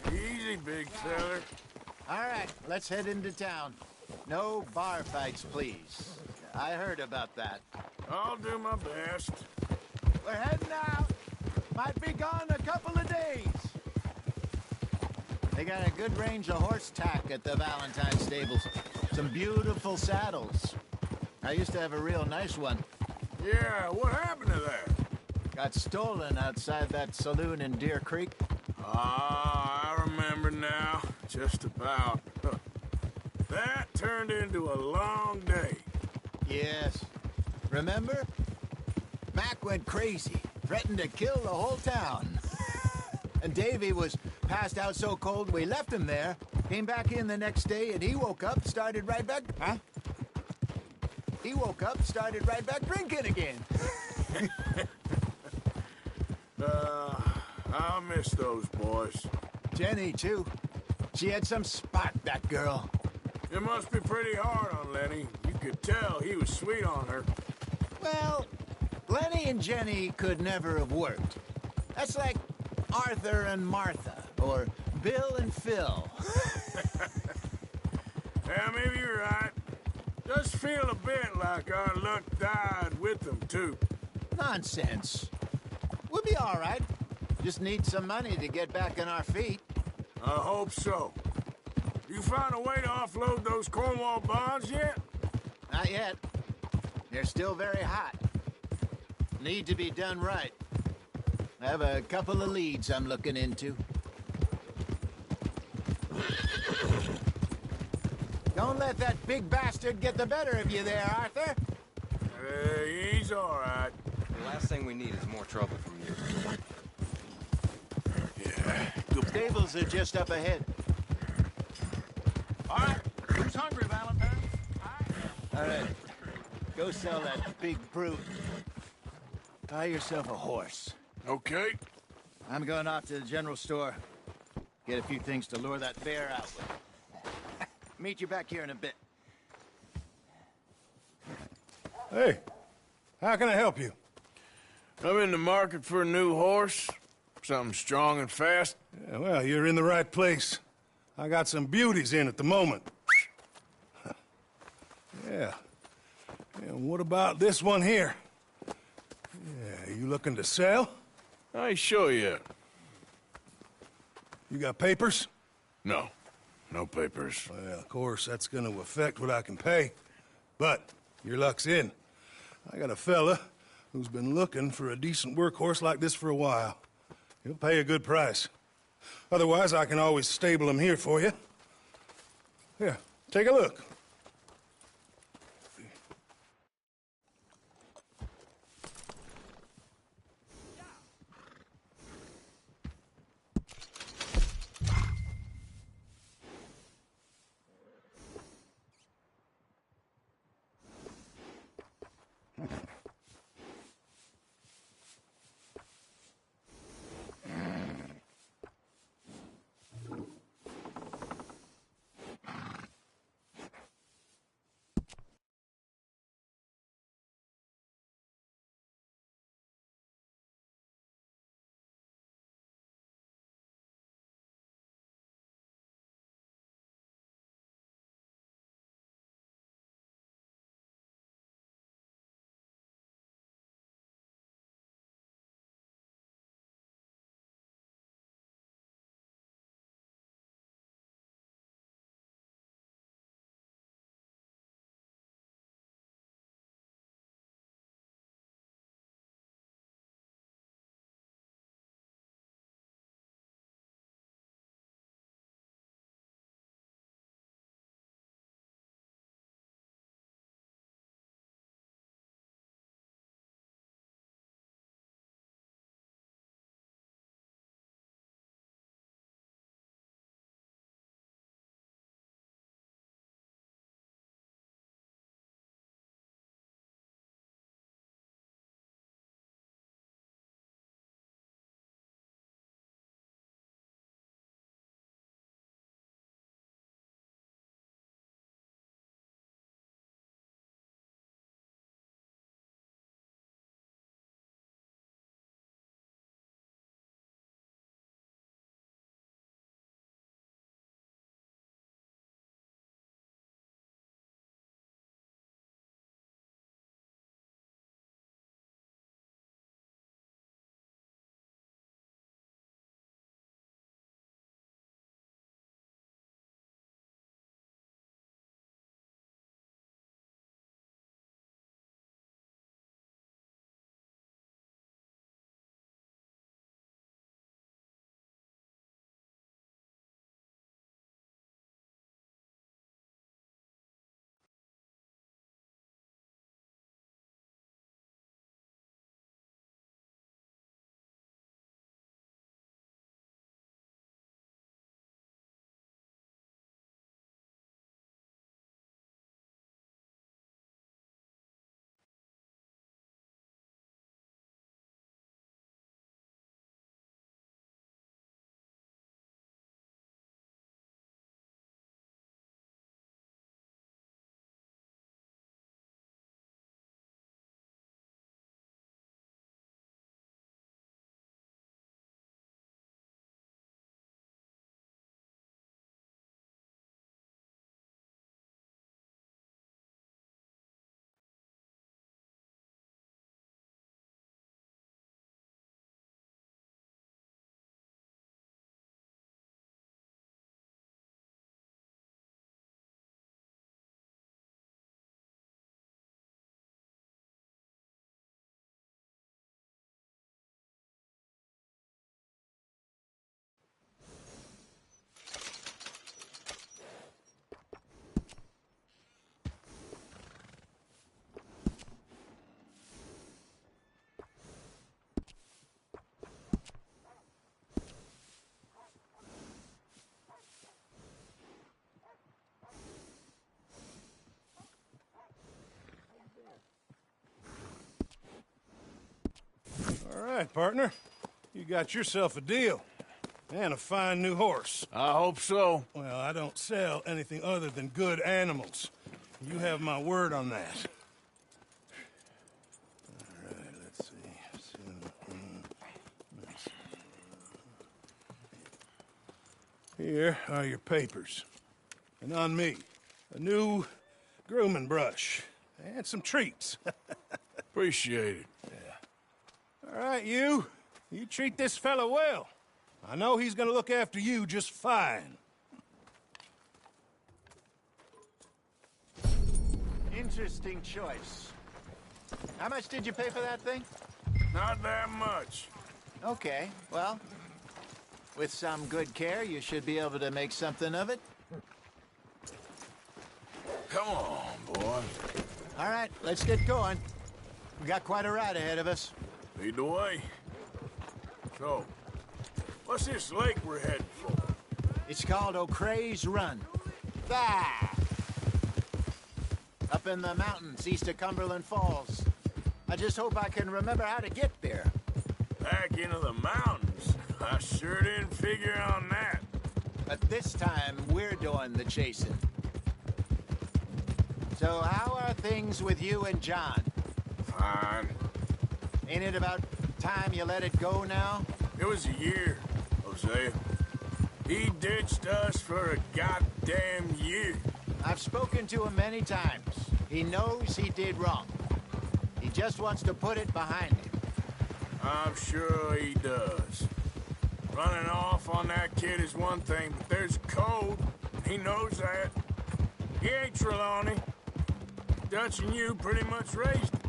Easy, big feller. All right, let's head into town. No bar fights, please. I heard about that. I'll do my best. We're heading out. Might be gone a couple of days. They got a good range of horse tack at the Valentine stables. Some beautiful saddles. I used to have a real nice one. Yeah, what happened to that? Got stolen outside that saloon in Deer Creek. Ah, I remember now. Just about. That turned into a long day. Yes. Remember? Mac went crazy, threatened to kill the whole town. And Davy was passed out so cold we left him there, came back in the next day, and he woke up, started right back... Huh? He woke up, started right back drinking again. I'll miss those boys. Jenny, too. She had some spot, that girl. It must be pretty hard on Lenny. You could tell he was sweet on her. Well, Lenny and Jenny could never have worked. That's like Arthur and Martha, or Bill and Phil. Yeah, maybe you're right. Does feel a bit like our luck died with them, too. Nonsense. We'll be all right. Just need some money to get back on our feet. I hope so. You found a way to offload those Cornwall bonds yet? Not yet. They're still very hot. Need to be done right. I have a couple of leads I'm looking into. Don't let that big bastard get the better of you there, Arthur. He's all right. The last thing we need is more trouble from you. Yeah. The stables are just up ahead. All right, who's hungry, Valentine? All right, go sell that big brute. Buy yourself a horse. Okay. I'm going off to the general store. Get a few things to lure that bear out with. Meet you back here in a bit. Hey, how can I help you? I'm in the market for a new horse. Something strong and fast. Yeah, well, you're in the right place. I got some beauties in at the moment. Yeah. And what about this one here? Yeah, you looking to sell? I ain't sure yet. You got papers? No. No papers. Well, of course, that's gonna affect what I can pay. But your luck's in. I got a fella who's been looking for a decent workhorse like this for a while. He'll pay a good price. Otherwise, I can always stable him here for you. Here, take a look. right, partner. You got yourself a deal. And a fine new horse. I hope so. Well, I don't sell anything other than good animals. You have my word on that. All right, let's see. Here are your papers. And on me, a new grooming brush. And some treats. Appreciate it. Yeah. All right, you. You treat this fella well. I know he's gonna look after you just fine. Interesting choice. How much did you pay for that thing? Not that much. Okay, well, with some good care, you should be able to make something of it. Come on, boy. All right, let's get going. We got quite a ride ahead of us. Lead the way. So, what's this lake we're heading for? It's called O'Creagh's Run. Ah! Up in the mountains east of Cumberland Falls. I just hope I can remember how to get there. Back into the mountains? I sure didn't figure on that. But this time, we're doing the chasing. So how are things with you and John? Fine. Ain't it about time you let it go now? It was a year, Hosea. He ditched us for a goddamn year. I've spoken to him many times. He knows he did wrong. He just wants to put it behind him. I'm sure he does. Running off on that kid is one thing, but there's code. He knows that. He ain't Trelawney. Dutch and you pretty much raised him.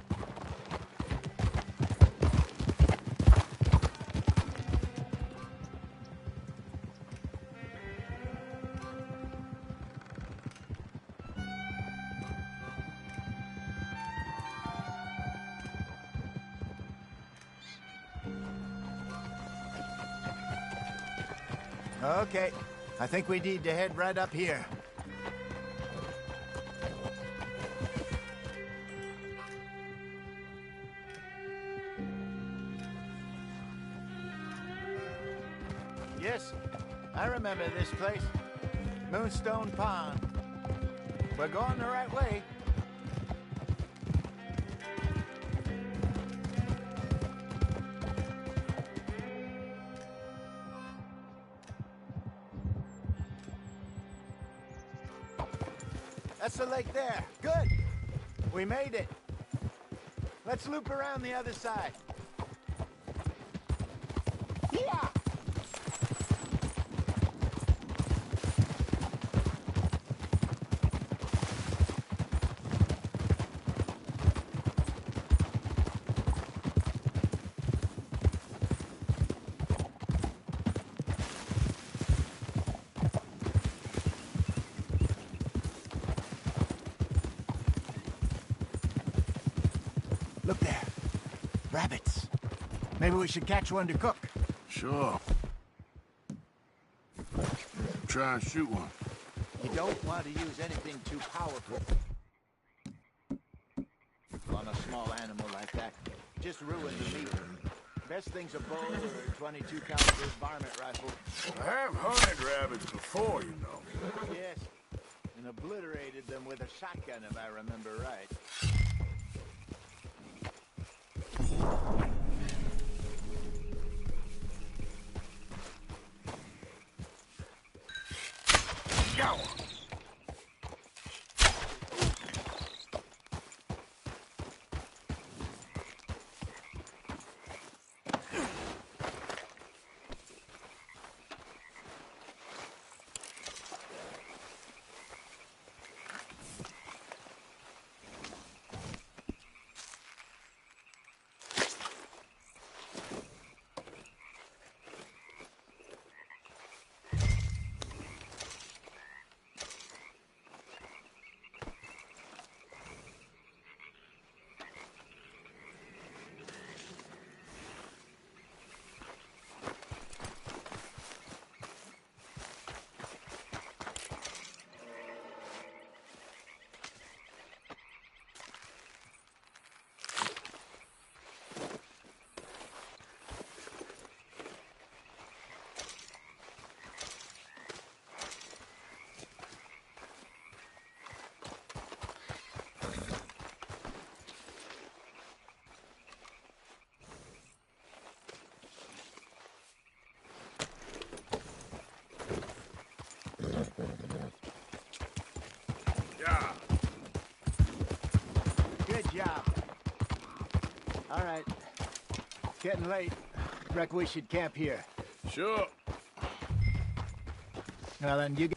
Okay, I think we need to head right up here. Yes, I remember this place. Moonstone Pond. We're going the right way. That's the lake there. Good. We made it. Let's loop around the other side. Yeah. Look there. Rabbits. Maybe we should catch one to cook. Sure. Try and shoot one. You don't want to use anything too powerful on a small animal like that. Just ruin the meat. Best thing's a bow or 22 caliber varmint rifle. I have hunted rabbits before, you know. Yes, and obliterated them with a shotgun, if I remember right. Go! right. It's getting late. Reckon we should camp here. Sure. Well, then you...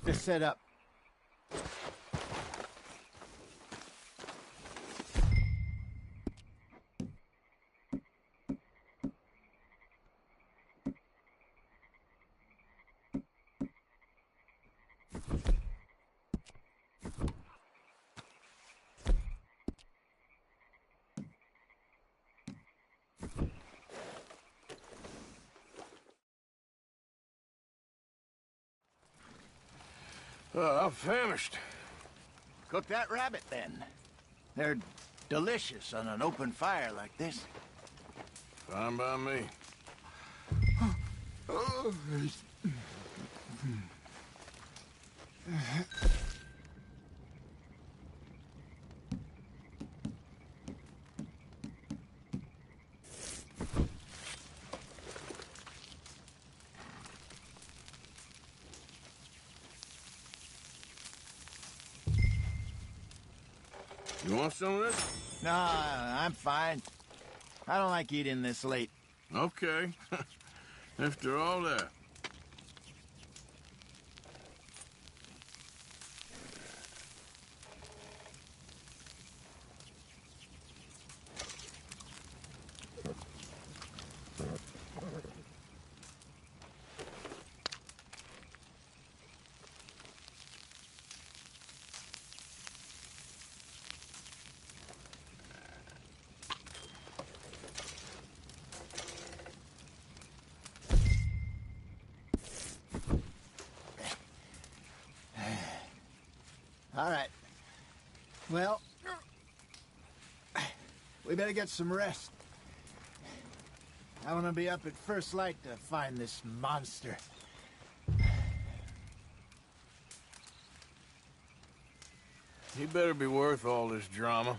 Just set up. I'm famished. Cook that rabbit, then. They're delicious on an open fire like this. Fine by me. You want some of this? No, I'm fine. I don't like eating this late. Okay. After all that. All right. Well, we better get some rest. I want to be up at first light to find this monster. He better be worth all this drama.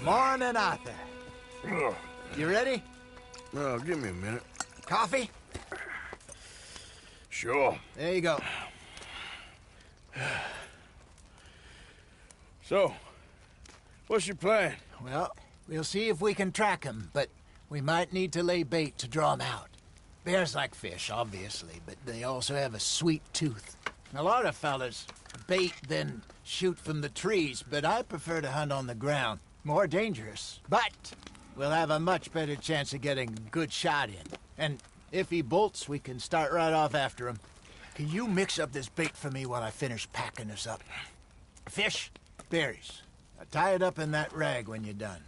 Morning, Arthur. You ready? Well, give me a minute. Coffee? Sure. There you go. So, what's your plan? Well, we'll see if we can track him, but we might need to lay bait to draw him out. Bears like fish, obviously, but they also have a sweet tooth. A lot of fellas bait, then shoot from the trees, but I prefer to hunt on the ground. More dangerous, but we'll have a much better chance of getting a good shot in. And if he bolts, we can start right off after him. Can you mix up this bait for me while I finish packing this up? Fish, berries. Tie it up in that rag when you're done.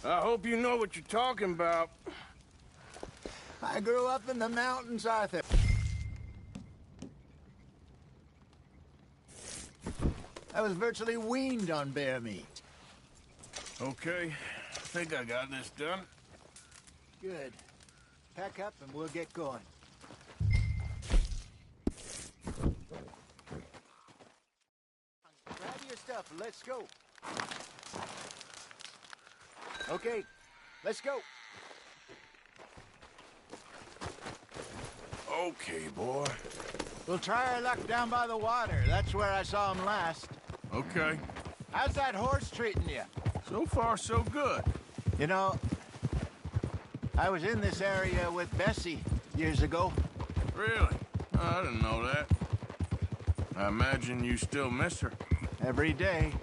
I hope you know what you're talking about. I grew up in the mountains, Arthur. I was virtually weaned on bear meat. Okay, I think I got this done. Good. Pack up and we'll get going. Grab your stuff and let's go. Okay, let's go. Okay, boy. We'll try our luck down by the water. That's where I saw him last. Okay. How's that horse treating you? So far, so good. You know, I was in this area with Bessie years ago. Really? I didn't know that. I imagine you still miss her. Every day.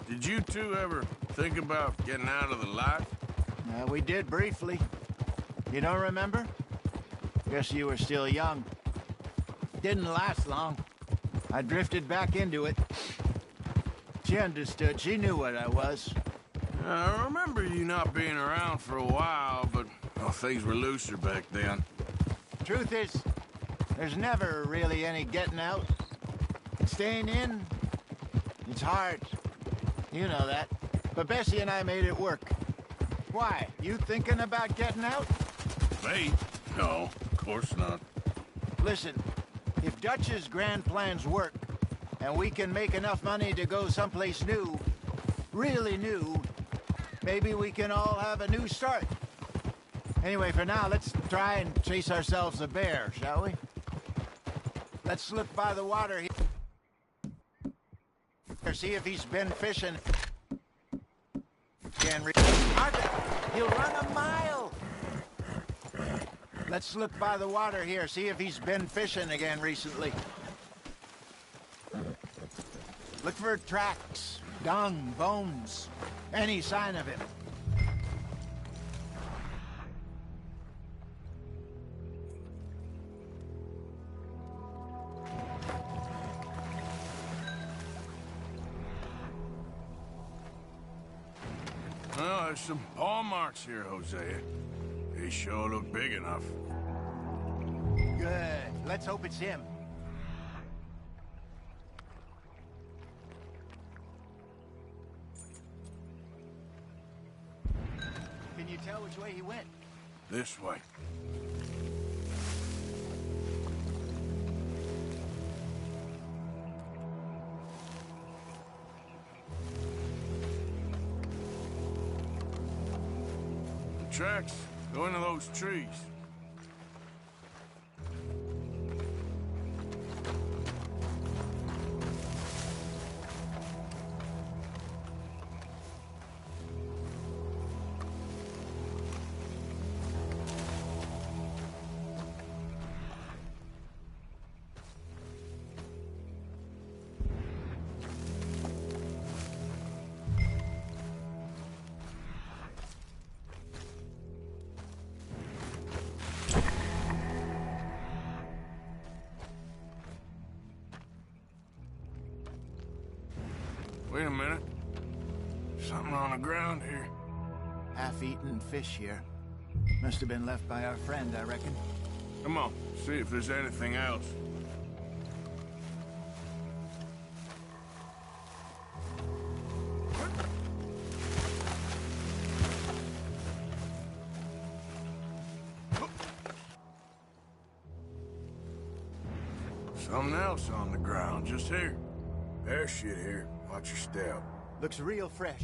Did you two ever think about getting out of the life? We did briefly. You don't remember? Guess you were still young. Didn't last long. I drifted back into it. She understood. She knew what I was. I remember you not being around for a while, but things were looser back then. Truth is, there's never really any getting out. Staying in, it's hard. You know that. But Bessie and I made it work. Why? You thinking about getting out? Me? No, of course not. Listen, if Dutch's grand plans work, and we can make enough money to go someplace new, really new, maybe we can all have a new start. Anyway, for now, let's try and chase ourselves a bear, shall we? Let's look by the water here. See if he's been fishing. Arthur, he'll run a mile. Let's look by the water here, see if he's been fishing again recently. Look for tracks, dung, bones, any sign of him. Well, there's some paw marks here, Hosea. They sure look big enough. Good. Let's hope it's him. Can you tell which way he went? This way. The tracks go into those trees. Wait a minute. Something on the ground here. Half-eaten fish here. Must have been left by our friend, I reckon. Come on, see if there's anything else. Something else on the ground, just here. There's shit here. Watch your step. Looks real fresh.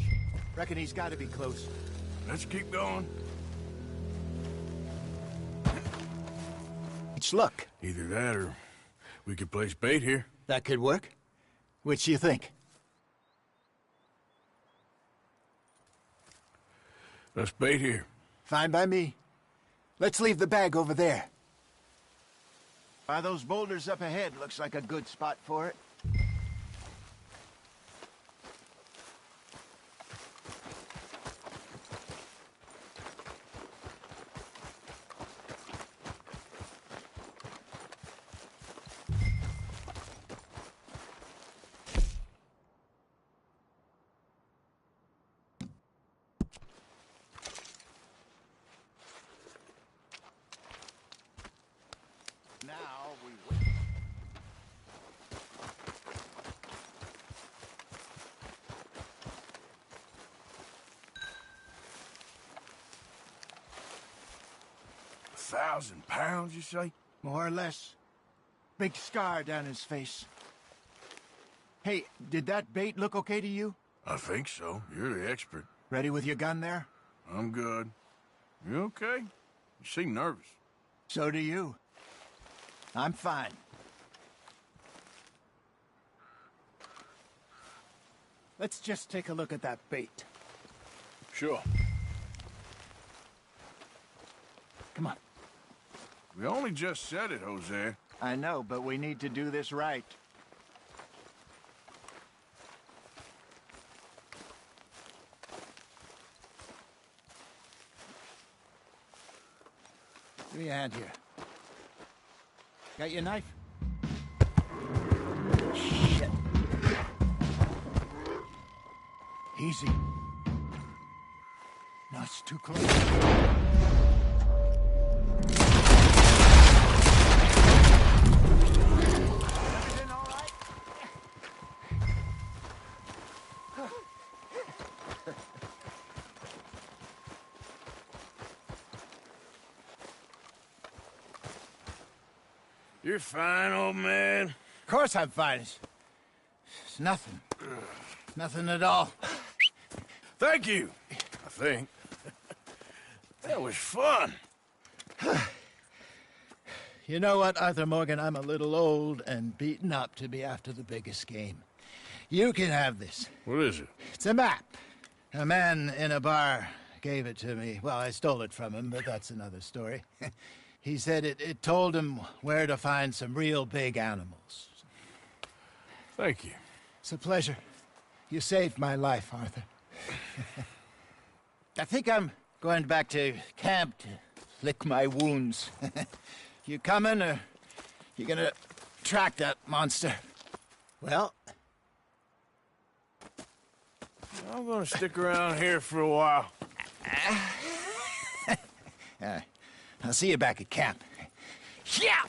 Reckon he's got to be close. Let's keep going. It's luck. Either that or we could place bait here. That could work. Which do you think? Let's bait here. Fine by me. Let's leave the bag over there. By those boulders up ahead, looks like a good spot for it. Now we wait. £1,000, you say? More or less. Big scar down his face. Hey, did that bait look okay to you? I think so. You're the expert. Ready with your gun there? I'm good. You okay? You seem nervous. So do you. I'm fine. Let's just take a look at that bait. Sure. Come on. We only just said it, Jose. I know, but we need to do this right. Give me a hand here. Got your knife? Shit. Easy. No, it's too close. Everything all right? You're fine, old man. Of course I'm fine. It's nothing. Nothing at all. Thank you, I think. That was fun. You know what, Arthur Morgan? I'm a little old and beaten up to be after the biggest game. You can have this. What is it? It's a map. A man in a bar gave it to me. Well, I stole it from him, but that's another story. He said it told him where to find some real big animals. Thank you. It's a pleasure. You saved my life, Arthur. I think I'm going back to camp to lick my wounds. You coming, or you gonna track that monster? Well, I'm gonna stick around here for a while. I'll see you back at camp. Yeah!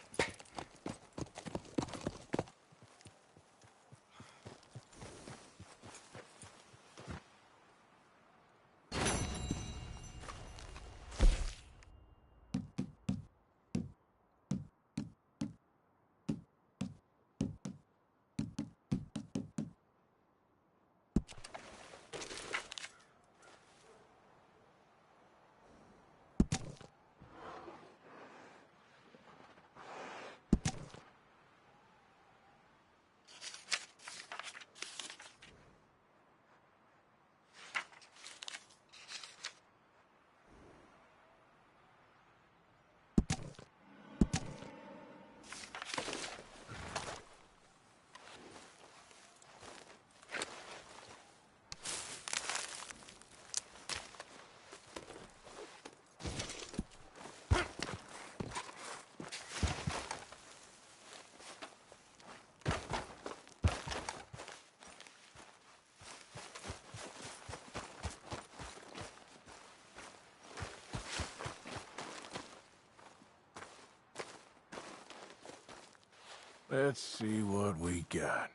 Let's see what we got.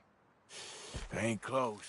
Ain't close.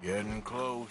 Getting close.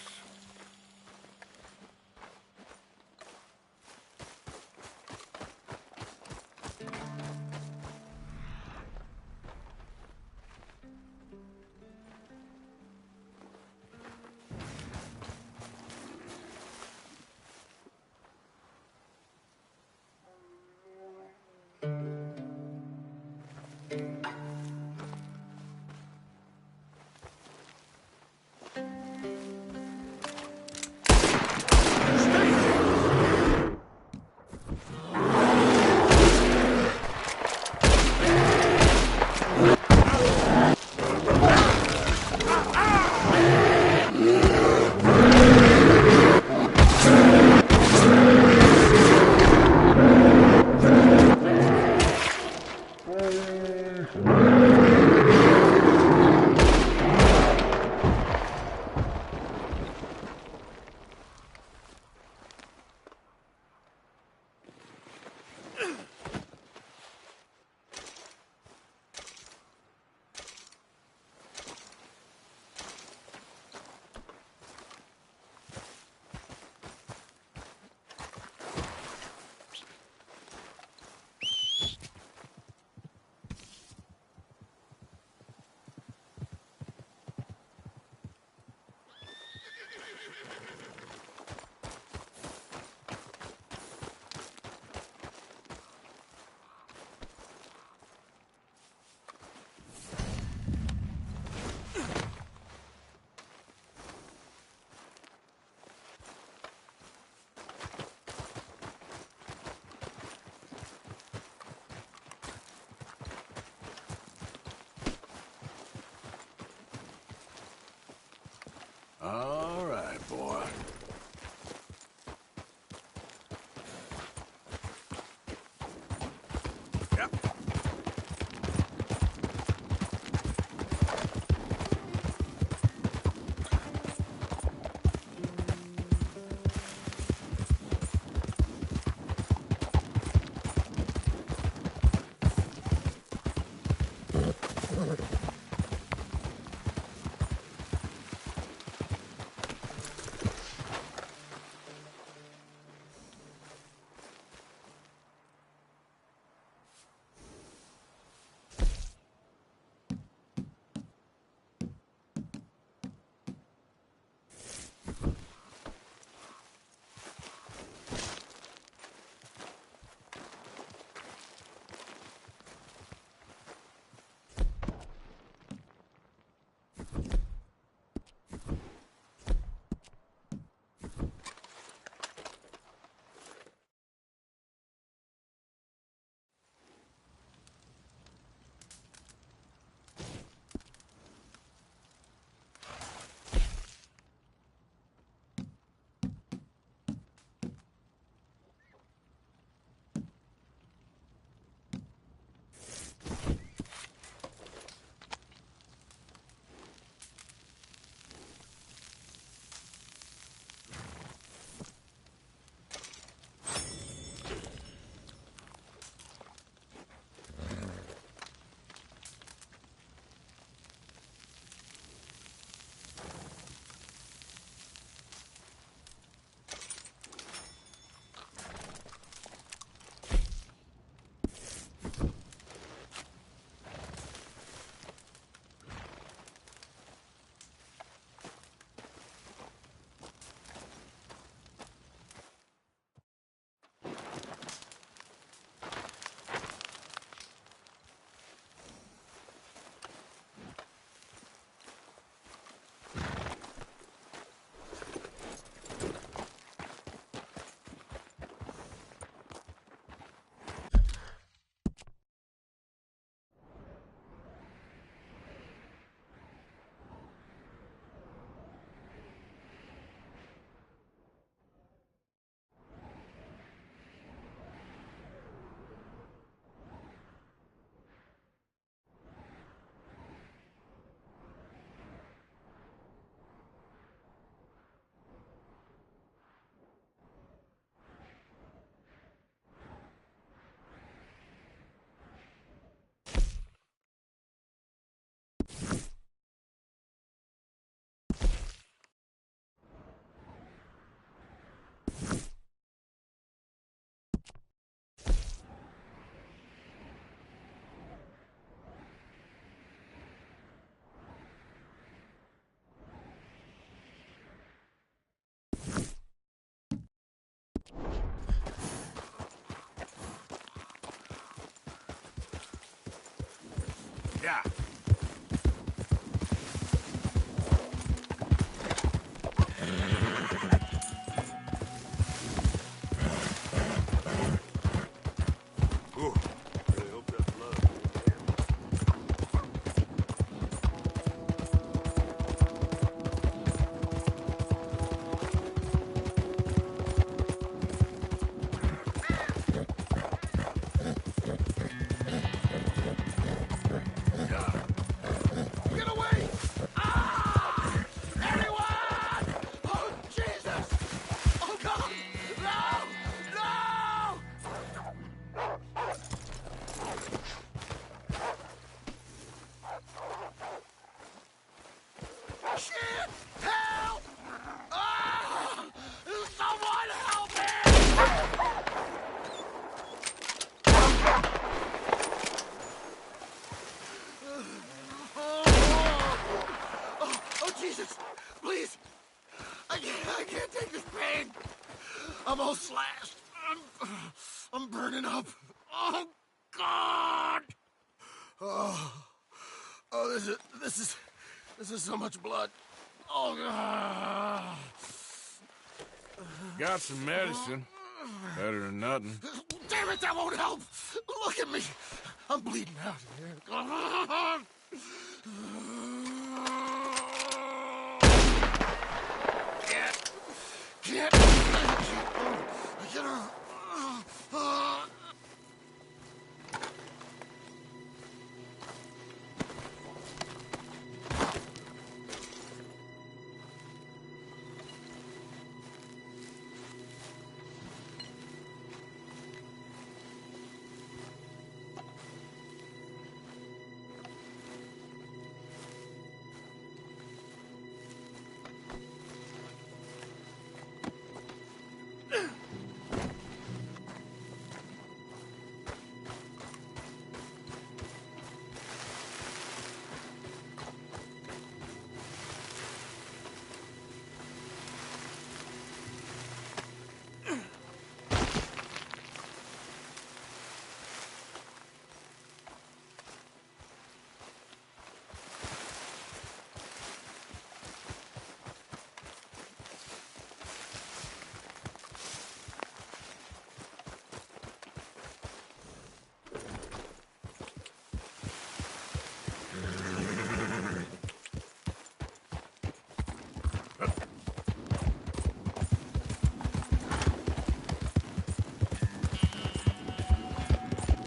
Yeah. Ooh, really hope that's love. Get away! Ah! Everyone! Oh, Jesus! Oh, God! No! No! Shit! Help! Ah! Someone help me! Oh, Jesus! Please! I can't take this pain! I'm all slashed. I'm burning up. Oh, God! Oh, this is so much blood. Oh, God! Got some medicine. Better than nothing. Damn it, that won't help! Look at me! I'm bleeding out here. God. Can't. I can't.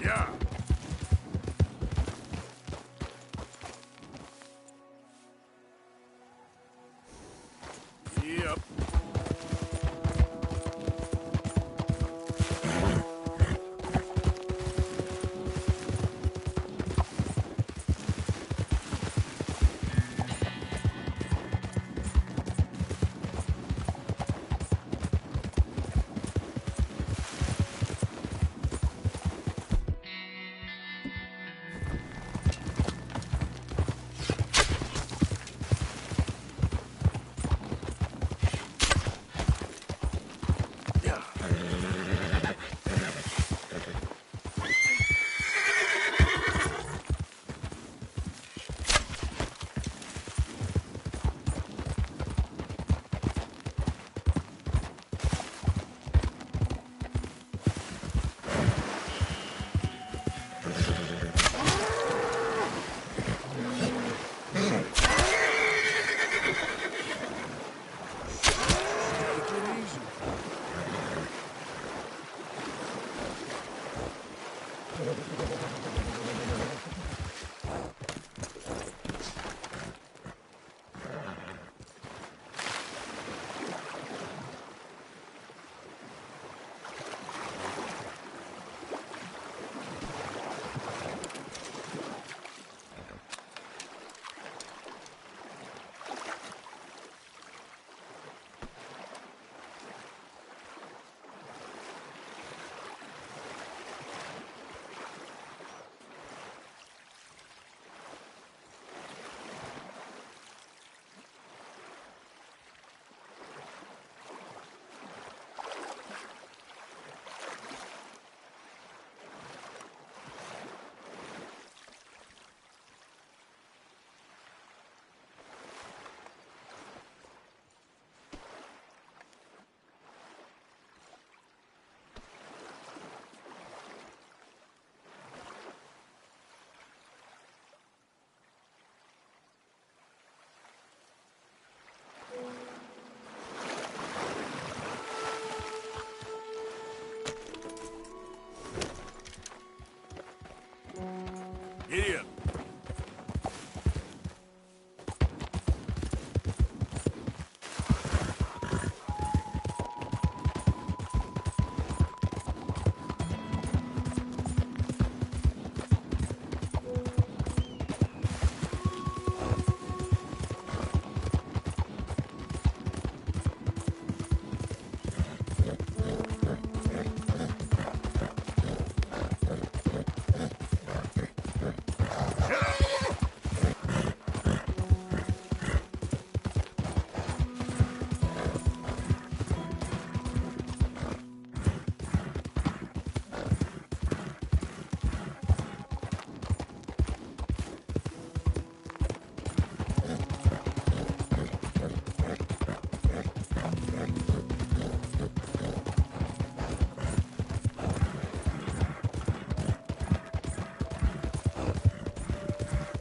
Yeah. Yep.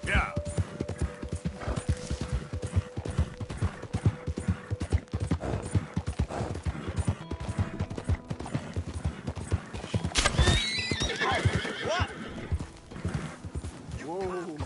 Yeah. What? Whoa.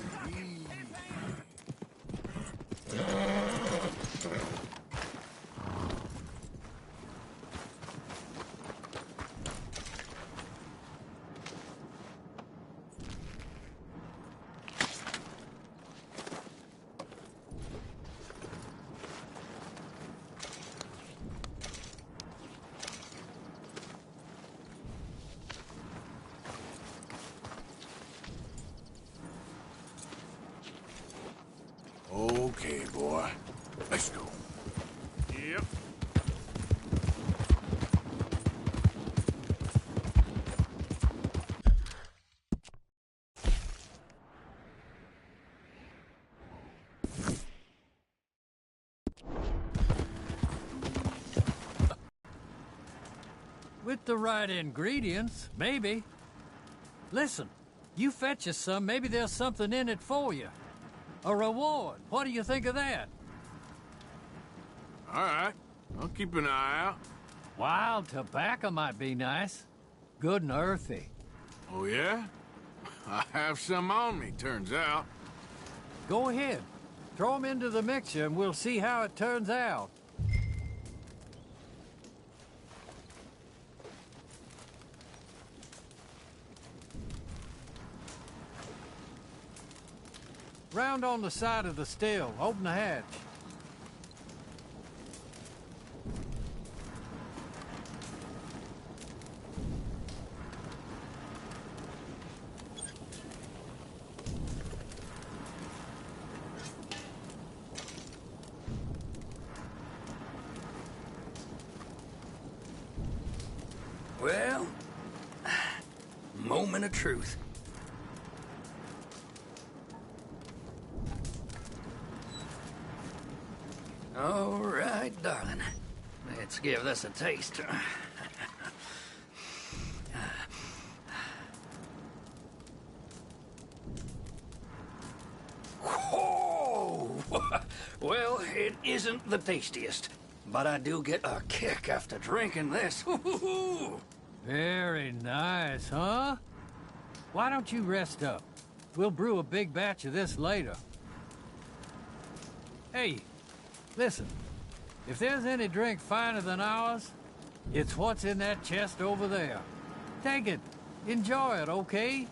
Okay, boy. Let's go. Yep. With the right ingredients, maybe. Listen, you fetch us some, maybe there's something in it for you. A reward. What do you think of that? All right. I'll keep an eye out. Wild tobacco might be nice. Good and earthy. Oh, yeah? I have some on me, turns out. Go ahead. Throw them into the mixture and we'll see how it turns out. Round on the side of the still. Open the hatch. Well, moment of truth. All right, darling. Let's give this a taste. Whoa! Well, it isn't the tastiest, but I do get a kick after drinking this. Very nice, huh? Why don't you rest up? We'll brew a big batch of this later. Hey, listen. If there's any drink finer than ours, it's what's in that chest over there. Take it. Enjoy it, okay?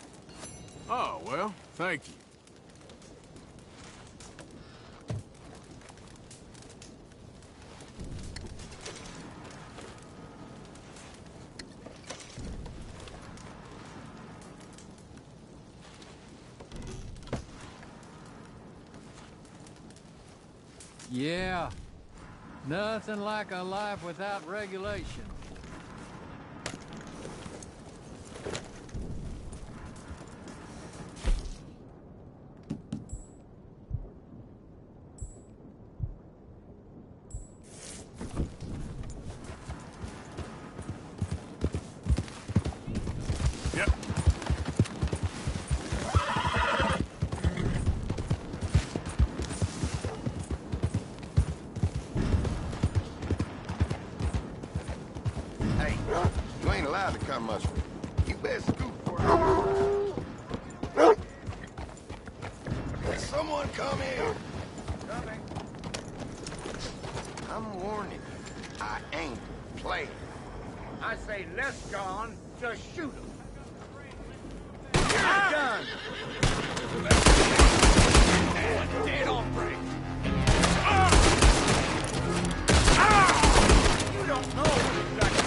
Oh, well, thank you. Yeah. Nothing like a life without regulation. Yep. Hey, you ain't allowed to come much. You better scoot for it. Someone come here. Coming. I'm warning you. I ain't playing. I say less gone, just shoot him. Gun. Dead on break. You don't know what it's like to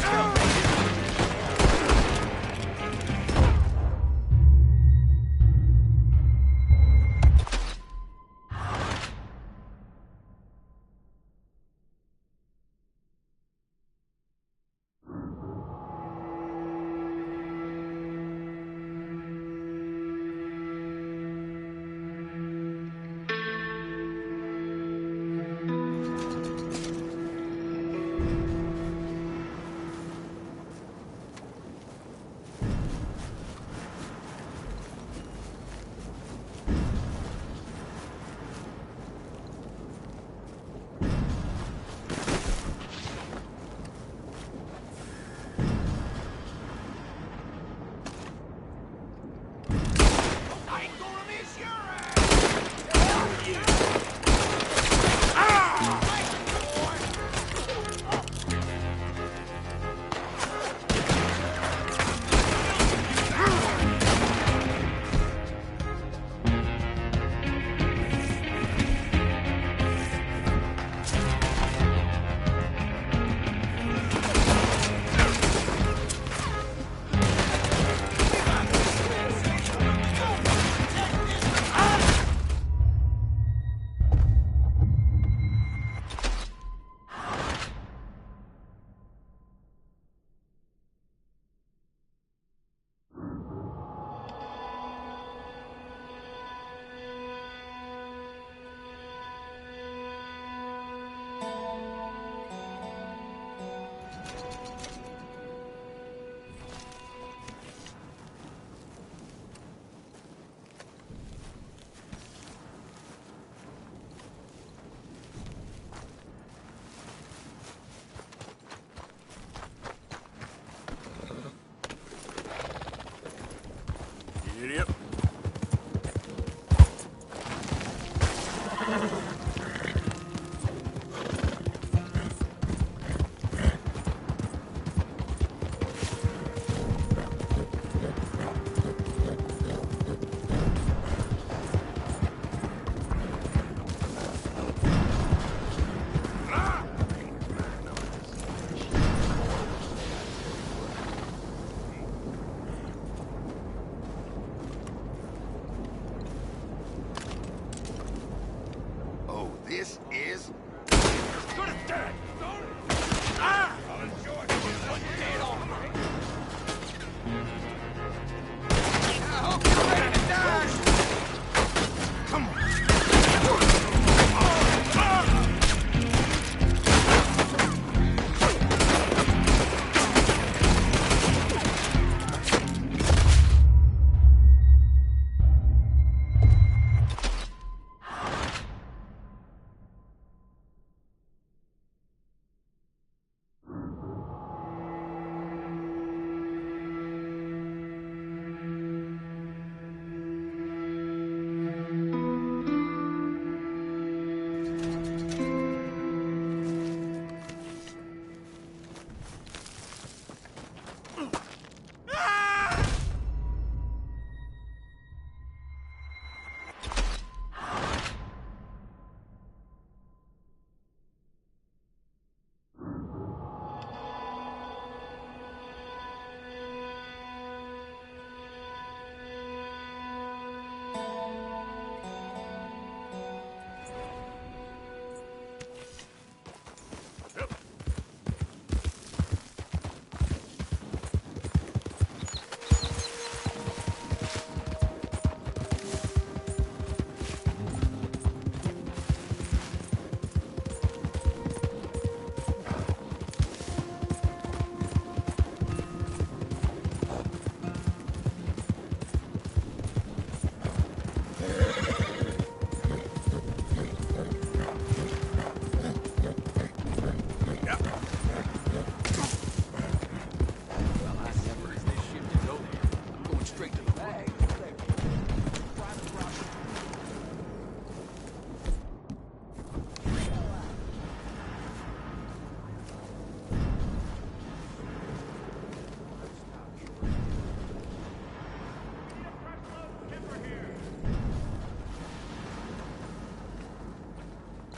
Giddy up. This is... Good as dead! Ah! I'll enjoy it. Dead on. I hope you're ready to die! Come on!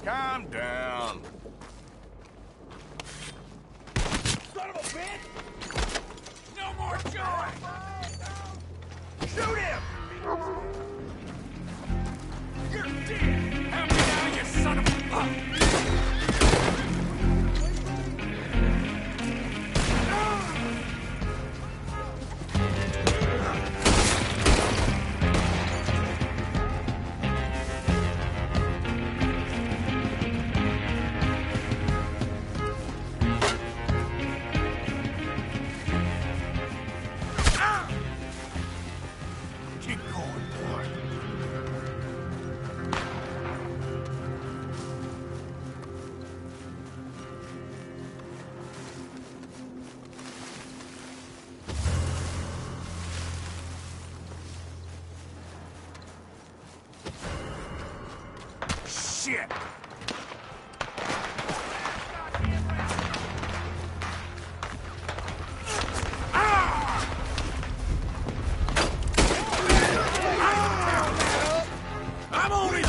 Calm down. Son of a bitch! No more joy! Shoot him! You're dead! Help me now, you son of a... Keep going, boy. Shit! I'm on it!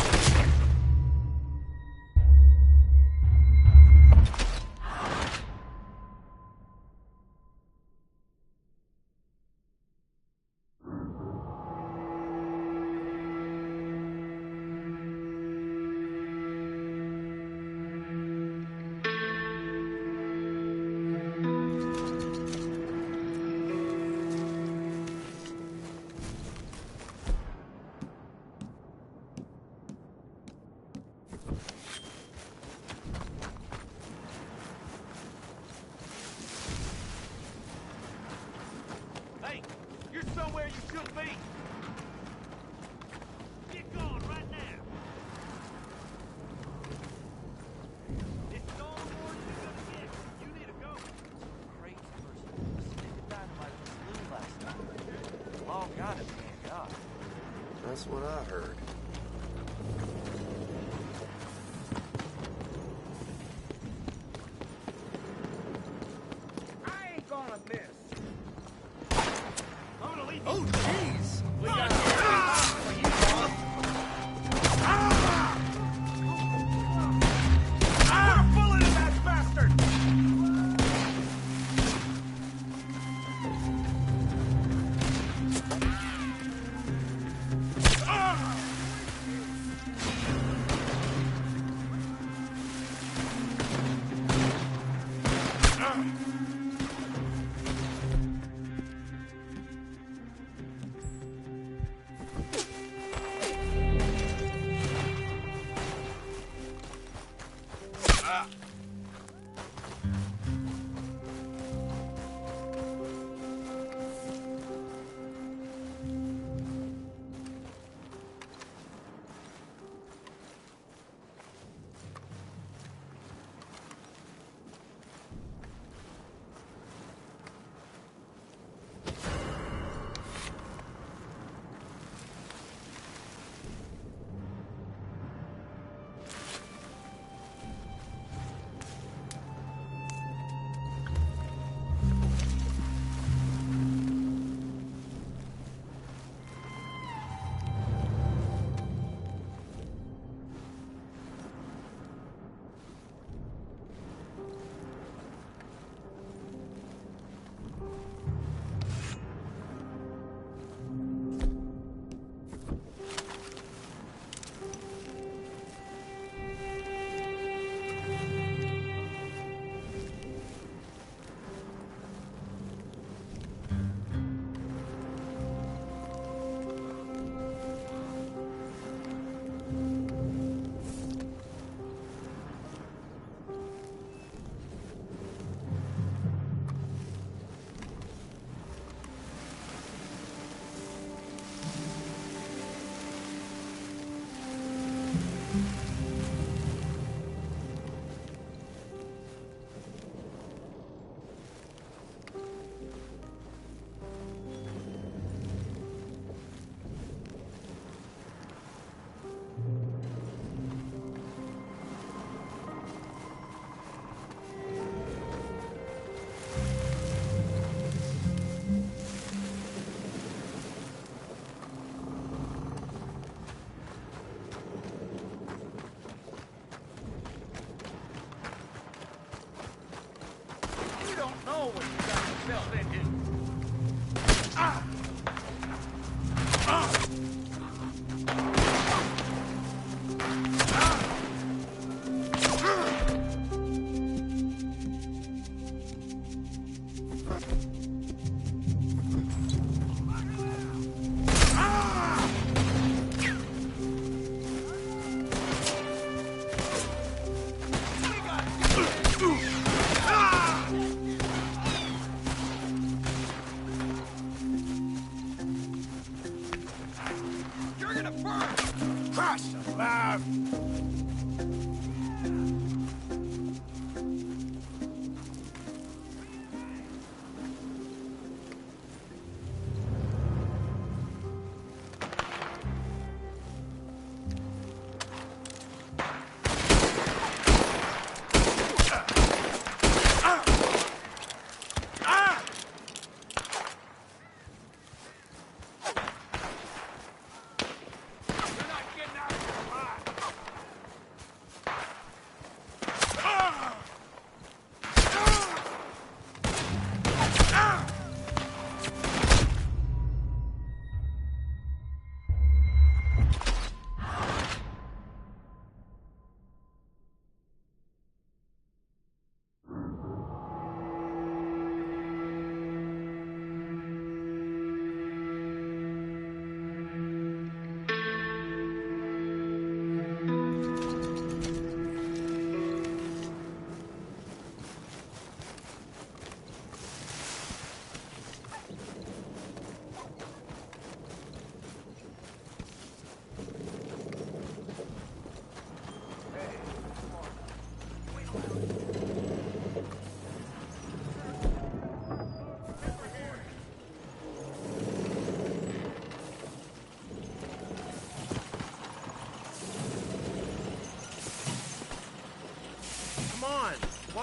Hey, you're somewhere you should be. Get going right now. This is all the more you're gonna get. You need to go. Crazy person. Stick a dynamite in the blue last night. Long got it, man. God. That's what I heard. I ain't gonna miss. I'm gonna leave you. Oh, jeez. We got for you, boss. Put a bullet in that bastard!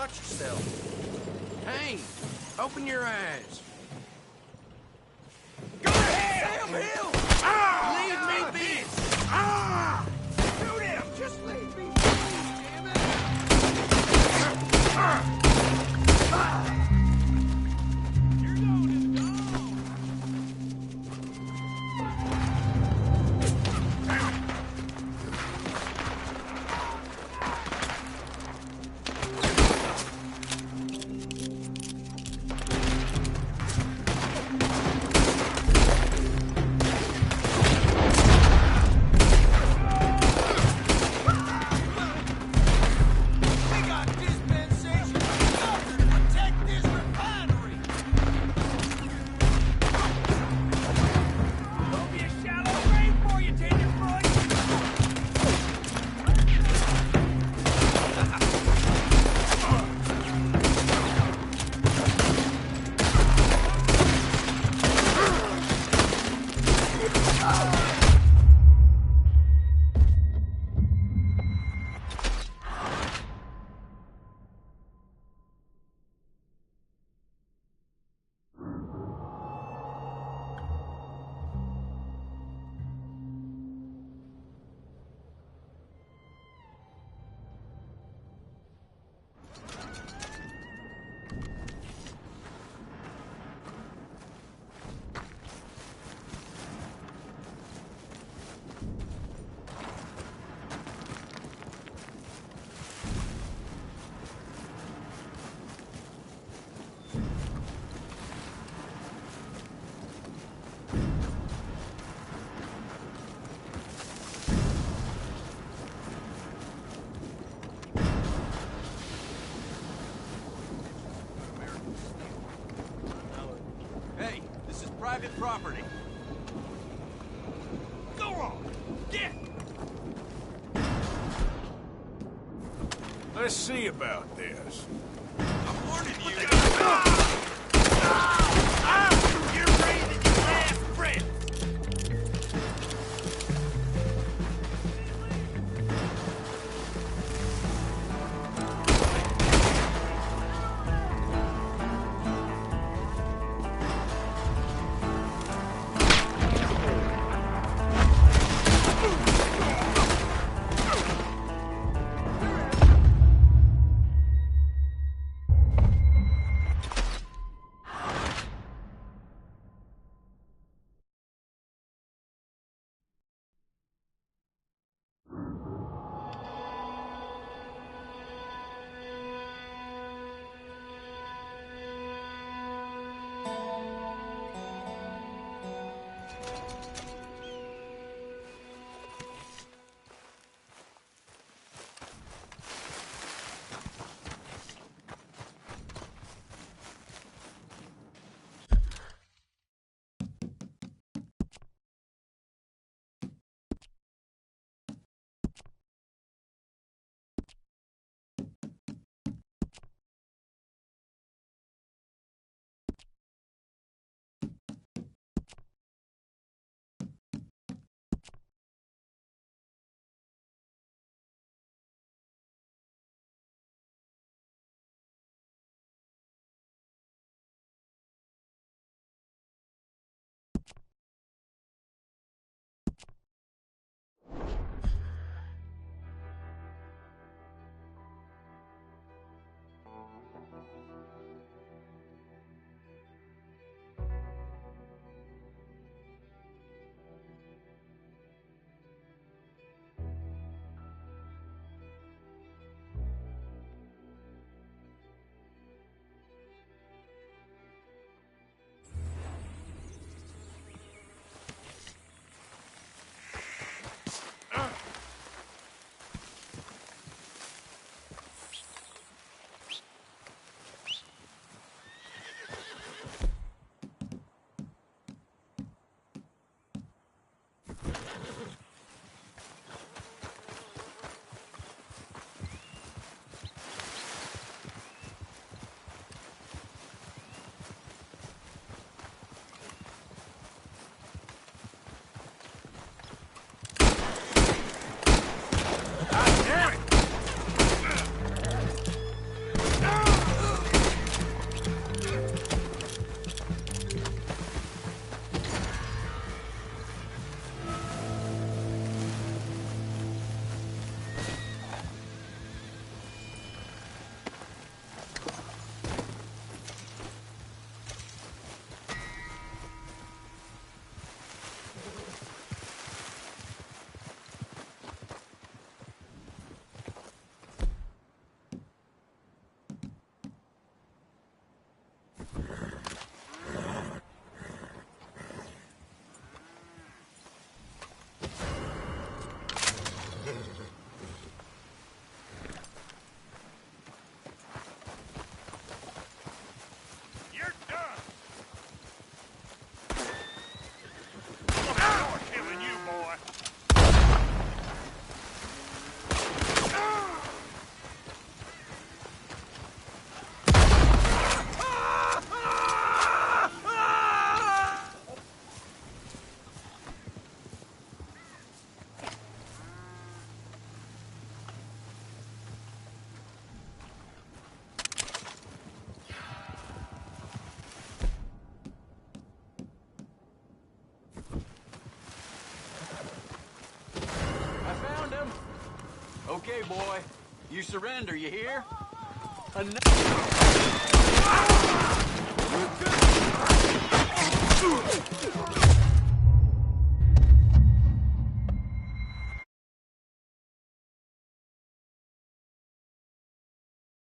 Watch yourself. Hey, open your eyes. Go ahead! Sam Hill! Ah! Leave me be! Ah! Shoot him! Just leave me be, damn it! You're going to the private property. Go on! Get! Let's see about this. I'm warning you! You're breathing your last breath! Okay, boy. You surrender, you hear? Enough.